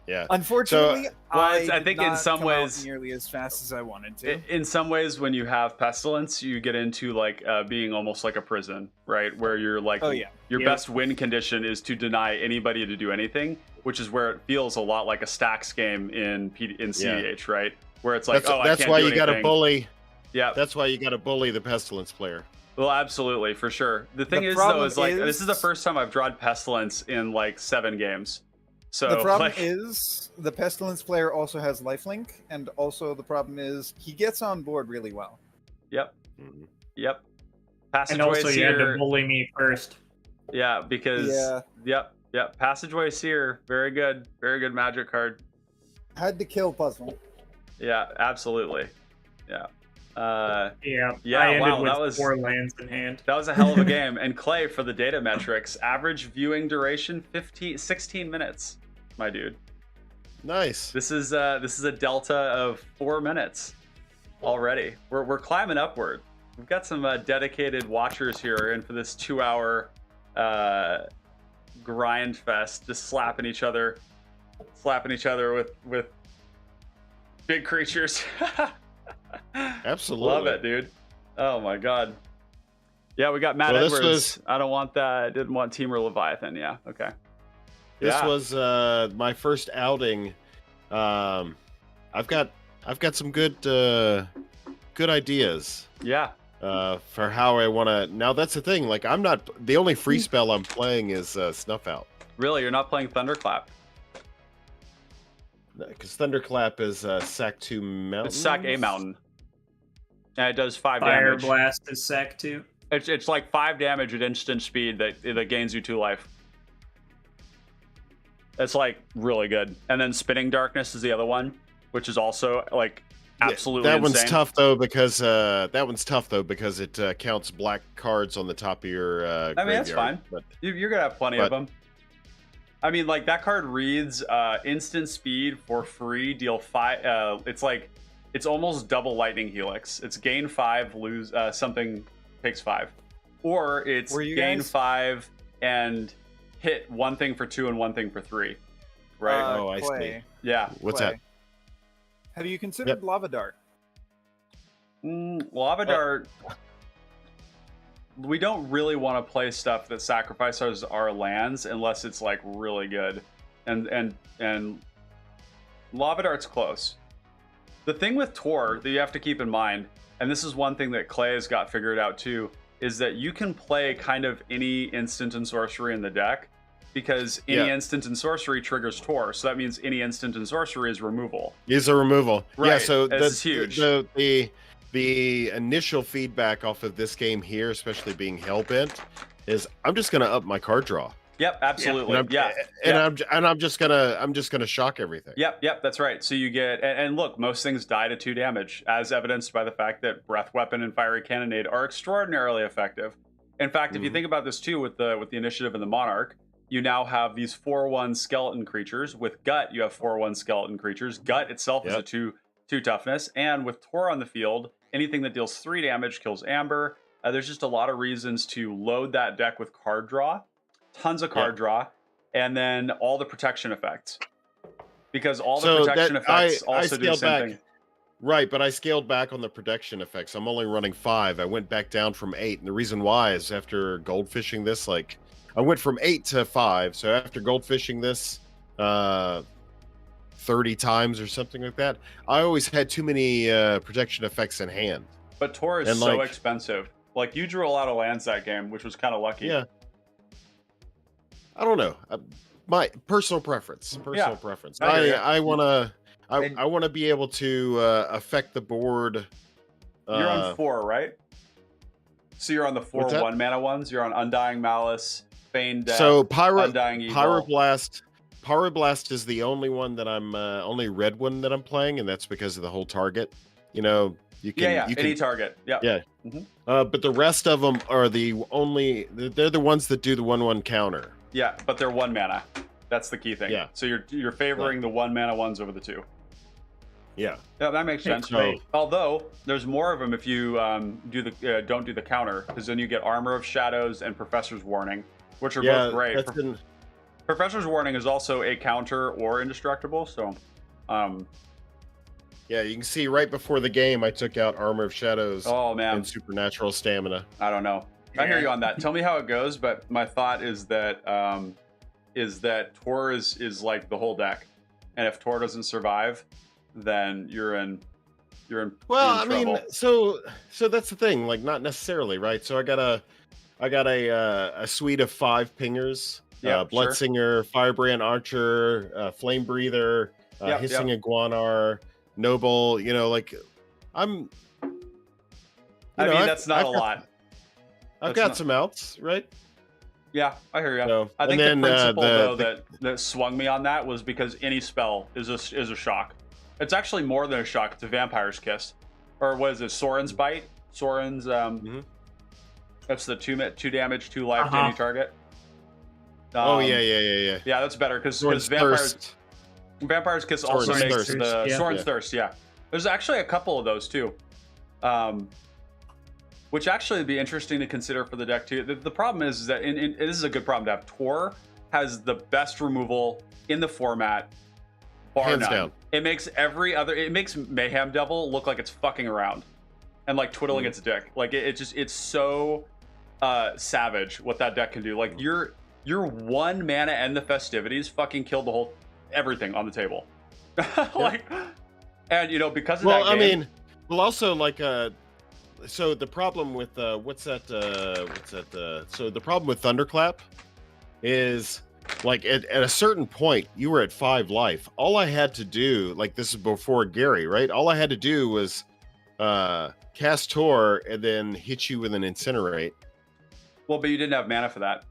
Yeah. Unfortunately, Well, I think in did not some come out ways- nearly as fast as I wanted to. In some ways, when you have pestilence, you get into like being almost like a prison, right? Where you're like, Oh, yeah. your Yep. best win condition is to deny anybody to do anything, which is where it feels a lot like a stacks game in CDH, right? Where it's like, I That's can't why do you got to anything. bully. Yeah, That's why you got to bully the pestilence player. well, absolutely, for sure. The thing The is, though, problem is like this is the is- first time I've drawn pestilence in like 7 games. So The problem like, is the Pestilence player also has lifelink, and also the problem is he gets on board really well. yep, Mhm. yep. And Passageway also, you had to Seer, bully me first. yeah, because Yeah. yep. Passageway Seer, very good magic card. Had to kill puzzle. Yeah, absolutely. Yeah. Yeah. Yeah, I ended wow, with that was- 4 lands in hand. That was a hell of a game. And Clay, for the data metrics, average viewing duration 16 minutes, my dude. Nice. This is a delta of 4 minutes. already. We're climbing upward. We've got some dedicated watchers here in for this 2-hour grind fest, just slapping each other with big creatures. Absolutely. Love it, dude. Oh my god. Yeah, we got Matt So Edwards. this was- I don't want that. I didn't want Team or Leviathan. Yeah, okay. This Yeah. was my first outing. I've got some good ideas Yeah. for how I want to. Now that's the thing. Like, I'm not the only free spell I'm playing is Snuff Out, Really, you're not playing Thunderclap. because Thunderclap is sack 2 mountain. It's sack a mountain. And it does 5 Fire damage. Blast is Sec 2. It's like 5 damage at instant speed that gains you 2 life. It's like really good. And then Spinning Darkness is the other one, which is also like absolutely That insane. one's tough though because it counts black cards on the top of your. I mean, that's graveyard. fine. But You're gonna have plenty of them. I mean, like that card reads instant speed for free, deal 5. It's almost double Lightning Helix. It's gain 5, lose something takes 5, or it's Were you gain guys- 5 and hit 1 thing for 2 and 1 thing for 3. Right? Oh, I see. Clay, Yeah. what's Clay, that? Have you considered Lava Dart? Lava Dart. We don't really want to play stuff that sacrifices our lands unless it's like really good, and Lava Dart's close. The thing with Tor that you have to keep in mind, and this is one thing that Clay has got figured out too, is that you can play kind of any instant and sorcery in the deck, because any instant and sorcery triggers Tor, so that means any instant and sorcery is removal. Is a removal. Yeah, Right, so this that's is huge. The initial feedback off of this game here, especially being Hellbent, is I'm just gonna up my card draw. Yep, absolutely. And Yeah. I'm just gonna shock everything. Yep, that's right. So you get, and look, most things die to 2 damage, as evidenced by the fact that Breath Weapon and Fiery Cannonade are extraordinarily effective. In fact, if you think about this too, with the Initiative and the Monarch, you now have these 4/1 skeleton creatures. With Gut, you have 4/1 skeleton creatures. Gut itself is a 2 toughness, and with Tor on the field, anything that deals 3 damage kills Amber. There's just a lot of reasons to load that deck with card draw, tons of card draw, and then all the protection effects. Because all the protection effects also do the same thing. Right, but I scaled back on the protection effects. I'm only running 5. I went back down from 8, and the reason why is after goldfishing this, like, I went from 8 to 5. So after goldfishing this 30 times or something like that, I always had too many protection effects in hand. But Tor is And, so like- expensive. Like, you drew a lot of lands that game, which was kind of lucky. Yeah. I don't know. My personal preference. Yeah. Preference. I hear ya. I want to be able to affect the board. You're on 4, right? So you're on the 4 What's that? 1-mana ones. You're on Undying Malice, Feigned Death, So Undying Evil. Pyroblast is the only one that I'm only red one that I'm playing, and that's because of the whole target. You know, you can you any can, target. Yeah. Yeah. But the rest of them are they're the ones that do the 1/1 counter. Yeah, but they're 1 mana. That's the key thing. Yeah. So you're favoring the 1 mana ones over the 2. Yeah. Yeah, that makes sense. So- Although there's more of them if you don't do the counter, because then you get Armor of Shadows and Professor's Warning, which are both great. That's been, Professor's Warning is also a counter or indestructible. So, yeah, you can see right before the game I took out Armor of Shadows oh man, and Supernatural Stamina. I don't know. I hear you on that. Tell me how it goes, but my thought is that Tor is like the whole deck, and if Tor doesn't survive, then you're in. Well, I trouble. mean, so that's the thing. Like, not necessarily, right? So I got a suite of 5 pingers. Yeah, Bloodsinger, Firebrand Archer, Flame Breather, Hissing Iguanar, Noble. You know, like I'm. I mean, that's not a lot. I've got some outs, right? Yeah, I hear you. So, I think and the then, principle that swung me on that was because any spell is a shock. It's actually more than a shock. It's a Vampire's Kiss, or what is it? Soren's Bite. Soren's that's the 2 damage, 2 life to any target. Yeah. Yeah, that's better because Soren's Vampire's Kiss Soren's also makes Thirst. the Yeah. Soren's Thirst. Yeah, there's actually a couple of those too. which actually would be interesting to consider for the deck too. The problem is that, and this is a good problem to have, Tor has the best removal in the format, bar Hands none. down. It makes it makes Mayhem Devil look like it's fucking around and like twiddling its dick. Like it's so savage what that deck can do. Like your 1 mana and the festivities fucking killed the whole everything on the table. Like, and you know, because of that game, I mean, well, also like so the problem with so the problem with Thunderclap is like at a certain point you were at 5 life. All I had to do, like this is before Gary, right? All I had to do was cast Tor and then hit you with an Incinerate. well, but you didn't have mana for that.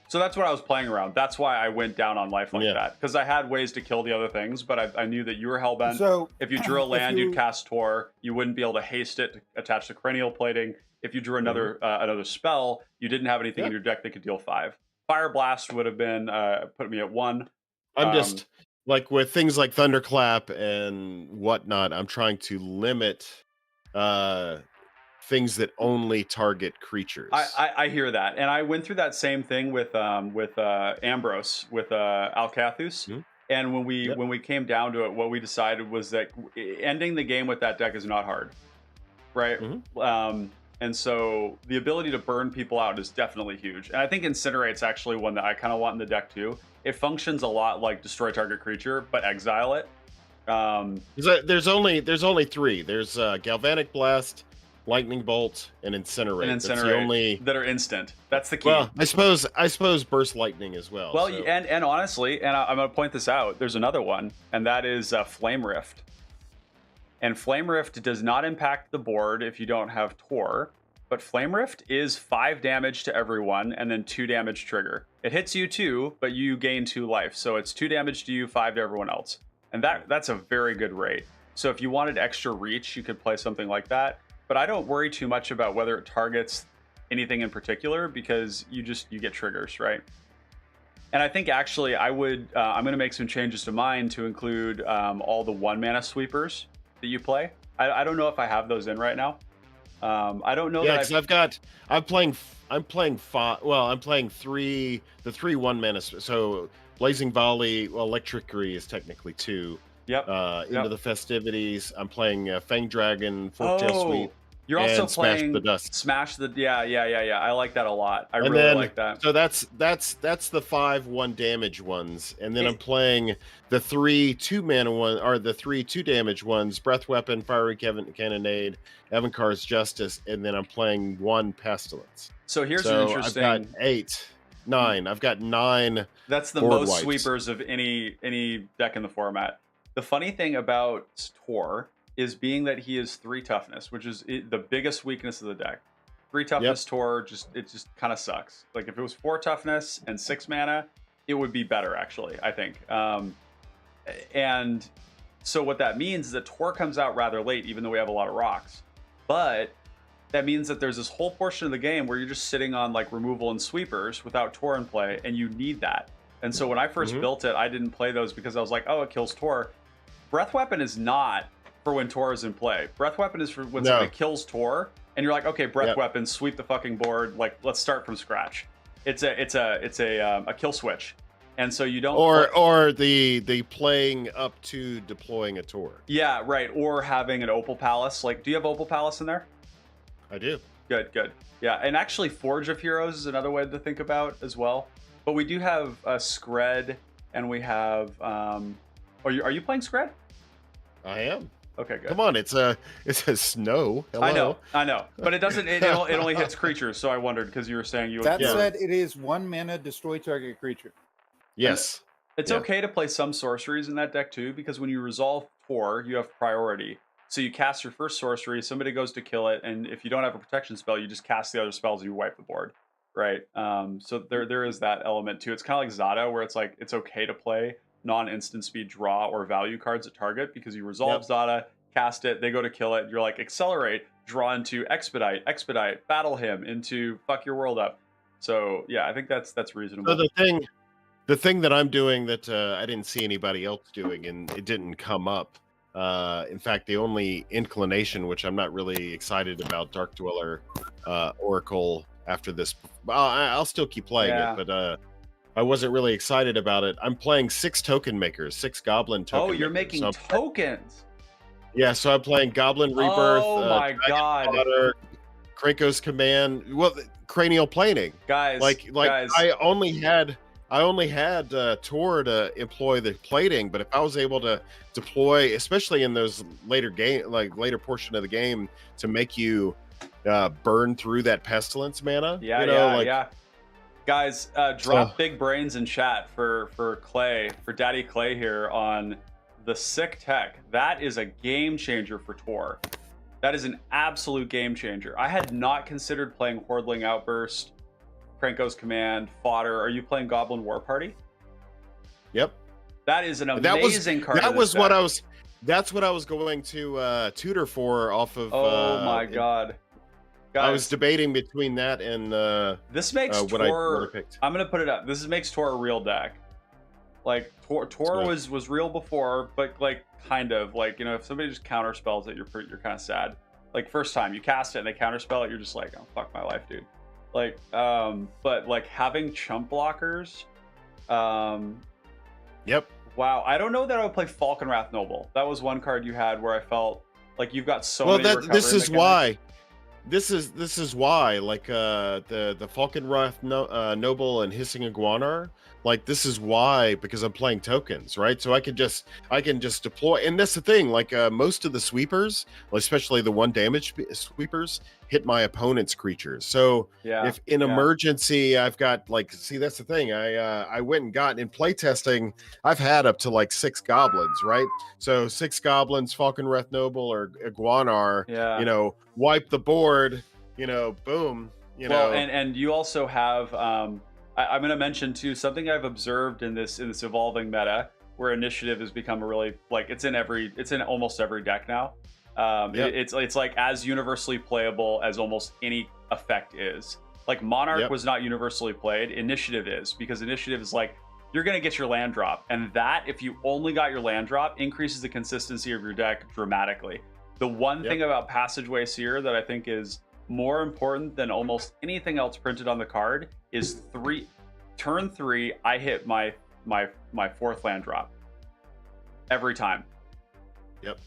So that's what I was playing around. That's why I went down on life like that, because I had ways to kill the other things, but I knew that you were hellbent. So if you drew a land, you'd cast Tor. You wouldn't be able to haste it to attach to Cranial Plating. If you drew another another spell, you didn't have anything in your deck that could deal 5. Fire Blast would have been put me at 1. I'm just like with things like Thunderclap and whatnot, I'm trying to limit things that only target creatures. I hear that, and I went through that same thing with Ambrose with Alcathus. And when we came down to it, what we decided was that ending the game with that deck is not hard, right? And so the ability to burn people out is definitely huge. And I think Incinerate's actually one that I kind of want in the deck too. It functions a lot like destroy target creature, but exile it. There's only 3. There's Galvanic Blast, Lightning Bolt, and Incinerate. That's the only that are instant. That's the key. Well, I suppose Burst Lightning as well. Well, so. and honestly, and I'm going to point this out. There's another one, and that is Flame Rift. And Flame Rift does not impact the board if you don't have Tor, but Flame Rift is 5 damage to everyone and then 2 damage trigger. It hits you 2, but you gain 2 life. So it's 2 damage to you, 5 to everyone else. And that's a very good rate. So if you wanted extra reach, you could play something like that. But I don't worry too much about whether it targets anything in particular, because you get triggers, right? And I think actually I'm going to make some changes to mine to include all the 1 mana sweepers that you play. I don't know if I have those in right now. I don't know. Yeah, because I'm playing 3, the 3 1 mana. So Blazing Volley, well, Electrickery is technically 2. Yep. Into the festivities. I'm playing Fang Dragon, Forktail Sweep. You're also playing Smash the Dust. Smash the yeah. I like that a lot. I really like that. So that's the 5 1 damage ones, and then I'm playing the 3 2 mana one, or the 3 2 damage ones: Breath Weapon, Fiery Cannonade, Evankar's Justice, and then I'm playing 1 Pestilence. So here's an interesting. I've got 9. I've got 9. That's the most sweepers of any deck in the format. The funny thing about Tor is being that he is 3 toughness, which is the biggest weakness of the deck. 3 toughness Tor just kind of sucks. Like if it was 4 toughness and 6 mana, it would be better actually, I think. And so what that means is that Tor comes out rather late, even though we have a lot of rocks. But that means that there's this whole portion of the game where you're just sitting on like removal and sweepers without Tor in play, and you need that. And so when I first built it, I didn't play those because I was like, oh, it kills Tor. Breath Weapon is not for when Tor is in play. Breath Weapon is for when somebody kills Tor, and you're like, okay, Breath Weapon, sweep the fucking board. Like, let's start from scratch. It's a kill switch, and so you don't or the playing up to deploying a Tor. Yeah, right. Or having an Opal Palace. Like, do you have Opal Palace in there? I do. Good. Yeah, and actually, Forge of Heroes is another way to think about as well. But we do have Skred, and we have. Are you playing Skred? I am. Okay, good. Come on, it says snow. Hello. I know, but it doesn't. It only hits creatures. So I wondered because you were saying you. That said, it is 1 mana, destroy target creature. Yes. It's okay to play some sorceries in that deck too, because when you resolve Tor, you have priority. So you cast your first sorcery, somebody goes to kill it, and if you don't have a protection spell, you just cast the other spells and you wipe the board, right? So there is that element too. It's kind of like Zada, where it's like it's okay to play non-instant speed draw or value cards at target because you resolve Zada, cast it, they go to kill it, you're like accelerate, draw into expedite, battle him into fuck your world up. So yeah, I think that's reasonable. So the thing that I'm doing that I didn't see anybody else doing, and it didn't come up, In fact, the only inclination, which I'm not really excited about, Dark Dweller Oracle after this. I'll still keep playing Yeah. it, but I wasn't really excited about it. I'm playing 6 token makers, 6 goblin token Oh, you're makers. making So tokens. yeah, so I'm playing Goblin Rebirth, Oh my Dragon god. Fodder, Krenko's Command, well, cranial planing. Guys, Like I only had Tor to employ the plating, but if I was able to deploy, especially in those later portion of the game, to make you burn through that pestilence mana, yeah. Guys, drop big brains in chat for Daddy Clay here on the sick tech. That is a game changer for Tor. That is an absolute game changer. I had not considered playing Hordling Outburst, Krenko's Command, Fodder. Are you playing Goblin War Party? Yep. That is an amazing card. That's what I was going to tutor for off of. Oh my god. Guys, I was debating between that and this makes what Tor. I picked. I'm gonna put it up. This makes Tor a real deck. Like Tor was real before, but like kind of like, you know, if somebody just counterspells it, you're kind of sad. Like first time you cast it and they counterspell it, you're just like, oh fuck my life, dude. Like but like having chump blockers, Yep. Wow, I don't know that I would play Falconwrath Noble. That was one card you had where I felt like you've got so many. Well, this is why. This is why, like the Falconwrath Noble and Hissing Iguanar, like this is why, because I'm playing tokens, right? So I can just deploy, and that's the thing. Like most of the sweepers, especially the 1 damage sweepers, hit my opponent's creatures. So if in emergency I've got that's the thing. I went and got in playtesting. I've had up to like 6 goblins, right? So 6 goblins, Falconwrath Noble or Iguanar, wipe the board, boom, know. And you also have I'm going to mention too something I've observed in this evolving meta where initiative has become a really it's in almost every deck now. It's like as universally playable as almost any effect is. Like Monarch was not universally played, initiative is, because initiative is like you're going to get your land drop, and that, if you only got your land drop, increases the consistency of your deck dramatically. The one thing about Passageway Seer that I think is more important than almost anything else printed on the card is turn 3, I hit my 4th land drop every time. Yep.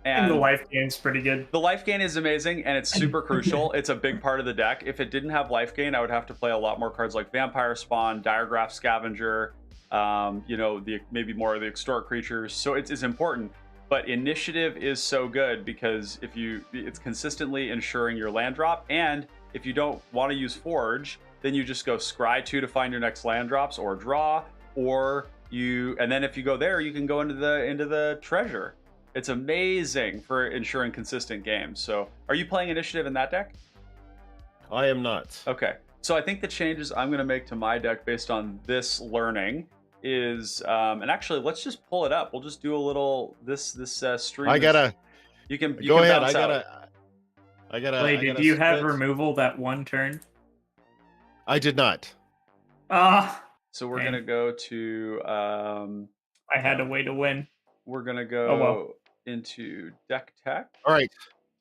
And the life gain's pretty good. The life gain is amazing, and it's super crucial. It's a big part of the deck. If it didn't have life gain, I would have to play a lot more cards like Vampire Spawn, Diregraph Scavenger, maybe more of the extort creatures. So it's important. But initiative is so good because it's consistently ensuring your land drop, and if you don't want to use Forge, then you just go scry 2 to find your next land drops or draw, and then if you go there, you can go into the treasure. It's amazing for ensuring consistent games. So, are you playing initiative in that deck? I am not. Okay, so I think the changes I'm going to make to my deck based on this learning is and actually let's just pull it up. We'll just do a little this stream. You can go ahead. Bounce I gotta. Wait, did you have removal that 1 turn? I did not. So we're gonna go to I had a way to win. We're gonna go into deck tech. All right,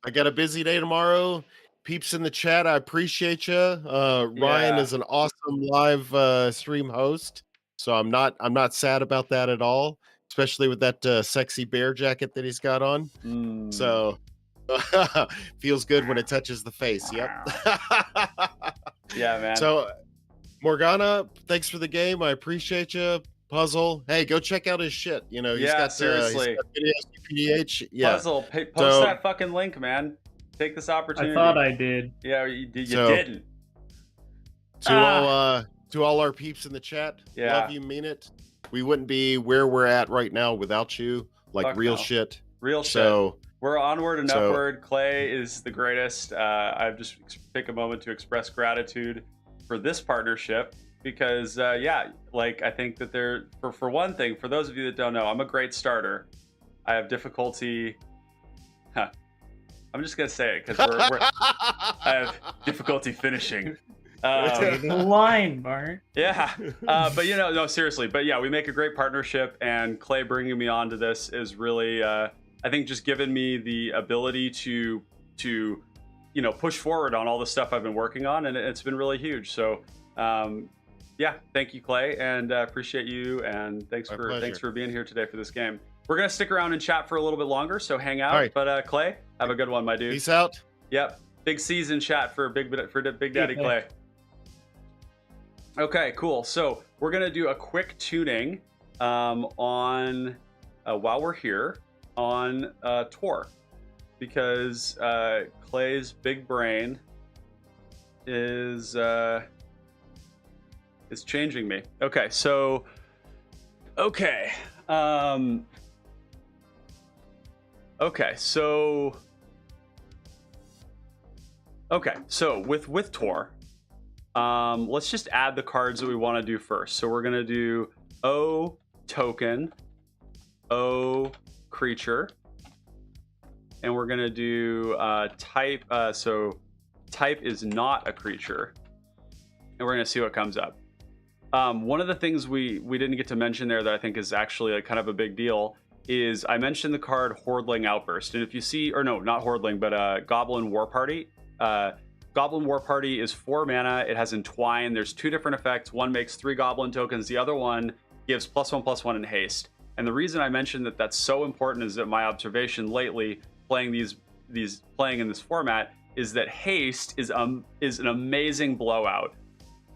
I got a busy day tomorrow. Peeps in the chat, I appreciate you. Ryan is an awesome live stream host. So I'm not sad about that at all, especially with that sexy bear jacket that he's got on. So feels good when it touches the face. Yep. Yeah, man. So Morgana, thanks for the game. I appreciate you. Puzzle, hey, go check out his shit. He's got seriously. PDH. Yeah. Puzzle, post that fucking link, man. Take this opportunity. I thought I did. Yeah, you didn't. To all our peeps in the chat, love you, mean it. We wouldn't be where we're at right now without you. Real shit. Real shit. So we're onward and upward. Clay is the greatest. I've just take a moment to express gratitude for this partnership because, I think that for one thing, for those of you that don't know, I'm a great starter. I have difficulty. I'm just gonna say it because I have difficulty finishing. The line, Bart. Yeah, but no, seriously. But yeah, we make a great partnership, and Clay bringing me onto this is really I think just given me the ability to push forward on all the stuff I've been working on, and it's been really huge. So yeah, thank you, Clay, and appreciate you, and thanks for being here today for this game. We're gonna stick around and chat for a little bit longer, so hang out. Right. But Clay, have a good one, my dude. Peace out. Yep, big season chat for Big Daddy Clay. Okay, cool. So we're gonna do a quick tuning on while we're here on Tor, because Clay's big brain is changing me. Okay, so okay, so with Tor, let's just add the cards that we want to do first. So we're gonna do O token, O creature, and we're gonna do type. So type is not a creature, and we're gonna see what comes up. One of the things we didn't get to mention there that I think is actually like kind of a big deal is I mentioned the card Hordling Outburst, and if you see, or no, not Hordling, but Goblin War Party. Goblin War Party is 4 mana. It has Entwine. There's 2 different effects. One makes 3 Goblin tokens. The other one gives +1/+1 in haste. And the reason I mentioned that that's so important is that my observation lately playing playing in this format is that haste is an amazing blowout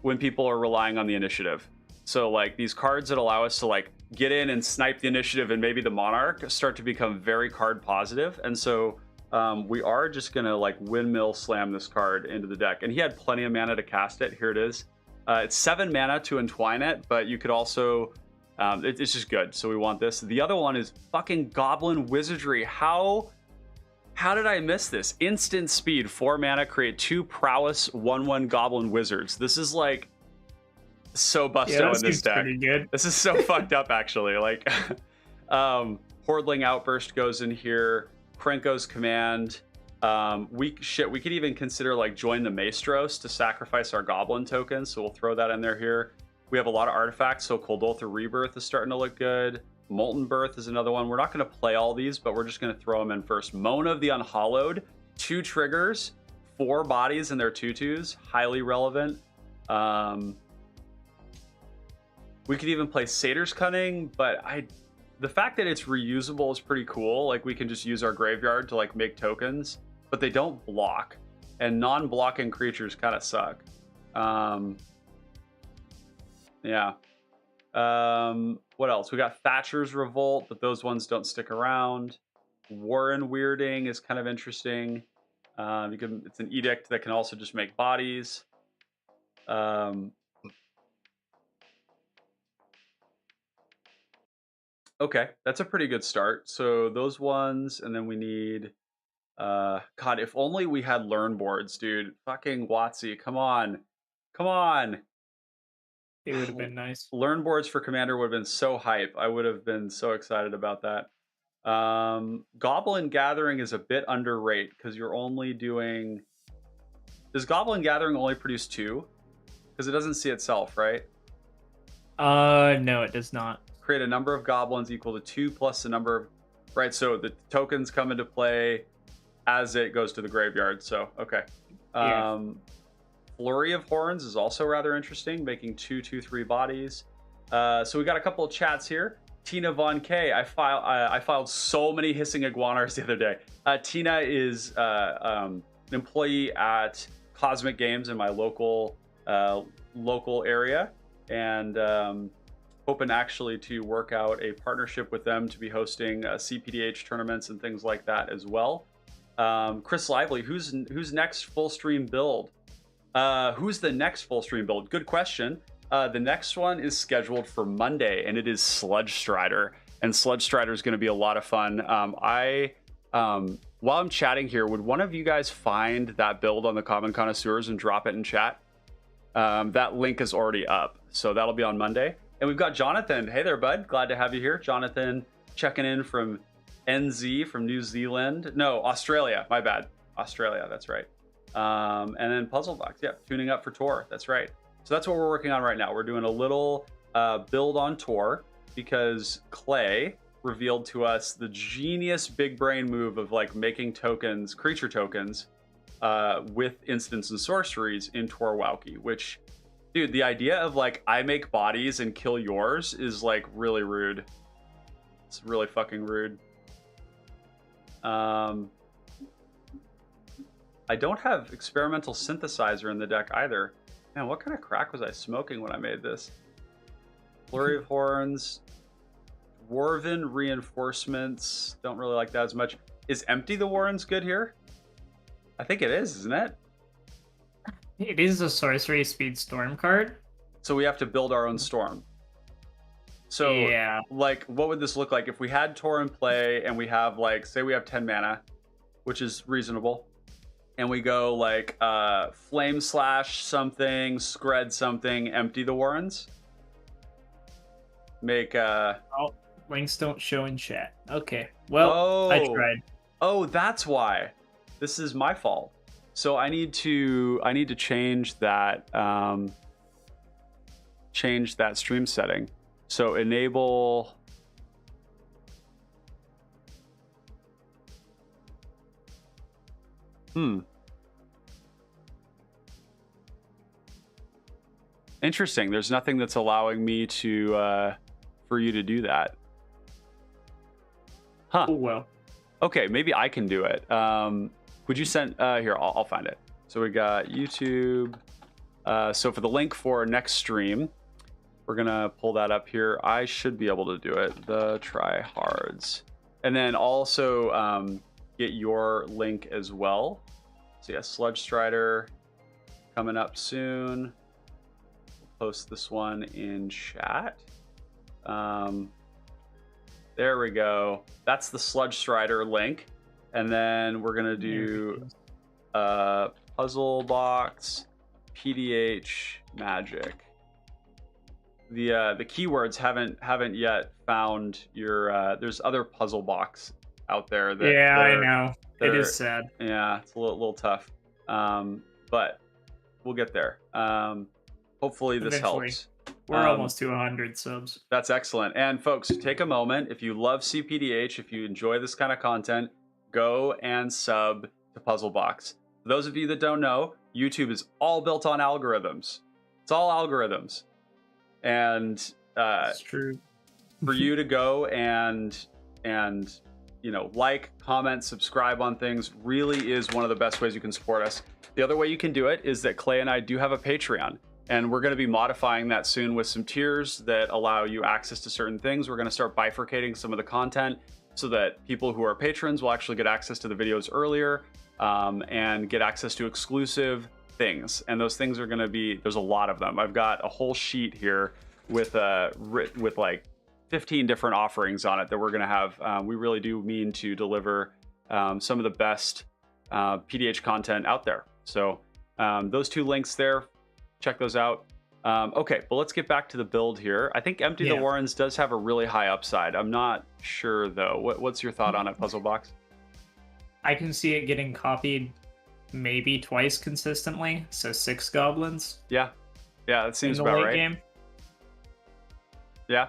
when people are relying on the initiative. So like these cards that allow us to like get in and snipe the initiative and maybe the monarch start to become very card positive. And so we are just gonna like windmill slam this card into the deck. And he had plenty of mana to cast it. Here it is. It's 7 mana to entwine it, but you could also it's just good. So we want this. The other one is fucking Goblin Wizardry. How did I miss this? Instant speed, 4 mana, create 2 prowess 1/1 Goblin Wizards. This is like so busto in this deck. Pretty good. This is so fucked up actually. Like Hordling Outburst goes in here. Krenko's Command. We could even consider like Join the Maestros to sacrifice our Goblin tokens. So we'll throw that in there here. We have a lot of artifacts. So Coldoltha Rebirth is starting to look good. Molten Birth is another one. We're not going to play all these, but we're just going to throw them in first. Mona of the Unhallowed, 2 triggers, 4 bodies and their 2/2s, highly relevant. We could even play Satyr's Cunning, but the fact that it's reusable is pretty cool. Like we can just use our graveyard to like make tokens, but they don't block, and non-blocking creatures kind of suck. Yeah. What else? We got Thatcher's Revolt, but those ones don't stick around. Warren Weirding is kind of interesting. It's an edict that can also just make bodies. Okay, that's a pretty good start. So those ones, and then we need God, if only we had learn boards, dude. Fucking WotC, come on. It would have been nice. Learn boards for Commander would have been so hype. I would have been so excited about that. Goblin Gathering is a bit underrated because you're only doing... Does Goblin Gathering only produce 2? Because it doesn't see itself, right? No, it does not. Create a number of goblins equal to 2 plus the number of... Right, so the tokens come into play as it goes to the graveyard. So, okay. Yeah. Flurry of Horns is also rather interesting, making 2/2/3 bodies. So we got a couple of chats here. Tina Von K, I filed so many hissing iguanas the other day. Tina is an employee at Cosmic Games in my local area, and hoping actually to work out a partnership with them to be hosting cPDH tournaments and things like that as well. Chris Lively, who's next full stream build? Who's the next full stream build? Good question. The next one is scheduled for Monday, and it is Sludge Strider. And Sludge Strider is going to be a lot of fun. While I'm chatting here, would one of you guys find that build on the Common Connoisseurs and drop it in chat? That link is already up, so that'll be on Monday. And we've got Jonathan. Hey there, bud. Glad to have you here. Jonathan checking in from NZ, from New Zealand. No, Australia. My bad. Australia, that's right. And then Puzzlebox. Yeah, tuning up for Tor. That's right. So that's what we're working on right now. We're doing a little build on Tor because Clay revealed to us the genius big brain move of like making tokens, creature tokens, with instants and sorceries in Tor Wauki, which, dude, the idea of like I make bodies and kill yours is like really rude. It's really fucking rude. I don't have experimental synthesizer in the deck either. Man, what kind of crack was I smoking when I made this? Flurry of Horns, Dwarven Reinforcements. Don't really like that as much. Is Empty the Warrens good here? I think it is, isn't it? It is a sorcery speed storm card. So we have to build our own storm. So, yeah, like, what would this look like if we had Tor in play and we have, like, say we have 10 mana, which is reasonable, and we go, like, Flame Slash something, Scred something, Empty the Warrens? Make, Oh, links don't show in chat. Okay, well, I tried. Oh, that's why. This is my fault. So I need to change that stream setting. So enable Interesting. There's nothing that's allowing me to for you to do that. Huh. Oh, well. Okay, maybe I can do it. Would you send here, I'll find it. So we got YouTube. So for the link for next stream, we're gonna pull that up here. I should be able to do it. The tryhards. And then also get your link as well. So yeah, Sludge Strider coming up soon. We'll post this one in chat. There we go. That's the Sludge Strider link. And then we're gonna do puzzle box, PDH, magic. The keywords haven't yet found your. There's other puzzle box out there. That yeah, I know. It is sad. Yeah, it's a little tough. But we'll get there. Hopefully this Eventually. helps. We're almost to 100 subs. That's excellent. And folks, take a moment. If you love cPDH, if you enjoy this kind of content, go and sub to Puzzle Box. For those of you that don't know, YouTube is all built on algorithms. It's all algorithms. And It's true. for you to go and you know, like, comment, subscribe on things really is one of the best ways you can support us. The other way you can do it is that Clay and I do have a Patreon. And we're going to be modifying that soon with some tiers that allow you access to certain things. We're going to start bifurcating some of the content so that people who are patrons will actually get access to the videos earlier and get access to exclusive things. And those things are going to be, there's a lot of them. I've got a whole sheet here with like 15 different offerings on it that we're going to have. We really do mean to deliver some of the best PDH content out there. So those two links there, check those out. Okay, but let's get back to the build here. I think Empty the Warrens does have a really high upside. I'm not sure though. What's your thought on it, Puzzle Box? I can see it getting copied maybe twice consistently. So 6 goblins. Yeah, that seems in the about late right. Game. Yeah.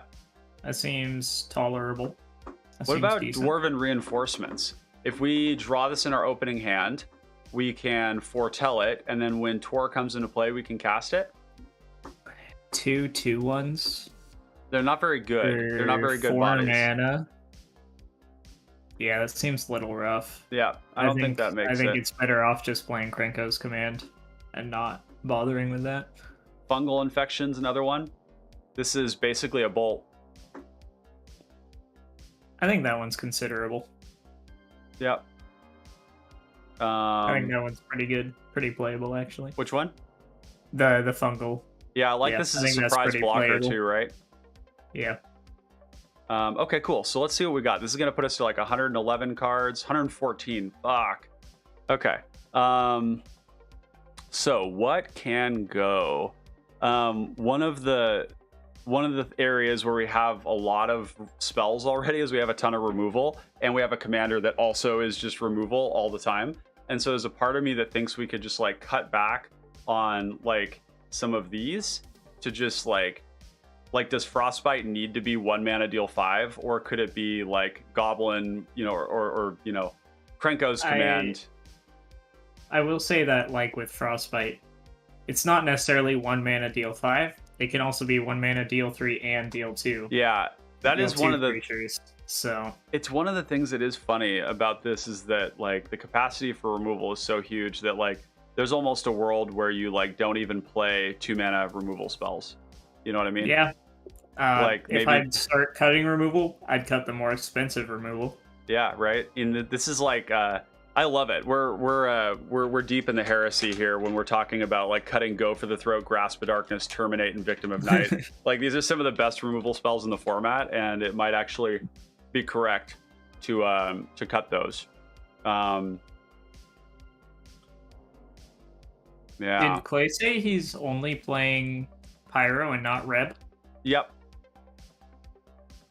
That seems tolerable. What about Dwarven Reinforcements? If we draw this in our opening hand, we can foretell it, and then when Tor comes into play, we can cast it. 2 2/1s. They're not very good. They're not very good 4 bodies. mana. Yeah, that seems a little rough. Yeah, I don't think that makes I think it. it's better off just playing Krenko's command and not bothering with that. Fungal Infection's another one. This is basically a bolt. I think that one's considerable. Yep. I think that one's pretty good, pretty playable actually. Which one? The fungal. Yeah, I like Yeah, this I is a think that's surprise pretty blocker playable. too, right? Yeah. Okay, cool. So let's see what we got. This is going to put us to like 111 cards, 114. Fuck. Okay. So what can go? One of the areas where we have a lot of spells already is we have a ton of removal, and we have a commander that also is just removal all the time. And so there's a part of me that thinks we could just like cut back on like some of these to just like Like, does Frostbite need to be 1 mana deal 5, or could it be like Goblin, or Krenko's command? I will say that, like with Frostbite, it's not necessarily 1 mana deal 5. It can also be 1 mana deal 3 and deal 2. Yeah, that is one of the creatures. So it's one of the things that is funny about this is that like the capacity for removal is so huge that like there's almost a world where you like don't even play 2 mana removal spells. You know what I mean? Yeah. Like if maybe I'd start cutting removal, I'd cut the more expensive removal. yeah, right. This is like I love it. We're deep in the heresy here when we're talking about like cutting Go for the Throat, Grasp of Darkness, Terminate, and Victim of Night. Like these are some of the best removal spells in the format, and it might actually be correct to cut those. Yeah. Did Clay say he's only playing Pyro and not Reb? Yep.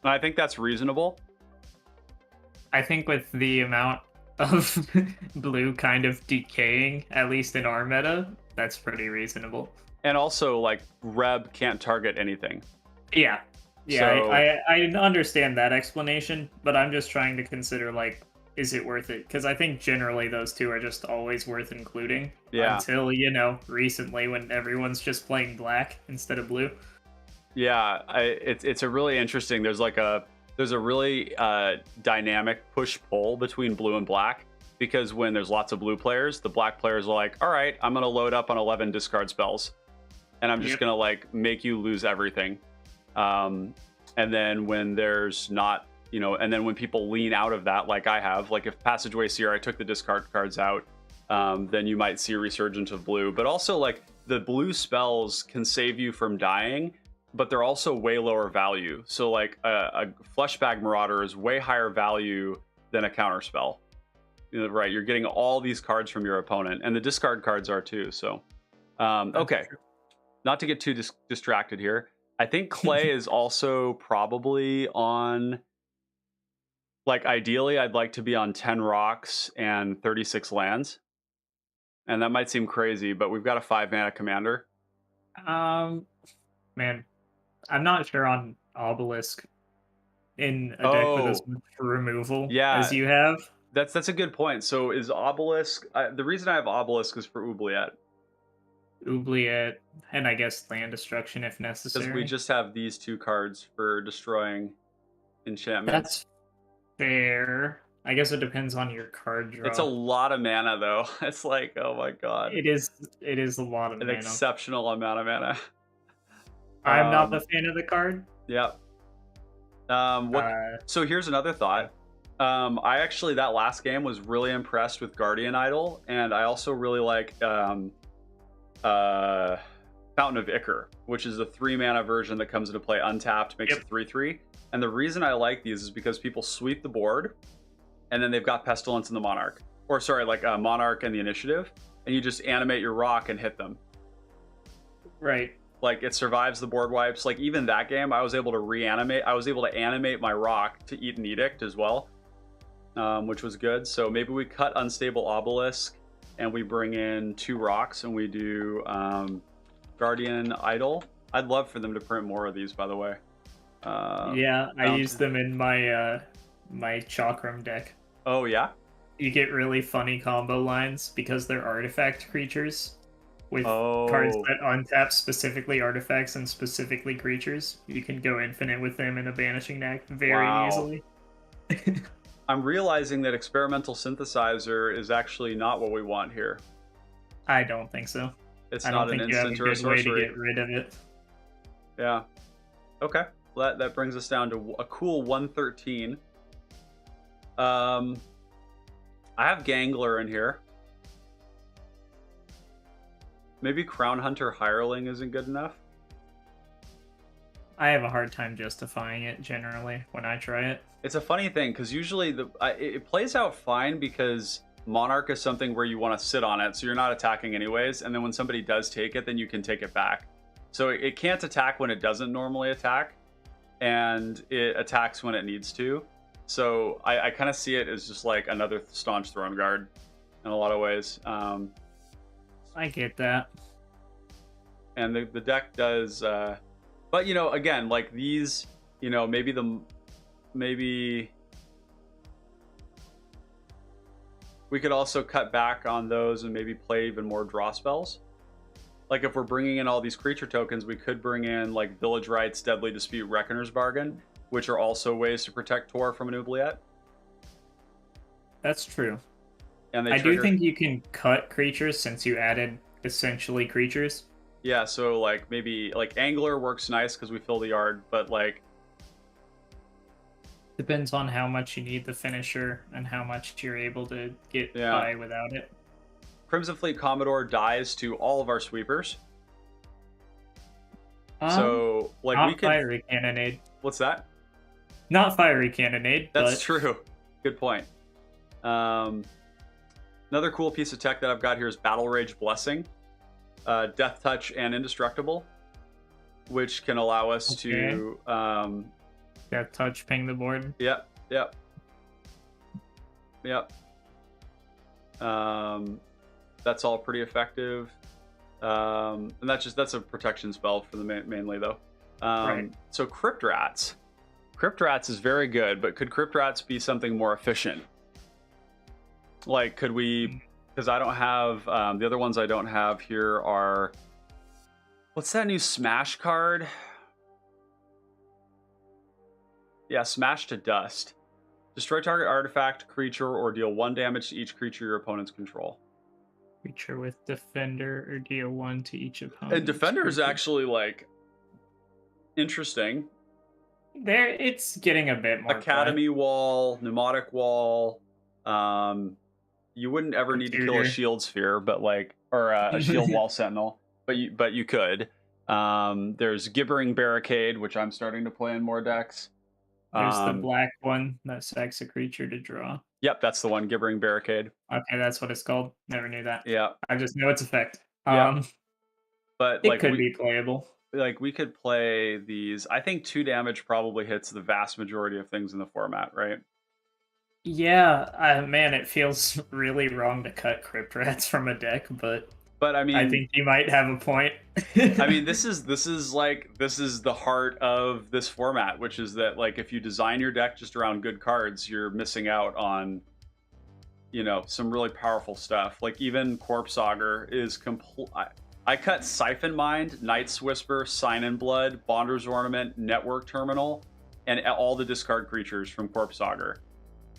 And I think that's reasonable. I think with the amount of blue kind of decaying, at least in our meta, that's pretty reasonable. And also, like, Reb can't target anything. Yeah. Yeah, So- I understand that explanation, but I'm just trying to consider, like, is it worth it? Because I think generally those two are just always worth including. Yeah. Until, recently when everyone's just playing black instead of blue. Yeah, it's a really interesting. There's a really dynamic push-pull between blue and black, because when there's lots of blue players, the black players are like, all right, I'm going to load up on 11 discard spells, and I'm just going to like make you lose everything. And then when there's not, and then when people lean out of that, like I have, like if Passageway Seer, I took the discard cards out, then you might see a resurgence of blue. But also like the blue spells can save you from dying, but they're also way lower value. So like a Fleshbag Marauder is way higher value than a counter spell. Right, you're getting all these cards from your opponent, and the discard cards are too. So, okay, not to get too distracted here. I think Clay is also probably on, like, ideally, I'd like to be on 10 rocks and 36 lands. And that might seem crazy, but we've got a 5 mana commander. Man, I'm not sure on Obelisk in a deck with as much removal as you have. That's a good point. So is Obelisk... the reason I have Obelisk is for Oubliette. Oubliette, and I guess land destruction if necessary. Because we just have these 2 cards for destroying enchantments. That's fair. I guess it depends on your card draw. It's a lot of mana, though. It's like, oh my god. It is a lot of mana. An exceptional amount of mana. I'm not the fan of the card. Yeah. So here's another thought. I actually, that last game, was really impressed with Guardian Idol, and I also really like Fountain of Ichor, which is a 3 mana version that comes into play untapped, makes it 3/3. And the reason I like these is because people sweep the board, and then they've got Pestilence and the Monarch. Or sorry, like Monarch and the Initiative, and you just animate your rock and hit them. Right. Like, it survives the board wipes. Like, even that game, I was able to animate my rock to eat an Edict as well, which was good. So maybe we cut Unstable Obelisk, and we bring in 2 rocks, and we do Guardian Idol. I'd love for them to print more of these, by the way. Yeah, I use them in my my Chakram deck. Oh, yeah? You get really funny combo lines because they're artifact creatures with cards that untap specifically artifacts and specifically creatures. You can go infinite with them in a Banishing deck very easily. I'm realizing that Experimental Synthesizer is actually not what we want here. I don't think so. It's I not don't an think you have a instant or a good way to sorcery. get rid of it. Yeah. Okay. Well, that brings us down to a cool 113. I have Gangler in here. Maybe Crown Hunter Hireling isn't good enough. I have a hard time justifying it generally when I try it. It's a funny thing because usually it plays out fine because Monarch is something where you want to sit on it, so you're not attacking anyways. And then when somebody does take it, then you can take it back. So it can't attack when it doesn't normally attack, and it attacks when it needs to. So I kind of see it as just like another Staunch Throne Guard in a lot of ways. I get that. And the deck does But you know, again, like these, you know, maybe we could also cut back on those and maybe play even more draw spells. Like if we're bringing in all these creature tokens, we could bring in like Village Rites, Deadly Dispute, Reckoner's Bargain, which are also ways to protect Tor from an oubliette. That's true. And I do think you can cut creatures since you added essentially creatures. Yeah, so like maybe like Angler works nice because we fill the yard, but like depends on how much you need the finisher and how much you're able to get by without it. Crimson Fleet Commodore dies to all of our sweepers. So like we could Fiery Cannonade. What's that? Not Fiery Cannonade. That's true. Good point. Another cool piece of tech that I've got here is Battle Rage Blessing, Death Touch, and Indestructible, which can allow us to Death Touch, ping the board. Yep. That's all pretty effective, and that's a protection spell for the mainly though. Right. So Crypt Rats is very good, but could Crypt Rats be something more efficient? Like, could we? Because I don't have the other ones. I don't have here are. What's that new Smash card? Yeah, Smash to Dust. Destroy target artifact, creature, or deal 1 damage to each creature your opponents control. Creature with Defender, or deal 1 to each opponent. And Defender is actually like interesting. It's getting a bit more. Academy Wall, Pneumatic Wall. You wouldn't ever need to kill a Shield Sphere, but like, or a Shield Wall Sentinel, but you could. There's Gibbering Barricade, which I'm starting to play in more decks. There's the black one that sacks a creature to draw. Yep, that's the one, Gibbering Barricade. Okay, that's what it's called. Never knew that. Yeah. I just know its effect. Yeah. But it like, could be playable. Like, we could play these. I think 2 damage probably hits the vast majority of things in the format, right? Yeah, man, it feels really wrong to cut Crypt Rats from a deck, but I mean, I think you might have a point. I mean, this is the heart of this format, which is that like if you design your deck just around good cards, you're missing out on, you know, some really powerful stuff. Like even Corpse Augur is complete. I cut Siphon Mind, Knight's Whisper, Sign in Blood, Bonder's Ornament, Network Terminal, and all the discard creatures from Corpse Augur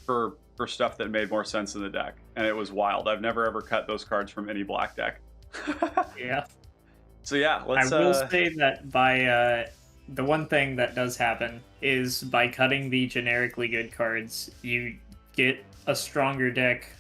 for stuff that made more sense in the deck, and it was wild. I've never ever cut those cards from any black deck. Yeah. So yeah, let's. I will say that by the one thing that does happen is by cutting the generically good cards, you get a stronger deck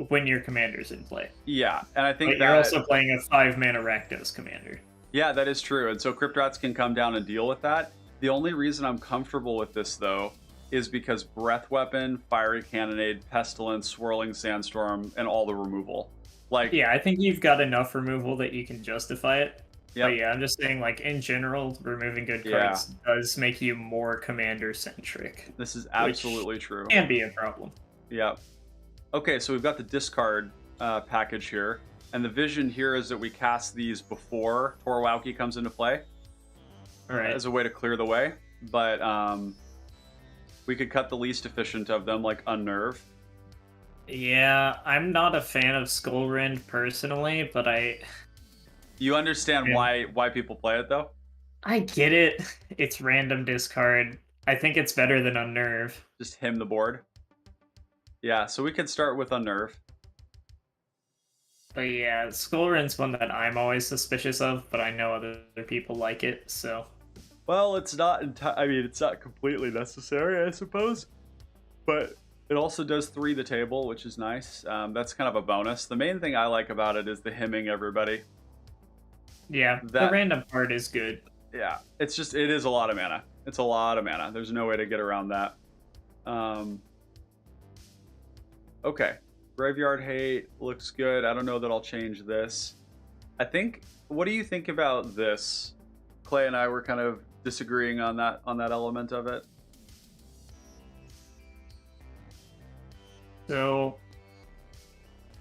when your commander's in play. Yeah, and I think but you're also playing a 5-mana Rakdos commander. Yeah, that is true, and so Crypt Rats can come down and deal with that. The only reason I'm comfortable with this though is because Breath Weapon, Fiery Cannonade, Pestilence, Swirling Sandstorm, and all the removal. Like, yeah, I think you've got enough removal that you can justify it. Yep. But yeah, I'm just saying, like, in general, removing good cards does make you more commander-centric. This is absolutely true. Can be a problem. Yeah. Okay, so we've got the discard package here. And the vision here is that we cast these before Tor Wauki comes into play. All right. As a way to clear the way. But we could cut the least efficient of them, like Unnerve. Yeah, I'm not a fan of Skullrend personally, but You understand why people play it, though? I get it. It's random discard. I think it's better than Unnerve. Just him the board. Yeah, so we could start with Unnerve. But yeah, Skullrend's one that I'm always suspicious of, but I know other people like it, so... Well, it's not it's not completely necessary, I suppose. But it also does 3 the table, which is nice. That's kind of a bonus. The main thing I like about it is the hymning everybody. Yeah, the random part is good. Yeah, it is a lot of mana. It's a lot of mana. There's no way to get around that. Okay. Graveyard Hate looks good. I don't know that I'll change this. What do you think about this? Clay and I were kind of disagreeing on that element of it. So,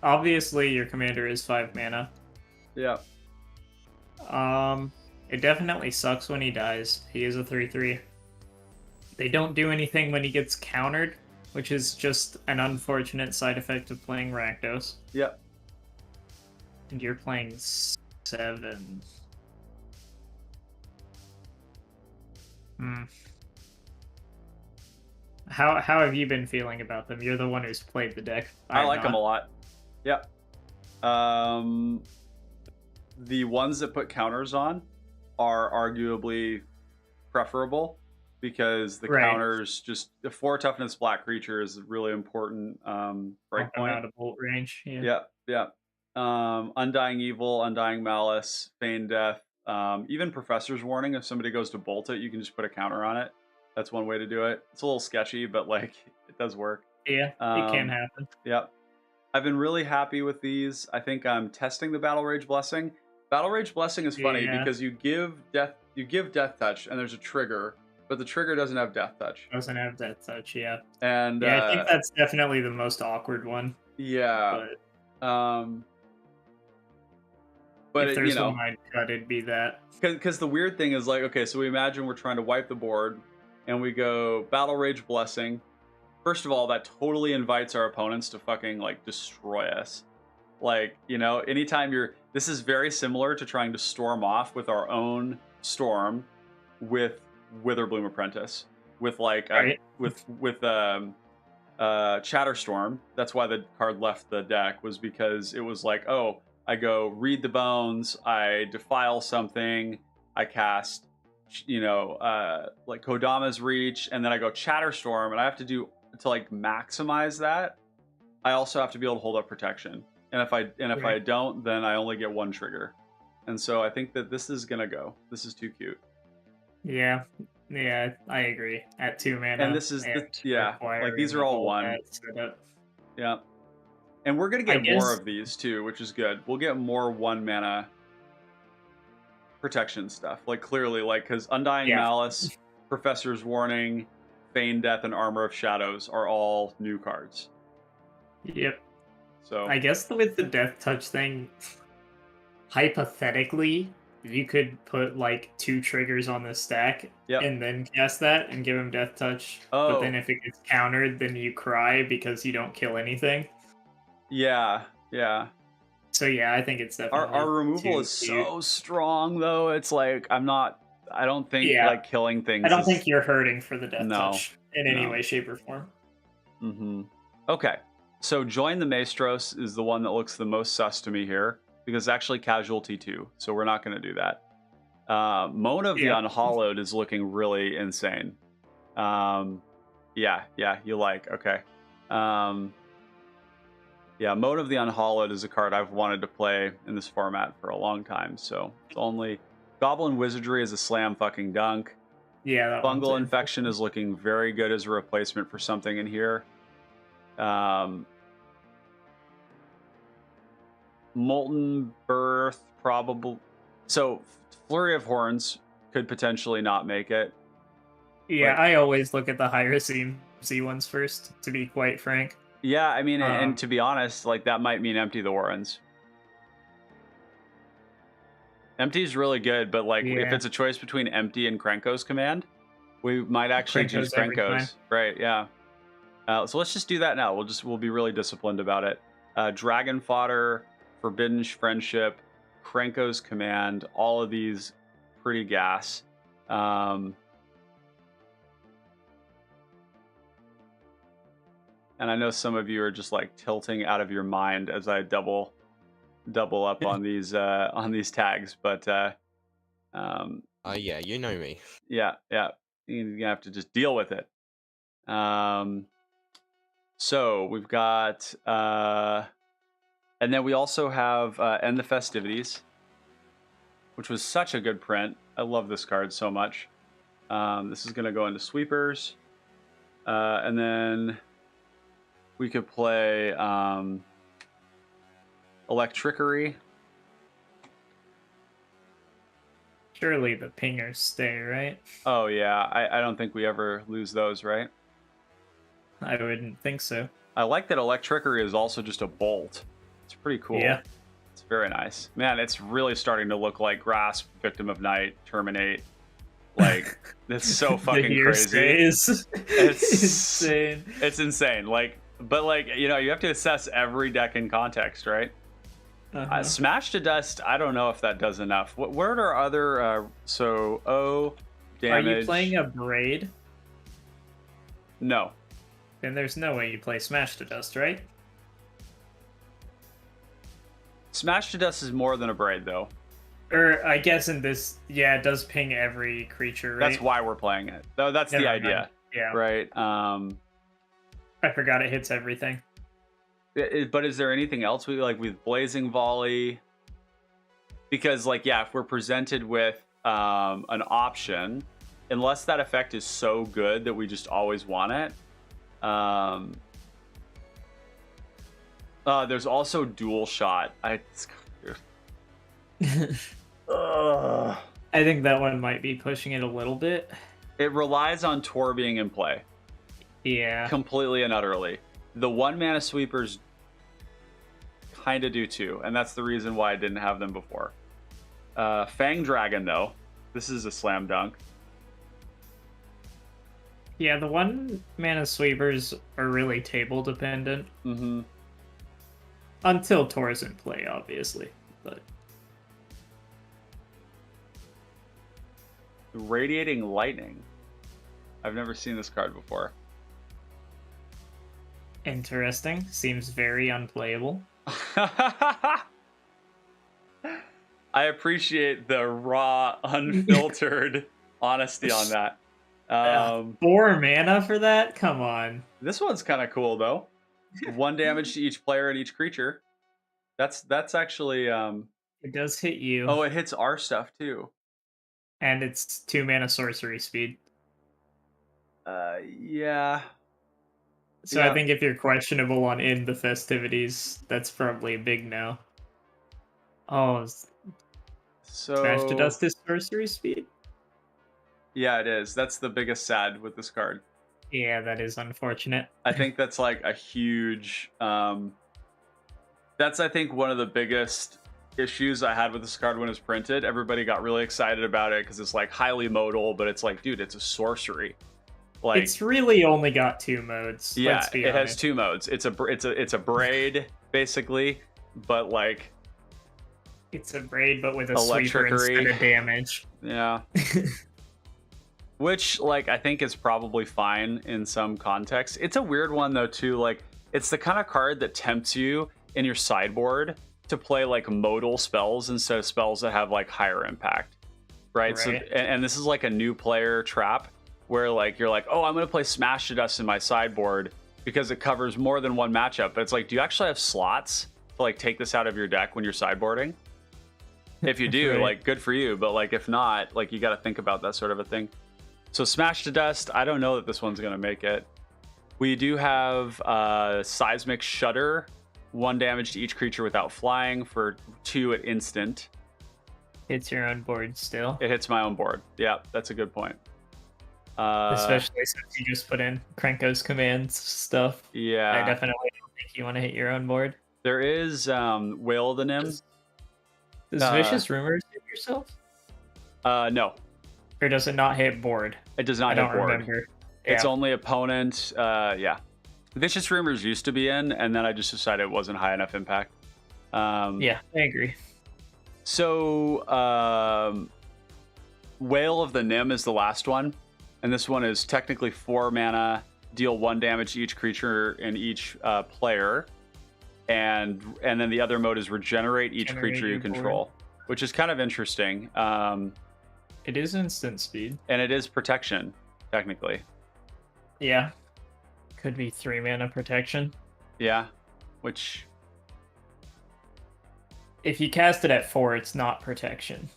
obviously your commander is 5 mana. Yeah. It definitely sucks when he dies. He is a 3/3. They don't do anything when he gets countered, which is just an unfortunate side effect of playing Rakdos. Yep. And you're playing 7. How have you been feeling about them? You're the one who's played the deck. I like them a lot. Yep. The ones that put counters on are arguably preferable because the counters just the 4 toughness black creature is a really important breakpoint. Out of bolt range. Yeah. Yep. Yep. Undying Evil, Undying Malice, Feign Death, even Professor's Warning. If somebody goes to bolt it, you can just put a counter on it. That's one way to do it. It's a little sketchy, but like it does work. Yeah, it can happen. Yep. I've been really happy with these. I think I'm testing the Battle Rage Blessing. Battle Rage Blessing is funny because you give death touch and there's a trigger, but the trigger doesn't have death touch. Doesn't have death touch, yeah. And I think that's definitely the most awkward one. Yeah. But if there's one I'd cut, it'd be that. Because the weird thing is like, okay, so we imagine we're trying to wipe the board, and we go Battle Rage Blessing. First of all, that totally invites our opponents to fucking like destroy us. Like, you know, anytime this is very similar to trying to storm off with our own storm with Witherbloom Apprentice. With like with Chatterstorm. That's why the card left the deck, was because it was like, oh, I go Read the Bones, I defile something, I cast, like Kodama's Reach, and then I go Chatterstorm, and I have to like maximize that. I also have to be able to hold up protection, and if I don't, then I only get 1 trigger, and so I think that this is gonna go. This is too cute. Yeah, I agree. At 2 mana, and this is like these are all 1. Yeah. And we're going to get more of these, too, which is good. We'll get more 1 mana protection stuff. Like, clearly, like, because Undying Malice, Professor's Warning, Feign Death, and Armor of Shadows are all new cards. Yep. So I guess with the death touch thing, hypothetically, you could put, like, 2 triggers on the stack and then cast that and give him death touch. Oh. But then if it gets countered, then you cry because you don't kill anything. Yeah. So yeah, I think it's definitely our removal is so strong though. It's like I don't think like killing things. I don't think you're hurting for the death touch in any way, shape, or form. Mm-hmm. Okay, so Join the Maestros is the one that looks the most sus to me here because it's actually Casualty 2, so we're not going to do that. Moan of the Unhallowed is looking really insane. You like okay. Yeah, Mode of the Unhallowed is a card I've wanted to play in this format for a long time, so it's only... Goblin Wizardry is a slam fucking dunk. Yeah, Fungal Infection is looking very good as a replacement for something in here. Molten Birth, probably... So, Flurry of Horns could potentially not make it. Yeah, I always look at the higher CMC ones first, to be quite frank. Yeah, I mean, and to be honest, like that might mean Empty the Warrens. Empty's really good, but like if it's a choice between Empty and Krenko's Command, we might actually choose Krenko's. Right? Yeah. So let's just do that now. We'll be really disciplined about it. Dragon Fodder, Forbidden Friendship, Krenko's Command. All of these pretty gas. And I know some of you are just like tilting out of your mind as I double up on these tags, but yeah, you know me. Yeah, you have to just deal with it. So we've got, and then we also have End the Festivities, which was such a good print. I love this card so much. This is going to go into sweepers, and then we could play Electrickery. Surely the pingers stay, right? Oh yeah, I don't think we ever lose those, right? I wouldn't think so. I like that Electrickery is also just a bolt. It's pretty cool. Yeah. It's Very nice. Man, it's really starting to look like Grasp, Victim of Night, Terminate. Like, it's so fucking crazy. It's insane. It's insane. Like, but like, you know, you have to assess every deck in context, right? Smash to Dust, I don't know if that does enough. What are other, so, O, damage. Are you playing a Braid? No. Then there's no way you play Smash to Dust, right? Smash to Dust is more than a Braid, though. Or, I guess in this, yeah, it does ping every creature, right? That's why we're playing it. Though that's the idea. Yeah. Right? I forgot it hits everything. But is there anything else we like with Blazing Volley? Because, like, yeah, if we're presented with an option, unless that effect is so good that we just always want it. There's also Dual Shot. I think that one might be pushing it a little bit. It relies on Tor being in play. Yeah. Completely and utterly. The 1-mana sweepers kind of do too, and that's the reason why I didn't have them before. Fang Dragon, though. This is a slam dunk. Yeah, the 1-mana sweepers are really table dependent. Mm-hmm. Until Tor's in play, obviously. But Radiating Lightning. I've never seen this card before. Interesting. Seems very unplayable. I appreciate the raw, unfiltered honesty on that. 4 mana for that? Come on. This one's kind of cool, though. 1 damage to each player and each creature. That's actually... It does hit you. Oh, it hits our stuff, too. And it's 2 mana sorcery speed. Yeah. So yeah. I think if you're questionable on In the Festivities, that's probably a big no. Oh, so Smash to Dust is sorcery speed? Yeah, it is. That's the biggest sad with this card. Yeah, that is unfortunate. I think that's like a huge... that's, I think, one of the biggest issues I had with this card when it was printed. Everybody got really excited about it because it's like highly modal, but it's like, dude, it's a sorcery. Like, it's really only got 2 modes. Yeah, let's be it honest. has 2 modes. It's a braid basically, but like it's a braid, but with a sweeper instead of damage. Yeah. Which, like, I think is probably fine in some contexts. It's a weird one though too. Like, it's the kind of card that tempts you in your sideboard to play like modal spells instead of spells that have like higher impact, right? So, and this is like a new player trap. Where like you're like, oh, I'm gonna play Smash to Dust in my sideboard because it covers more than one matchup. But it's like, do you actually have slots to like take this out of your deck when you're sideboarding? If you do, like, good for you. But like, if not, like, you got to think about that sort of a thing. So Smash to Dust, I don't know that this one's gonna make it. We do have Seismic Shudder, 1 damage to each creature without flying for 2 at instant. Hits your own board still. It hits my own board. Yeah, that's a good point. Especially since you just put in Krenko's commands stuff. Yeah. I definitely don't think you want to hit your own board. There is Wail of the Nim. Does Vicious Rumors hit yourself? No. Or does it not hit board? It does not hit board. I don't remember. It's only opponent. Yeah. Vicious Rumors used to be in, and then I just decided it wasn't high enough impact. Yeah, I agree. So, Wail of the Nim is the last one. And this one is technically 4 mana, deal 1 damage to each creature and each player. And then the other mode is regenerate each creature you control, which is kind of interesting. It is instant speed. And it is protection, technically. Yeah. Could be 3 mana protection. Yeah, which... If you cast it at 4, it's not protection.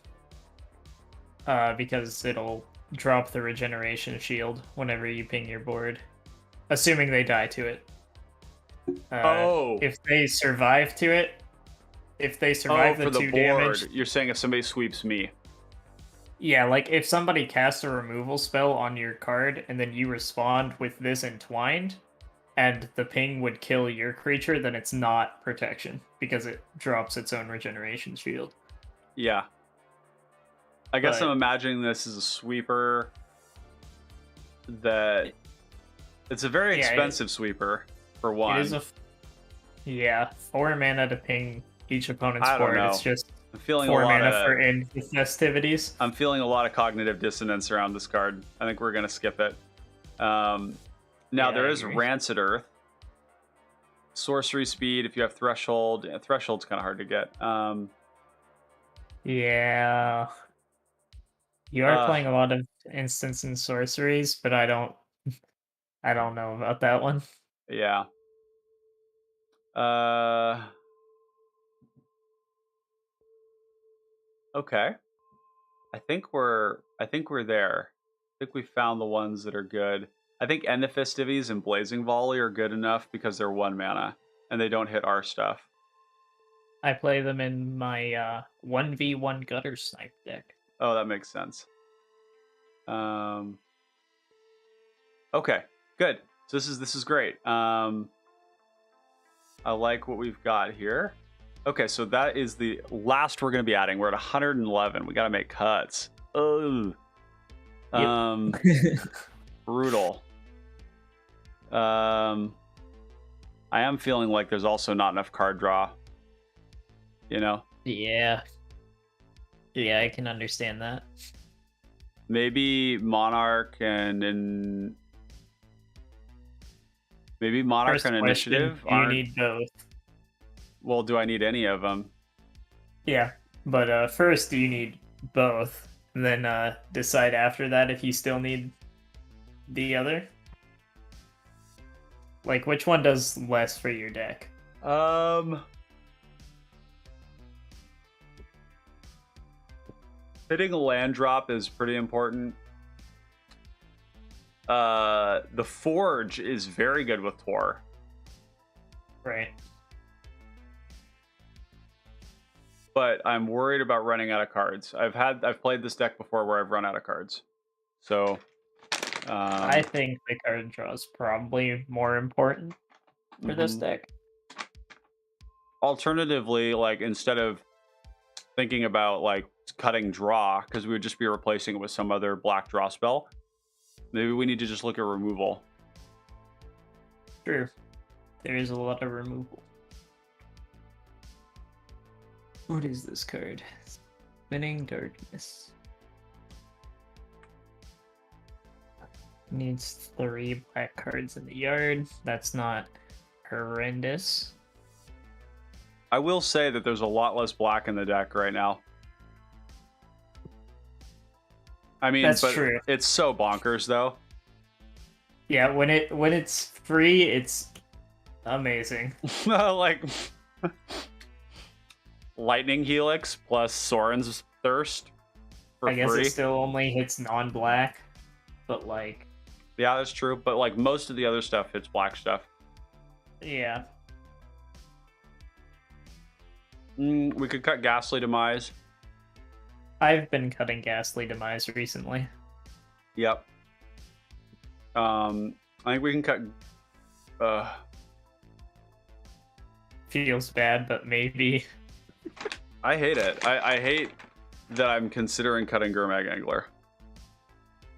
Because it'll drop the regeneration shield whenever you ping your board. Assuming they die to it. If they survive to it, if they survive the 2 damage... You're saying if somebody sweeps me. Yeah, like if somebody casts a removal spell on your card and then you respond with this entwined, and the ping would kill your creature, then it's not protection because it drops its own regeneration shield. Yeah. I guess But- I'm imagining this as a sweeper that it's a very Yeah, expensive sweeper for one. It is 4 mana to ping each opponent's I don't board. know. It's just I'm feeling 4 a lot mana of for end the festivities. I'm feeling a lot of cognitive dissonance around this card. I think we're gonna skip it. Now Yeah, there I is agree. Rancid Earth. Sorcery speed, if you have Threshold. Yeah, Threshold's kind of hard to get. Yeah. You are playing a lot of instants and sorceries, but I don't know about that one. Yeah. Okay. I think we're there. I think we found the ones that are good. I think End the Festivities and Blazing Volley are good enough because they're 1 mana and they don't hit our stuff. I play them in my 1v1 gutter snipe deck. Oh, that makes sense. Okay, good. So this is great. I like what we've got here. Okay, so that is the last we're going to be adding. We're at 111. We got to make cuts. Oh. Brutal. I am feeling like there's also not enough card draw. You know? Yeah. Yeah, I can understand that. Maybe Monarch and maybe Monarch First and question, Initiative do you aren't. need both? Well, do I need any of them? Yeah, but first you need both. Then decide after that if you still need the other. Like, which one does less for your deck? Hitting a land drop is pretty important. The Forge is very good with Tor. Right. But I'm worried about running out of cards. I've played this deck before where I've run out of cards. So I think the card draw is probably more important for this Mhm. deck. Alternatively, like instead of thinking about like cutting draw, because we would just be replacing it with some other black draw spell, maybe we need to just look at removal. Sure. There is a lot of removal. What is this card? Spinning Darkness. Needs 3 black cards in the yard. That's not horrendous. I will say that there's a lot less black in the deck right now. I mean, That's but true. it's so bonkers though. Yeah, when it's free, it's amazing. Like Lightning Helix plus Soren's Thirst for I guess free. it still only hits non-black, but like, Yeah, that's true. But like most of the other stuff hits black stuff. yeah. We could cut Ghastly Demise. I've been cutting Ghastly Demise recently. Yep. I think we can cut. Feels bad, but maybe. I hate it. I hate that I'm considering cutting Gurmag Angler.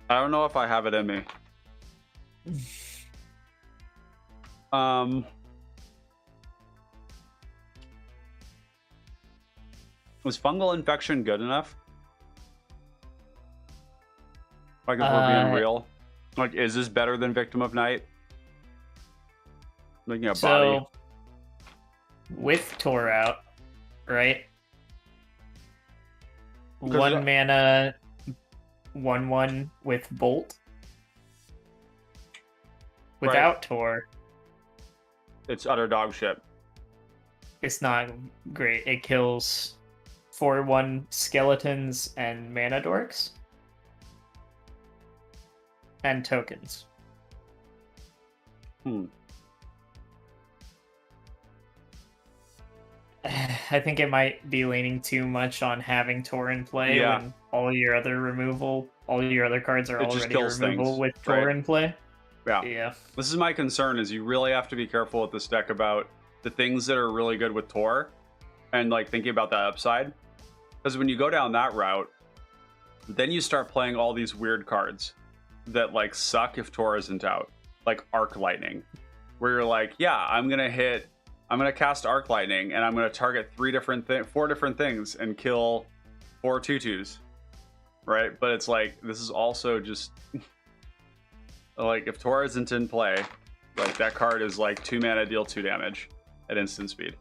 I don't know if I have it in me. Was Fungal Infection good enough? Like, if we're being real, like, is this better than Victim of Night? Making a body. So, with Tor out, right? Because 1 mana, 1/1 with Bolt. Without Tor, It's utter dog shit. it's not great. It kills 4/1 skeletons and mana dorks. And tokens. I think it might be leaning too much on having Tor in play Yeah. when all your other cards are It just already kills removal things, with Tor right. in play. Yeah. Yeah. This is my concern, is you really have to be careful with this deck about the things that are really good with Tor and like thinking about that upside. Because when you go down that route, then you start playing all these weird cards that like suck if Tor isn't out. Like Arc Lightning. Where you're like, yeah, I'm gonna cast Arc Lightning and I'm gonna target 4 different things and kill 4 2/2s. Right? But it's like, this is also just like if Tor isn't in play, like that card is like 2 mana, deal 2 damage at instant speed.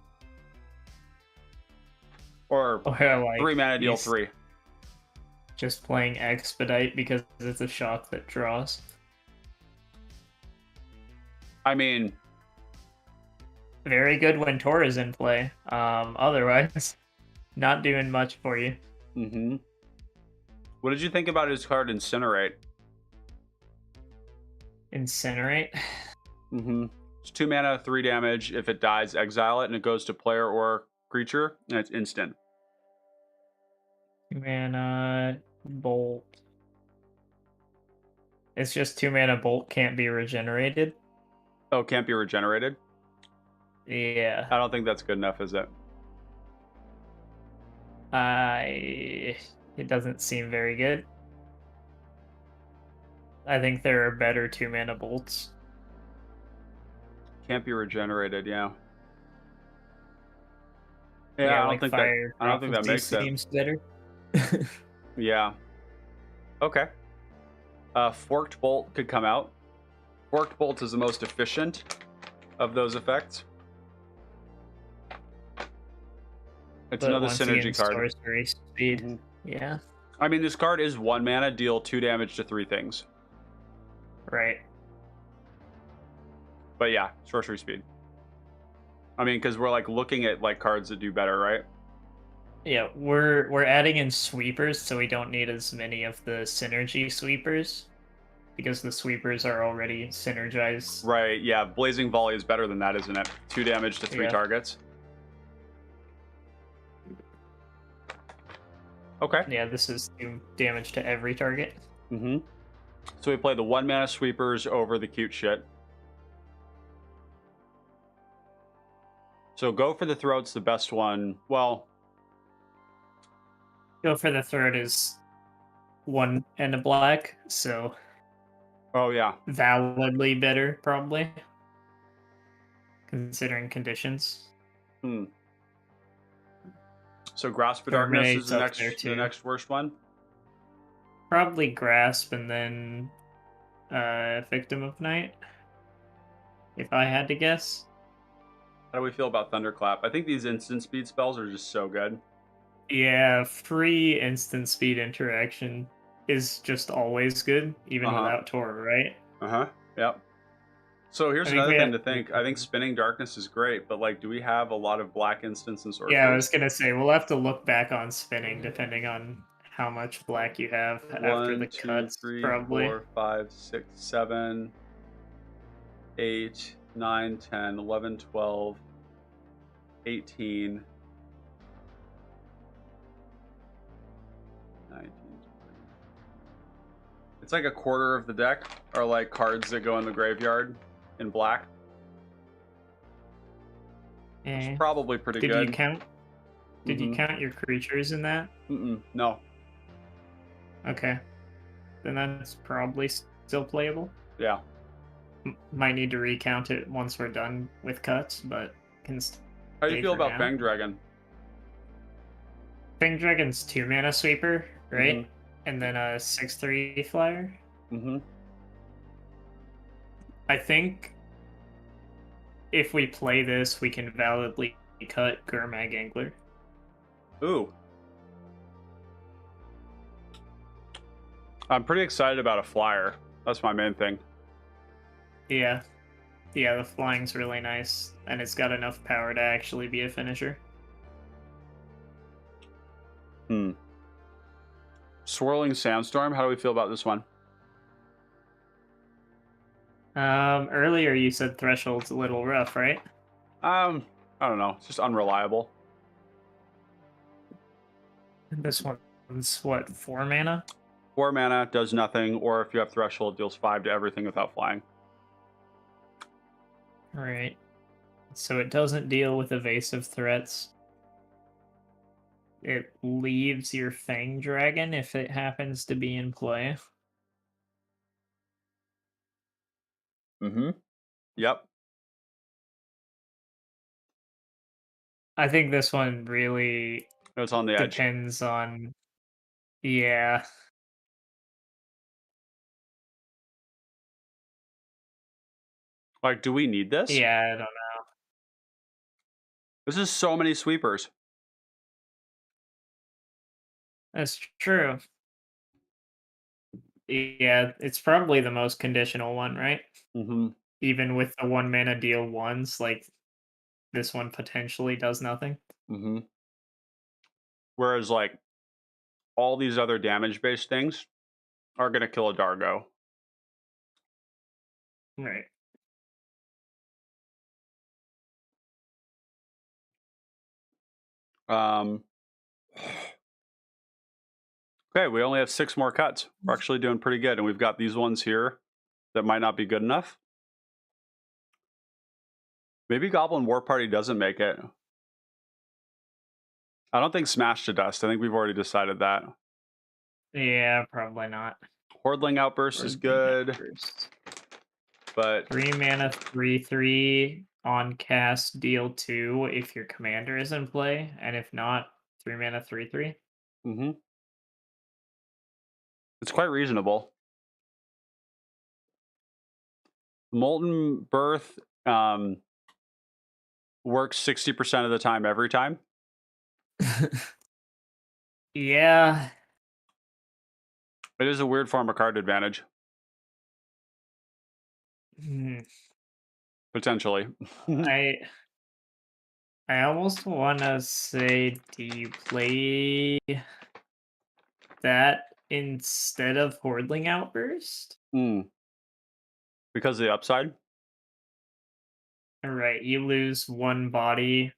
Or Like 3 mana, deal he's 3. Just playing Expedite because it's a shock that draws. I mean, Very good when Tor is in play. Otherwise, not doing much for you. mm-hmm. What did you think about his card Incinerate? Incinerate. Mm-hmm. It's 2 mana, 3 damage. If it dies, exile it, and it goes to player or creature, and it's instant. 2 mana bolt. It's just 2 mana bolt can't be regenerated. Oh, can't be regenerated? Yeah. I don't think that's good enough, is it? It doesn't seem very good. I think there are better 2 mana bolts. Can't be regenerated, yeah. Yeah, I don't think that makes sense. Seems better. Yeah. Okay. Forked Bolt could come out. Forked Bolt is the most efficient of those effects. It's But another once synergy again, card. Sorcery speed. Mhm. Yeah. I mean, this card is 1 mana, deal 2 damage to 3 things. Right. But yeah, sorcery speed. I mean, because we're like looking at like cards that do better, right? Yeah, we're adding in sweepers, so we don't need as many of the synergy sweepers, because the sweepers are already synergized. Right, yeah. Blazing Volley is better than that, isn't it? 2 damage to 3 Yeah. targets. Okay. Yeah, this is 2 damage to every target. Mm-hmm. So we play the 1 mana sweepers over the cute shit. So Go for the Throat's the best one. Well, Go for the Throat is 1 and a black, so oh yeah. validly better, probably. Considering conditions. So Grasp of Darkness is Terminate's up there, the too. next worst one. Probably Grasp and then Victim of Night, if I had to guess. How do we feel about Thunderclap? I think these instant speed spells are just so good. Yeah, free instant speed interaction is just always good, even without Tor, right? Uh-huh. Yep. So here's I think another we thing have- to think. I think Spinning Darkness is great, but like, do we have a lot of black instants and sorceries? Yeah, I was gonna say, we'll have to look back on spinning depending on how much black you have after 1, the 2, cuts, 3, probably. 4, 5, 6, 7, 8, 9, 10, 11, 12, 18, 19, 20. It's like a quarter of the deck are like cards that go in the graveyard in black. Eh. It's probably pretty Did good. you count? Did you Mhm. count your creatures in that? No. Okay, then that's probably still playable. Yeah. Might need to recount it once we're done with cuts, but can. How do you stay feel for about now. Fang Dragon? Fang Dragon's 2 mana sweeper, right? Mhm. And then a 6/3 flyer. Mm-hmm. I think if we play this, we can validly cut Gurmag Angler. Ooh. I'm pretty excited about a flyer. That's my main thing. Yeah. Yeah, the flying's really nice, and it's got enough power to actually be a finisher. Swirling Sandstorm, how do we feel about this one? Earlier you said Threshold's a little rough, right? I don't know. It's just unreliable. This one's what, 4 mana? 4 mana, does nothing, or if you have Threshold, deals 5 to everything without flying. Right. So it doesn't deal with evasive threats. It leaves your Fang Dragon if it happens to be in play. Mm-hmm. Yep. I think this one really It's on the edge. depends on... Yeah. Like, do we need this? Yeah, I don't know. This is so many sweepers. That's true. Yeah, it's probably the most conditional one, right? Mm-hmm. Even with the 1 mana deal ones, like, this one potentially does nothing. Mm-hmm. Whereas, like, all these other damage-based things are going to kill a Dargo. Right. Okay, we only have 6 more cuts. We're actually doing pretty good, and we've got these ones here that might not be good enough. Maybe Goblin War Party doesn't make it. I don't think Smash to Dust. I think we've already decided that. Yeah, probably not. Hordling Outburst is good, but 3 mana, 3/3 on cast, deal 2 if your commander is in play, and if not, 3 mana, 3/3. mm-hmm. It's quite reasonable. Molten Birth works 60% of the time every time. Yeah. It is a weird form of card advantage. Hmm. Potentially. I almost want to say, do you play that instead of Hordling Outburst? Because of the upside? Right, you lose 1 body.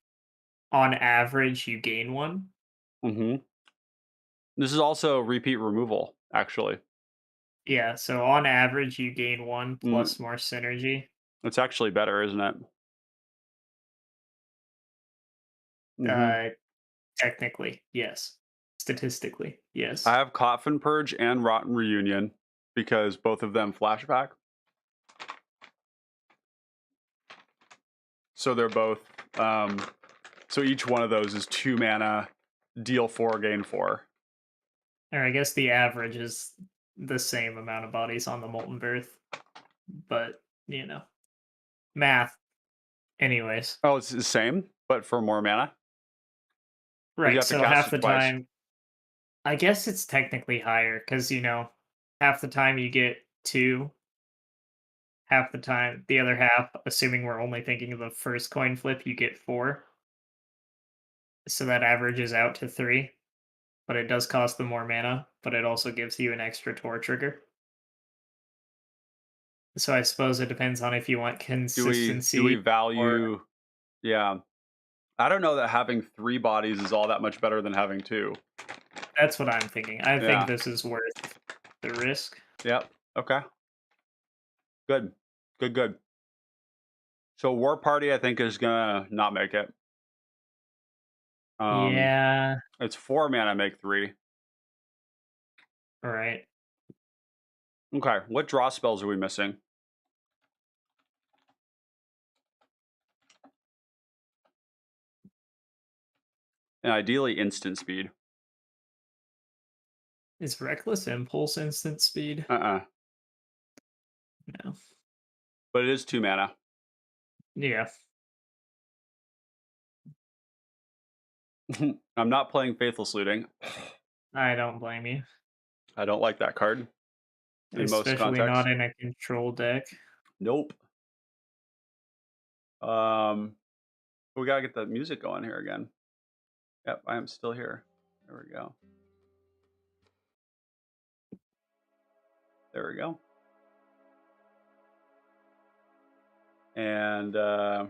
On average, you gain 1. Mm-hmm. This is also repeat removal, actually. Yeah, so on average, you gain 1 plus more synergy. It's actually better, isn't it? Mm-hmm. Technically, yes. Statistically, yes. I have Coffin Purge and Rotten Reunion because both of them flashback. So they're both. So each one of those is 2 mana, deal 4, gain 4. Or I guess the average is the same amount of bodies on the Molten Birth, but math. Anyways, Oh, it's the same, but for more mana. Or you right? have to So cast half it the twice. time, I guess it's technically higher because half the time you get 2. Half the time, the other half, assuming we're only thinking of the first coin flip, you get 4. So that averages out to 3. But it does cost them more mana, but it also gives you an extra Tor trigger. So I suppose it depends on if you want consistency. Do we value? Yeah, I don't know that having 3 bodies is all that much better than having 2. That's what I'm thinking. I Yeah. think this is worth the risk. Yep. Okay. Good. Good. So War Party, I think, is gonna not make it. Yeah. It's 4 mana, make 3. All right. Okay. What draw spells are we missing? And ideally, instant speed. Is Reckless Impulse instant speed? No. But it is 2 mana. Yeah. I'm not playing Faithless Looting. I don't blame you. I don't like that card. In most Especially contexts. not in a control deck. Nope. We gotta get the music going here again. Yep, I am still here. There we go. There we go. And I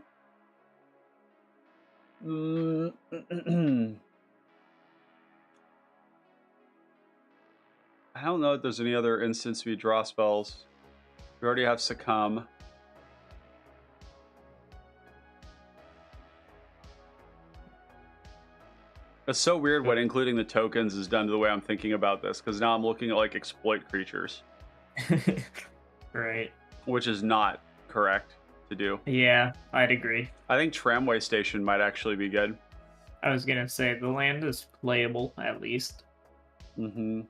don't know if there's any other instant speed draw spells. We already have Succumb. It's so weird when including the tokens is done to the way I'm thinking about this, because now I'm looking at like exploit creatures, Right. which is not correct to do. Yeah, I'd agree. I think Tramway Station might actually be good. I was gonna say the land is playable at least. Mm-hmm.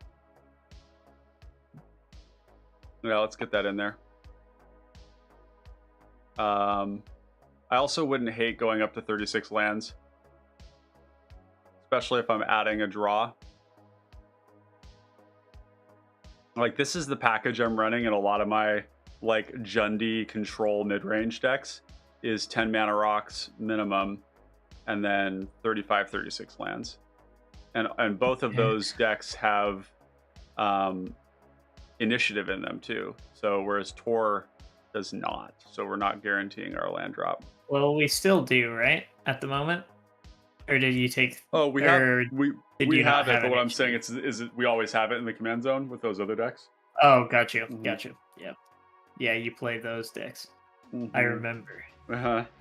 Yeah, let's get that in there. I also wouldn't hate going up to 36 lands, especially if I'm adding a draw. Like, this is the package I'm running in a lot of my like Jundi control mid-range decks, is 10 mana rocks minimum and then 36 lands. And both of those decks have initiative in them too. So whereas Tor does not. So we're not guaranteeing our land drop. Well, we still do, right? At the moment? Or did you take Oh, we have or we did you not have it, have but an what I'm HP? saying is we always have it in the command zone with those other decks. Oh, got you. Mhm. Got you. Yeah. Yeah, you play those decks. I Mhm. remember.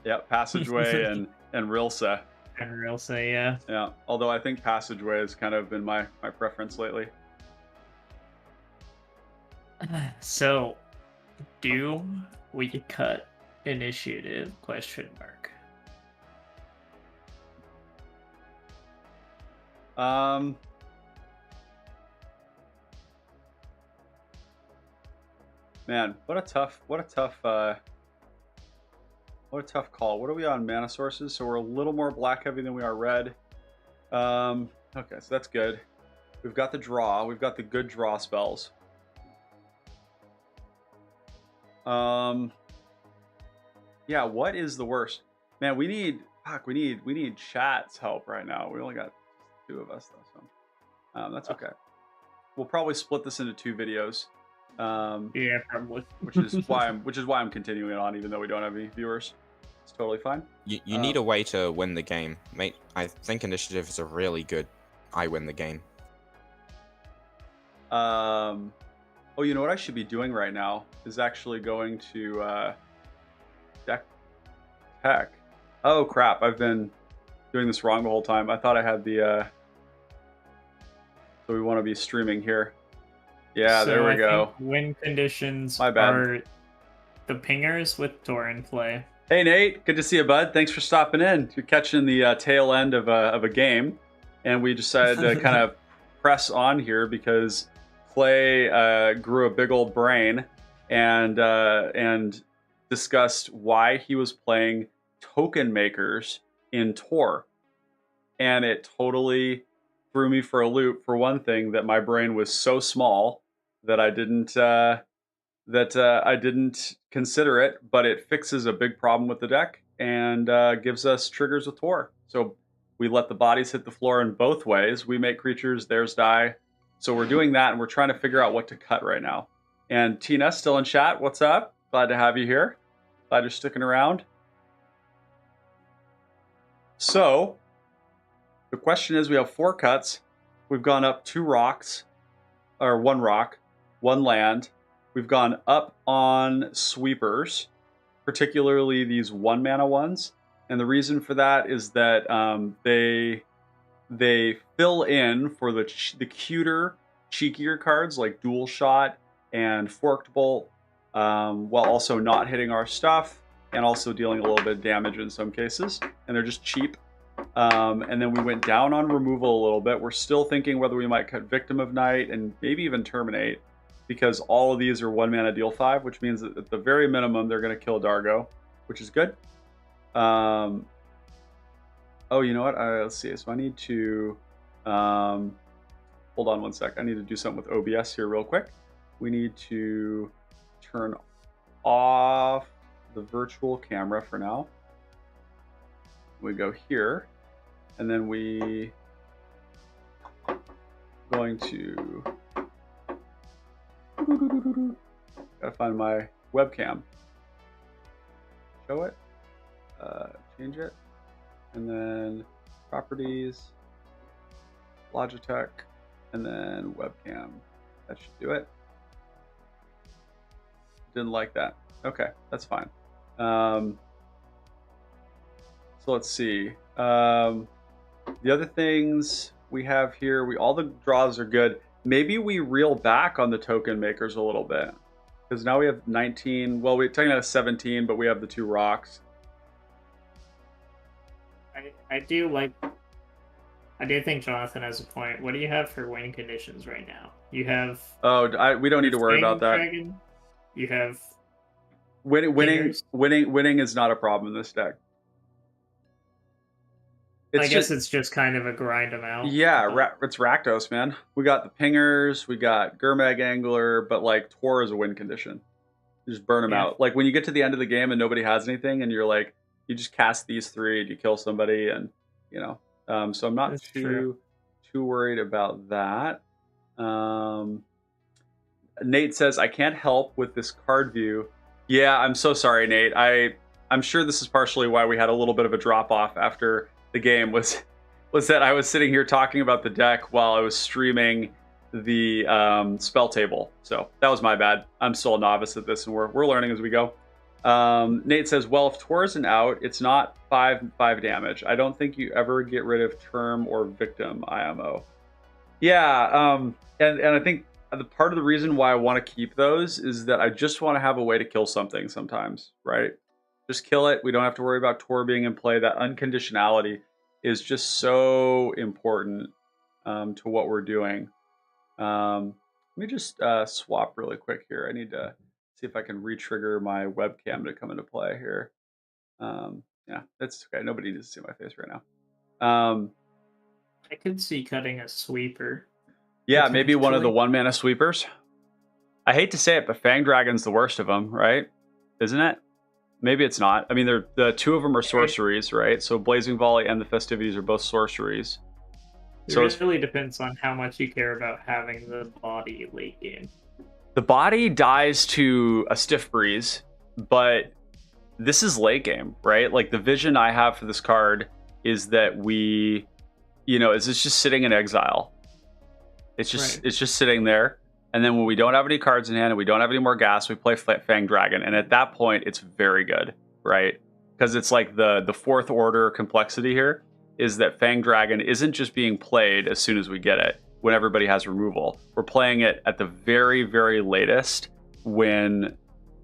Yeah, Passageway and Rilsa. And real say, yeah. Yeah, although I think Passageway has kind of been my preference lately. So, do we cut initiative? Question mark. Man, what a tough call. What are we on mana sources? So we're a little more black heavy than we are red. Okay, so that's good. We've got the draw. We've got the good draw spells. Yeah, what is the worst? Man, we need chat's help right now. We only got 2 of us though, so that's okay. We'll probably split this into 2 videos. Yeah, probably. which is why I'm continuing it on, even though we don't have any viewers. It's totally fine. You need a way to win the game, mate. I think initiative is a really good I win the game. Oh, you know what I should be doing right now is actually going to deck tech. Oh crap! I've been doing this wrong the whole time. I thought I had the. So we want to be streaming here. Yeah, So there we I go. think win conditions My bad. are the pingers with Tor in play. Hey Nate, good to see you, bud. Thanks for stopping in. You're catching the tail end of a game, and we decided to kind of press on here because Clay grew a big old brain and discussed why he was playing token makers in Tor, and it totally threw me for a loop. For one thing, that my brain was so small that I didn't consider it, but it fixes a big problem with the deck and gives us triggers with Tor. So we let the bodies hit the floor in both ways. We make creatures, theirs die. So we're doing that, and we're trying to figure out what to cut right now. And Tina, still in chat. What's up? Glad to have you here. Glad you're sticking around. So the question is, we have 4 cuts. We've gone up 2 rocks, or 1 rock, 1 land. We've gone up on sweepers, particularly these 1 mana ones. And the reason for that is that they fill in for the cuter, cheekier cards like Dual Shot and Forked Bolt, while also not hitting our stuff and also dealing a little bit of damage in some cases. And they're just cheap. And then we went down on removal a little bit. We're still thinking whether we might cut Victim of Night and maybe even Terminate, because all of these are 1 mana deal 5, which means that at the very minimum they're going to kill Dargo, which is good. Oh, you know what? Let's see. So I need to hold on one sec. I need to do something with OBS here real quick. We need to turn off the virtual camera for now. We go here, and then we going to gotta find my webcam. Show it, change it, and then properties, Logitech, and then webcam. That should do it. Didn't like that. Okay, that's fine. So let's see. The other things we have here, all the draws are good. Maybe we reel back on the token makers a little bit. Because now we have 19. Well, we're talking about 17, but we have the 2 rocks. I do think Jonathan has a point. What do you have for win conditions right now? You have... Oh, we don't need to worry about that. Dragon. You have... Winning is not a problem in this deck. I guess it's just kind of a grind them out. Yeah, it's Rakdos, man. We got the pingers, we got Gurmag Angler, but like Tor is a win condition. You just burn them out. Like when you get to the end of the game and nobody has anything, and you're like, you just cast these 3 and you kill somebody, and you know. So I'm not too worried about that. Nate says, I can't help with this card view. Yeah, I'm so sorry, Nate. I'm sure this is partially why we had a little bit of a drop off after the game was that I was sitting here talking about the deck while I was streaming the spell table. So that was my bad. I'm still a novice at this, and we're learning as we go. Nate says, well, if Tor isn't out, it's not 5 damage. I don't think you ever get rid of Term or Victim IMO. Yeah, and I think the part of the reason why I want to keep those is that I just want to have a way to kill something sometimes, right? Just kill it. We don't have to worry about Tor being in play. That unconditionality is just so important to what we're doing. Let me just swap really quick here. I need to see if I can re-trigger my webcam to come into play here. Yeah, that's okay. Nobody needs to see my face right now. I could see cutting a sweeper. Yeah, maybe one of the 1-mana sweepers. I hate to say it, but Fang Dragon's the worst of them, right? Isn't it? Maybe it's not. I mean, the 2 of them are sorceries, right? So Blazing Volley and the Festivities are both sorceries. So it really depends on how much you care about having the body late game. The body dies to a Stiff Breeze, but this is late game, right? Like the vision I have for this card is that we, is it's just sitting in exile. It's just sitting there. And then when we don't have any cards in hand and we don't have any more gas, we play Fang Dragon. And at that point, it's very good, right? Because it's like the 4th order complexity here is that Fang Dragon isn't just being played as soon as we get it, when everybody has removal. We're playing it at the very, very latest when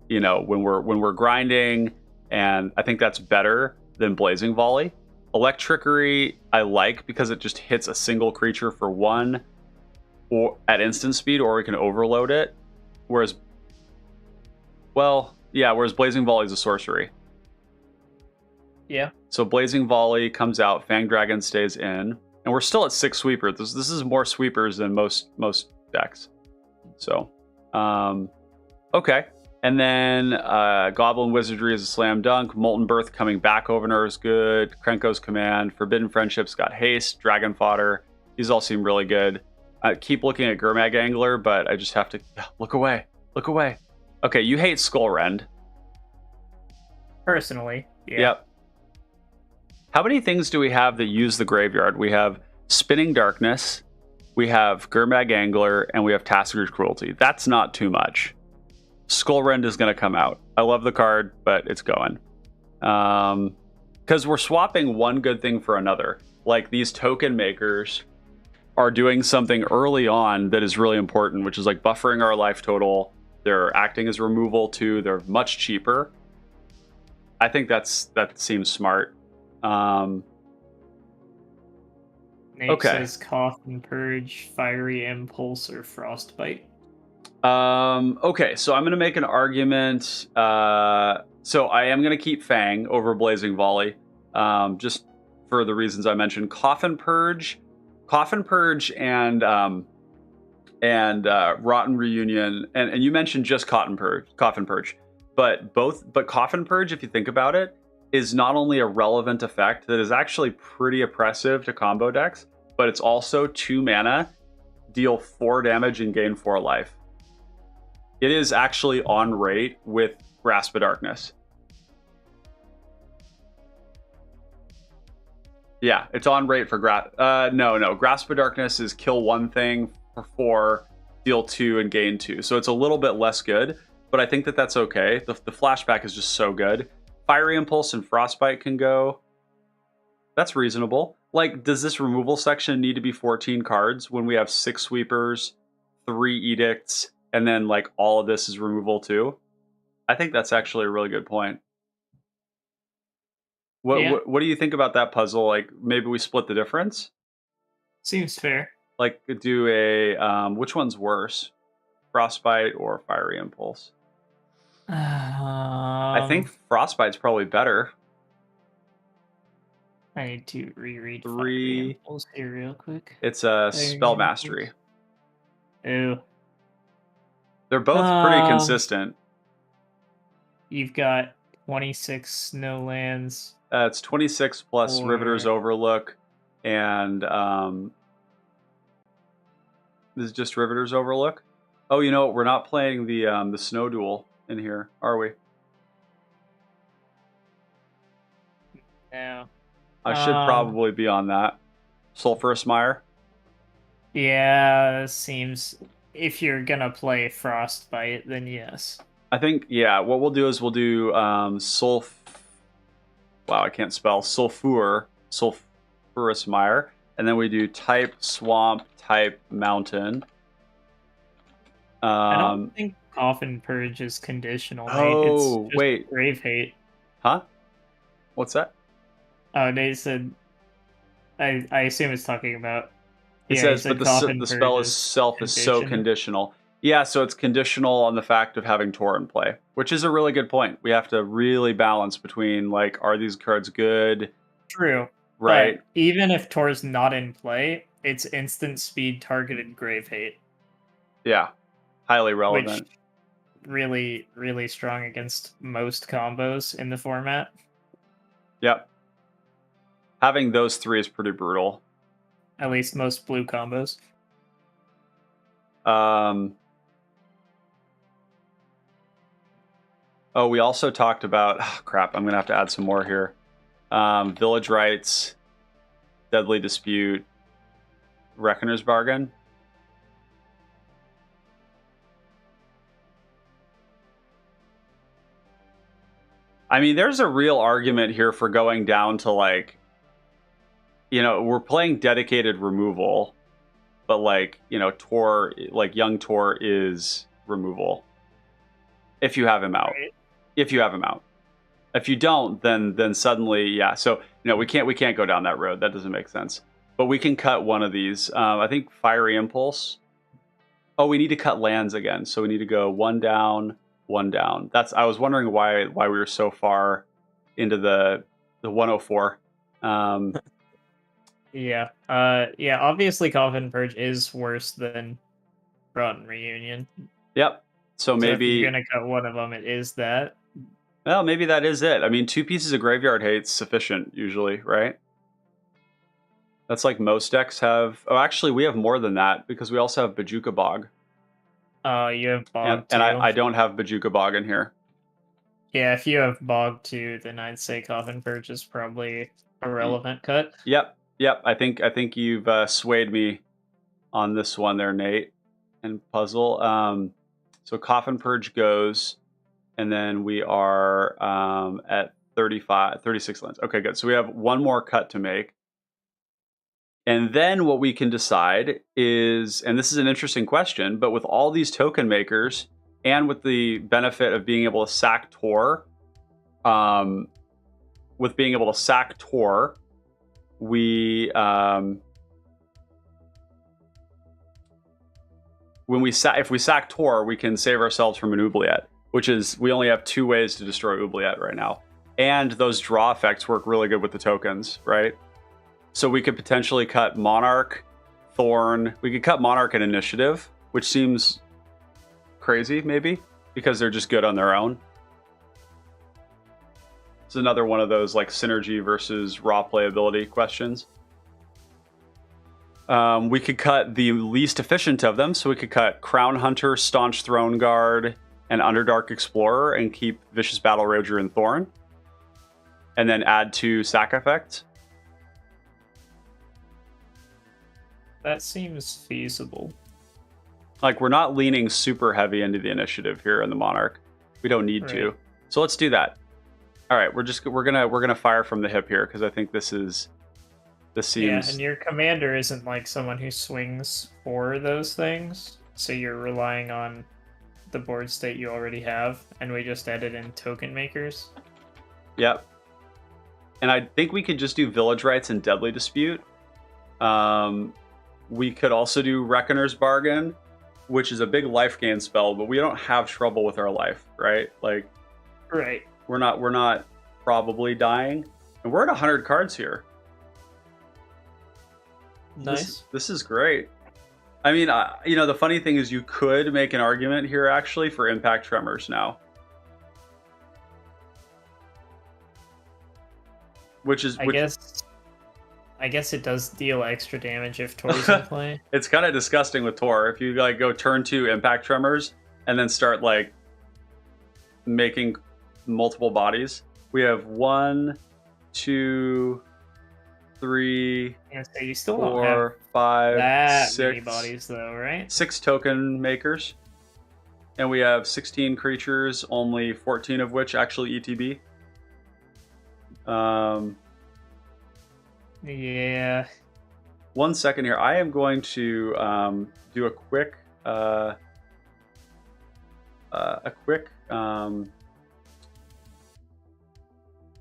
we're grinding, and I think that's better than Blazing Volley. Electrickery I like because it just hits a single creature for 1 or at instant speed, or we can overload it. Whereas Blazing Volley is a sorcery. Yeah. So Blazing Volley comes out, Fang Dragon stays in, and we're still at 6 sweepers. This is more sweepers than most decks. So, okay. And then Goblin Wizardry is a slam dunk. Molten Birth coming back over is good. Krenko's Command, Forbidden Friendships got haste. Dragon Fodder. These all seem really good. I keep looking at Gurmag Angler, but I just have to look away. Look away. Okay, you hate Skullrend. Personally, yeah. Yep. How many things do we have that use the graveyard? We have Spinning Darkness, we have Gurmag Angler, and we have Tassiger's Cruelty. That's not too much. Skullrend is going to come out. I love the card, but it's going. Because we're swapping one good thing for another. Like these token makers are doing something early on that is really important, which is like buffering our life total. They're acting as removal too. They're much cheaper. I think that seems smart. Nate Okay. says Cough and Purge, Fiery Impulse, or Frostbite. Okay, so I'm going to make an argument. So I am going to keep Fang over Blazing Volley, just for the reasons I mentioned. Coffin Purge, and Rotten Reunion, and you mentioned just Coffin Purge, but Coffin Purge, if you think about it, is not only a relevant effect that is actually pretty oppressive to combo decks, but it's also 2 mana, deal 4 damage and gain 4 life. It is actually on rate with Grasp of Darkness. Yeah, it's on rate for Grasp of Darkness is kill 1 thing for 4, deal 2, and gain 2. So it's a little bit less good, but I think that's okay. The flashback is just so good. Fiery Impulse and Frostbite can go. That's reasonable. like, does this removal section need to be 14 cards when we have 6 sweepers, 3 edicts, and then like all of this is removal too? I think that's actually a really good point. What do you think about that puzzle? Like, maybe we split the difference? Seems fair. Like, do a which one's worse, Frostbite or Fiery Impulse? I think Frostbite's probably better. I need to reread 3 Fiery Impulse here real quick. It's a Fiery Spell Impulse. Mastery. Ew. They're both pretty consistent. You've got 26 snow lands. It's 26 plus Riveter's Overlook, and this is just Riveter's Overlook. Oh, you know, we're not playing the Snow Duel in here, are we? No. I should probably be on that. Sulphurous Mire. Yeah, seems if you're gonna play Frostbite, then yes. I think, yeah, what we'll do is we'll do wow, I can't spell. Sulphurous Mire. And then we do type Swamp, type Mountain. I don't think Coffin Purge is conditional. Oh, it's just wait. Grave Hate. Huh? What's that? Oh, they said. I assume it's talking about. It says, but the spell itself is so conditional. Yeah, so it's conditional on the fact of having Tor in play, which is a really good point. We have to really balance between, like, are these cards good? True. Right. But even if Tor's not in play, it's instant speed targeted Grave Hate. Yeah. Highly relevant. Which really, really strong against most combos in the format. Yep. Having those 3 is pretty brutal. At least most blue combos. Oh, we also talked about... Oh, crap, I'm going to have to add some more here. Village Rites, Deadly Dispute, Reckoner's Bargain. I mean, there's a real argument here for going down to, like... You know, we're playing dedicated removal, but, like, you know, Tor, like, young Tor is removal. If you have him out. Right. If you have him out. If you don't, then suddenly, yeah. So, you know, we can't go down that road. That doesn't make sense. But we can cut one of these. I think Fiery Impulse. Oh, we need to cut lands again. So we need to go 1 down, 1 down. I was wondering why we were so far into the 104. Yeah. Yeah, obviously Coffin Purge is worse than Rotten Reunion. Yep. So maybe if you're gonna cut one of them, it is that. Well, maybe that is it. I mean, 2 pieces of Graveyard Hate's sufficient usually, right? That's like most decks have. Oh, actually, we have more than that because we also have Bajuka Bog. You have Bog and I don't have Bajuka Bog in here. Yeah, if you have Bog too, then I'd say Coffin Purge is probably a relevant cut. Yep. I think you've swayed me on this one there, Nate, and Puzzle. So Coffin Purge goes, and then we are at 36 lands. Okay, good. So we have one more cut to make. And then what we can decide is, and this is an interesting question, but with all these token makers, and with the benefit of being able to sack Tor, if we sack Tor, we can save ourselves from an Oubliette, which is, we only have 2 ways to destroy Oubliette right now. And those draw effects work really good with the tokens, right? So we could potentially cut Monarch, Thorn. We could cut Monarch and Initiative, which seems crazy, maybe, because they're just good on their own. It's another one of those, like, synergy versus raw playability questions. We could cut the least efficient of them, so we could cut Crown Hunter, Staunch Throne Guard, and Underdark Explorer, and keep Vicious Battle Rager and Thorn. And then add 2 sack effects. That seems feasible. Like, we're not leaning super heavy into the initiative here in the Monarch. We don't need to. So let's do that. All right, we're gonna fire from the hip here because I think this is This Yeah, seems and your commander isn't like someone who swings for those things, so you're relying on the board state you already have, and we just added in token makers. Yep. And I think we could just do Village Rights and Deadly Dispute. We could also do Reckoner's Bargain, which is a big life gain spell, but we don't have trouble with our life, right? Like, Right. we're not probably dying, and we're at 100 cards here. Nice. This is great. I mean, you know, the funny thing is you could make an argument here actually for Impact Tremors now. Which is... I guess it does deal extra damage if Tor's in play. It's kind of disgusting with Tor. If you like go turn 2 Impact Tremors and then start like making multiple bodies. We have 1, 2, 3, So you still don't have 4, 5, that 6 many bodies, though, right? 6 token makers, and we have 16 creatures, only 14 of which actually ETB. Yeah. 1 second here. I am going to do a quick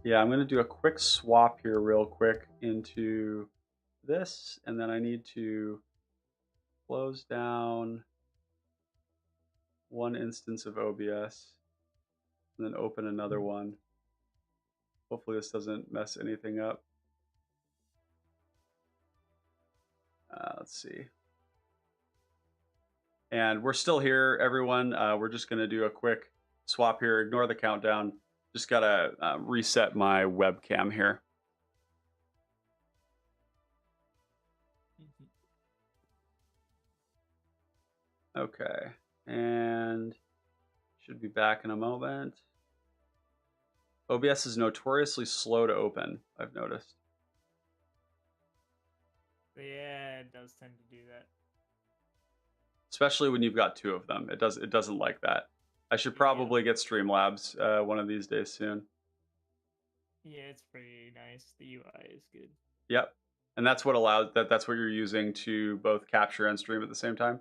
yeah, I'm going to do a quick swap here real quick into this, and then I need to close down one instance of OBS and then open another one. Hopefully this doesn't mess anything up. Let's see. And we're still here, everyone. We're just going to do a quick swap here. Ignore the countdown. Just got to reset my webcam here. Okay. And should be back in a moment. OBS is notoriously slow to open, I've noticed. Yeah, it does tend to do that. Especially when you've got 2 of them. It doesn't like that. I should probably get Streamlabs one of these days soon. Yeah, it's pretty nice. The UI is good. Yep. And that's what allows that's what you're using to both capture and stream at the same time?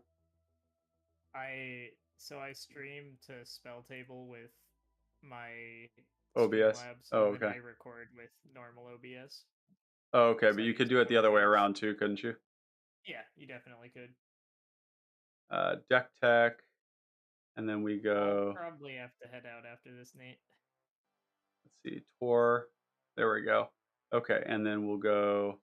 I stream to Spell Table with my OBS. Streamlabs, Oh, and then okay. I record with normal OBS. Oh, okay, So but I you use could do it the other way OBS. around too, couldn't you? Yeah, you definitely could. Deck Tech, and then we I'll go. probably have to head out after this, Nate. Let's see, Tor. There we go. Okay, and then we'll go.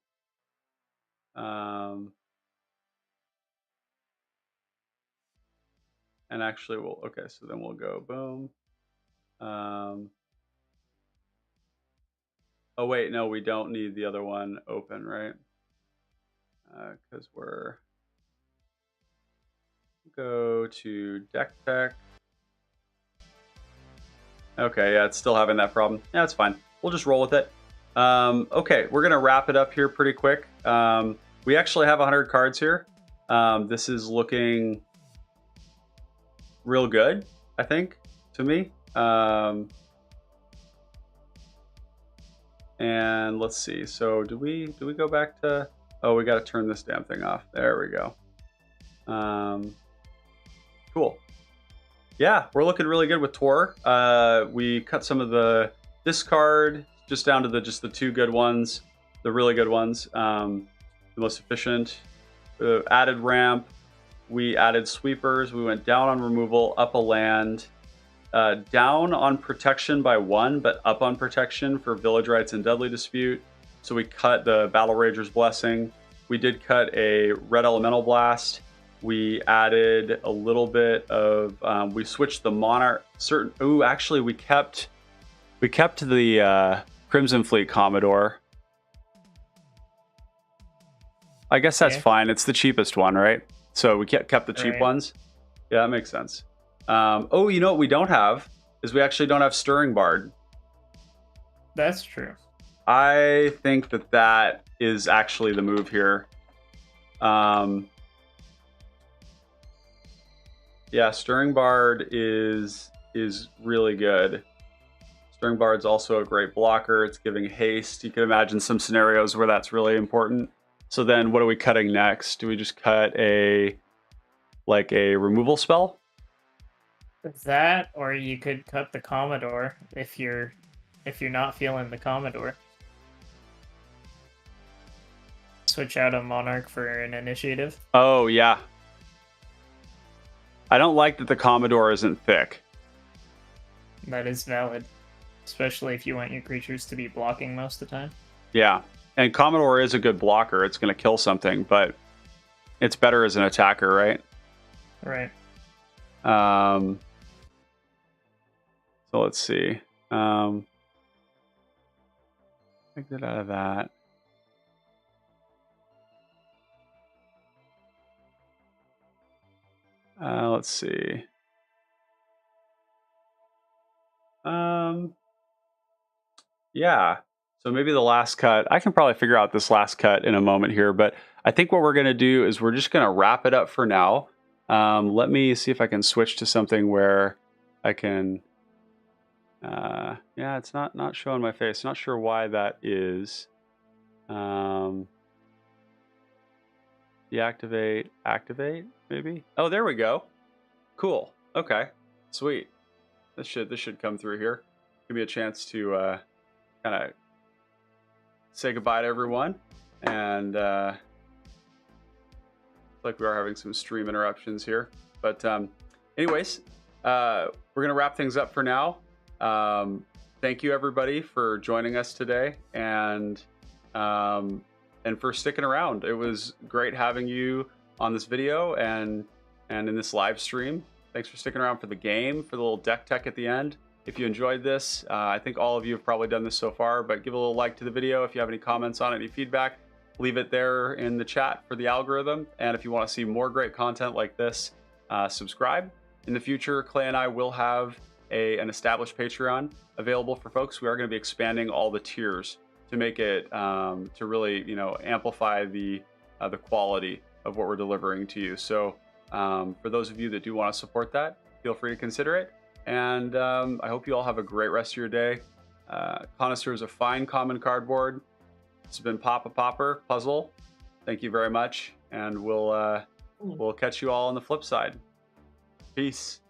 And actually, okay. So then we'll go boom. Oh wait, no, we don't need the other one open, right? Because we're go to Deck Tech. Okay, yeah, it's still having that problem. Yeah, it's fine. We'll just roll with it. Okay, we're gonna wrap it up here pretty quick. We actually have 100 cards here. This is looking real good, I think, to me. And let's see. So do we go back to? Oh, we got to turn this damn thing off. There we go. Cool. Yeah, we're looking really good with Tor. We cut some of the discard just down to just the 2 good ones, the really good ones, the most efficient. Added ramp. We added sweepers. We went down on removal, up a land, down on protection by 1, but up on protection for Village Rights and Deadly Dispute. So we cut the Battle Rager's Blessing. We did cut a Red Elemental Blast. We added a little bit of. We switched the Monarch. Actually, we kept the Crimson Fleet Commodore. I guess that's fine. It's the cheapest one, right? So we kept the cheap ones. Yeah, that makes sense. Oh, you know what we don't have is we actually don't have Stirring Bard. That's true. I think that is actually the move here. Yeah, Stirring Bard is really good. Stringbard's also a great blocker. It's giving haste. You can imagine some scenarios where that's really important. So then what are we cutting next? Do we just cut a removal spell? That, or you could cut the Commodore if you're not feeling the Commodore. Switch out a Monarch for an initiative. Oh, yeah. I don't like that the Commodore isn't thick. That is valid. Especially if you want your creatures to be blocking most of the time. Yeah. And Commodore is a good blocker. It's going to kill something, but it's better as an attacker, right? Right. So let's see. Take that out of that. Let's see. Yeah. So maybe the last cut. I can probably figure out this last cut in a moment here, but I think what we're going to do is we're just going to wrap it up for now. Let me see if I can switch to something where I can. Yeah, it's not showing my face. Not sure why that is. Deactivate, activate, maybe. Oh, there we go. Cool. Okay. Sweet. This should come through here. Give me a chance to kind of say goodbye to everyone. And looks like we are having some stream interruptions here. But anyways, we're gonna wrap things up for now. Thank you everybody for joining us today and for sticking around. It was great having you on this video and in this live stream. Thanks for sticking around for the game, for the little deck tech at the end. If you enjoyed this, I think all of you have probably done this so far, but give a little like to the video. If you have any comments on it, any feedback, leave it there in the chat for the algorithm. And if you want to see more great content like this, subscribe. In the future, Clay and I will have an established Patreon available for folks. We are going to be expanding all the tiers to make it to really, amplify the quality of what we're delivering to you. So for those of you that do want to support that, feel free to consider it. And I hope you all have a great rest of your day. Connoisseur is a fine common cardboard. This has been Papa Popper Puzzle. Thank you very much, and we'll catch you all on the flip side. Peace.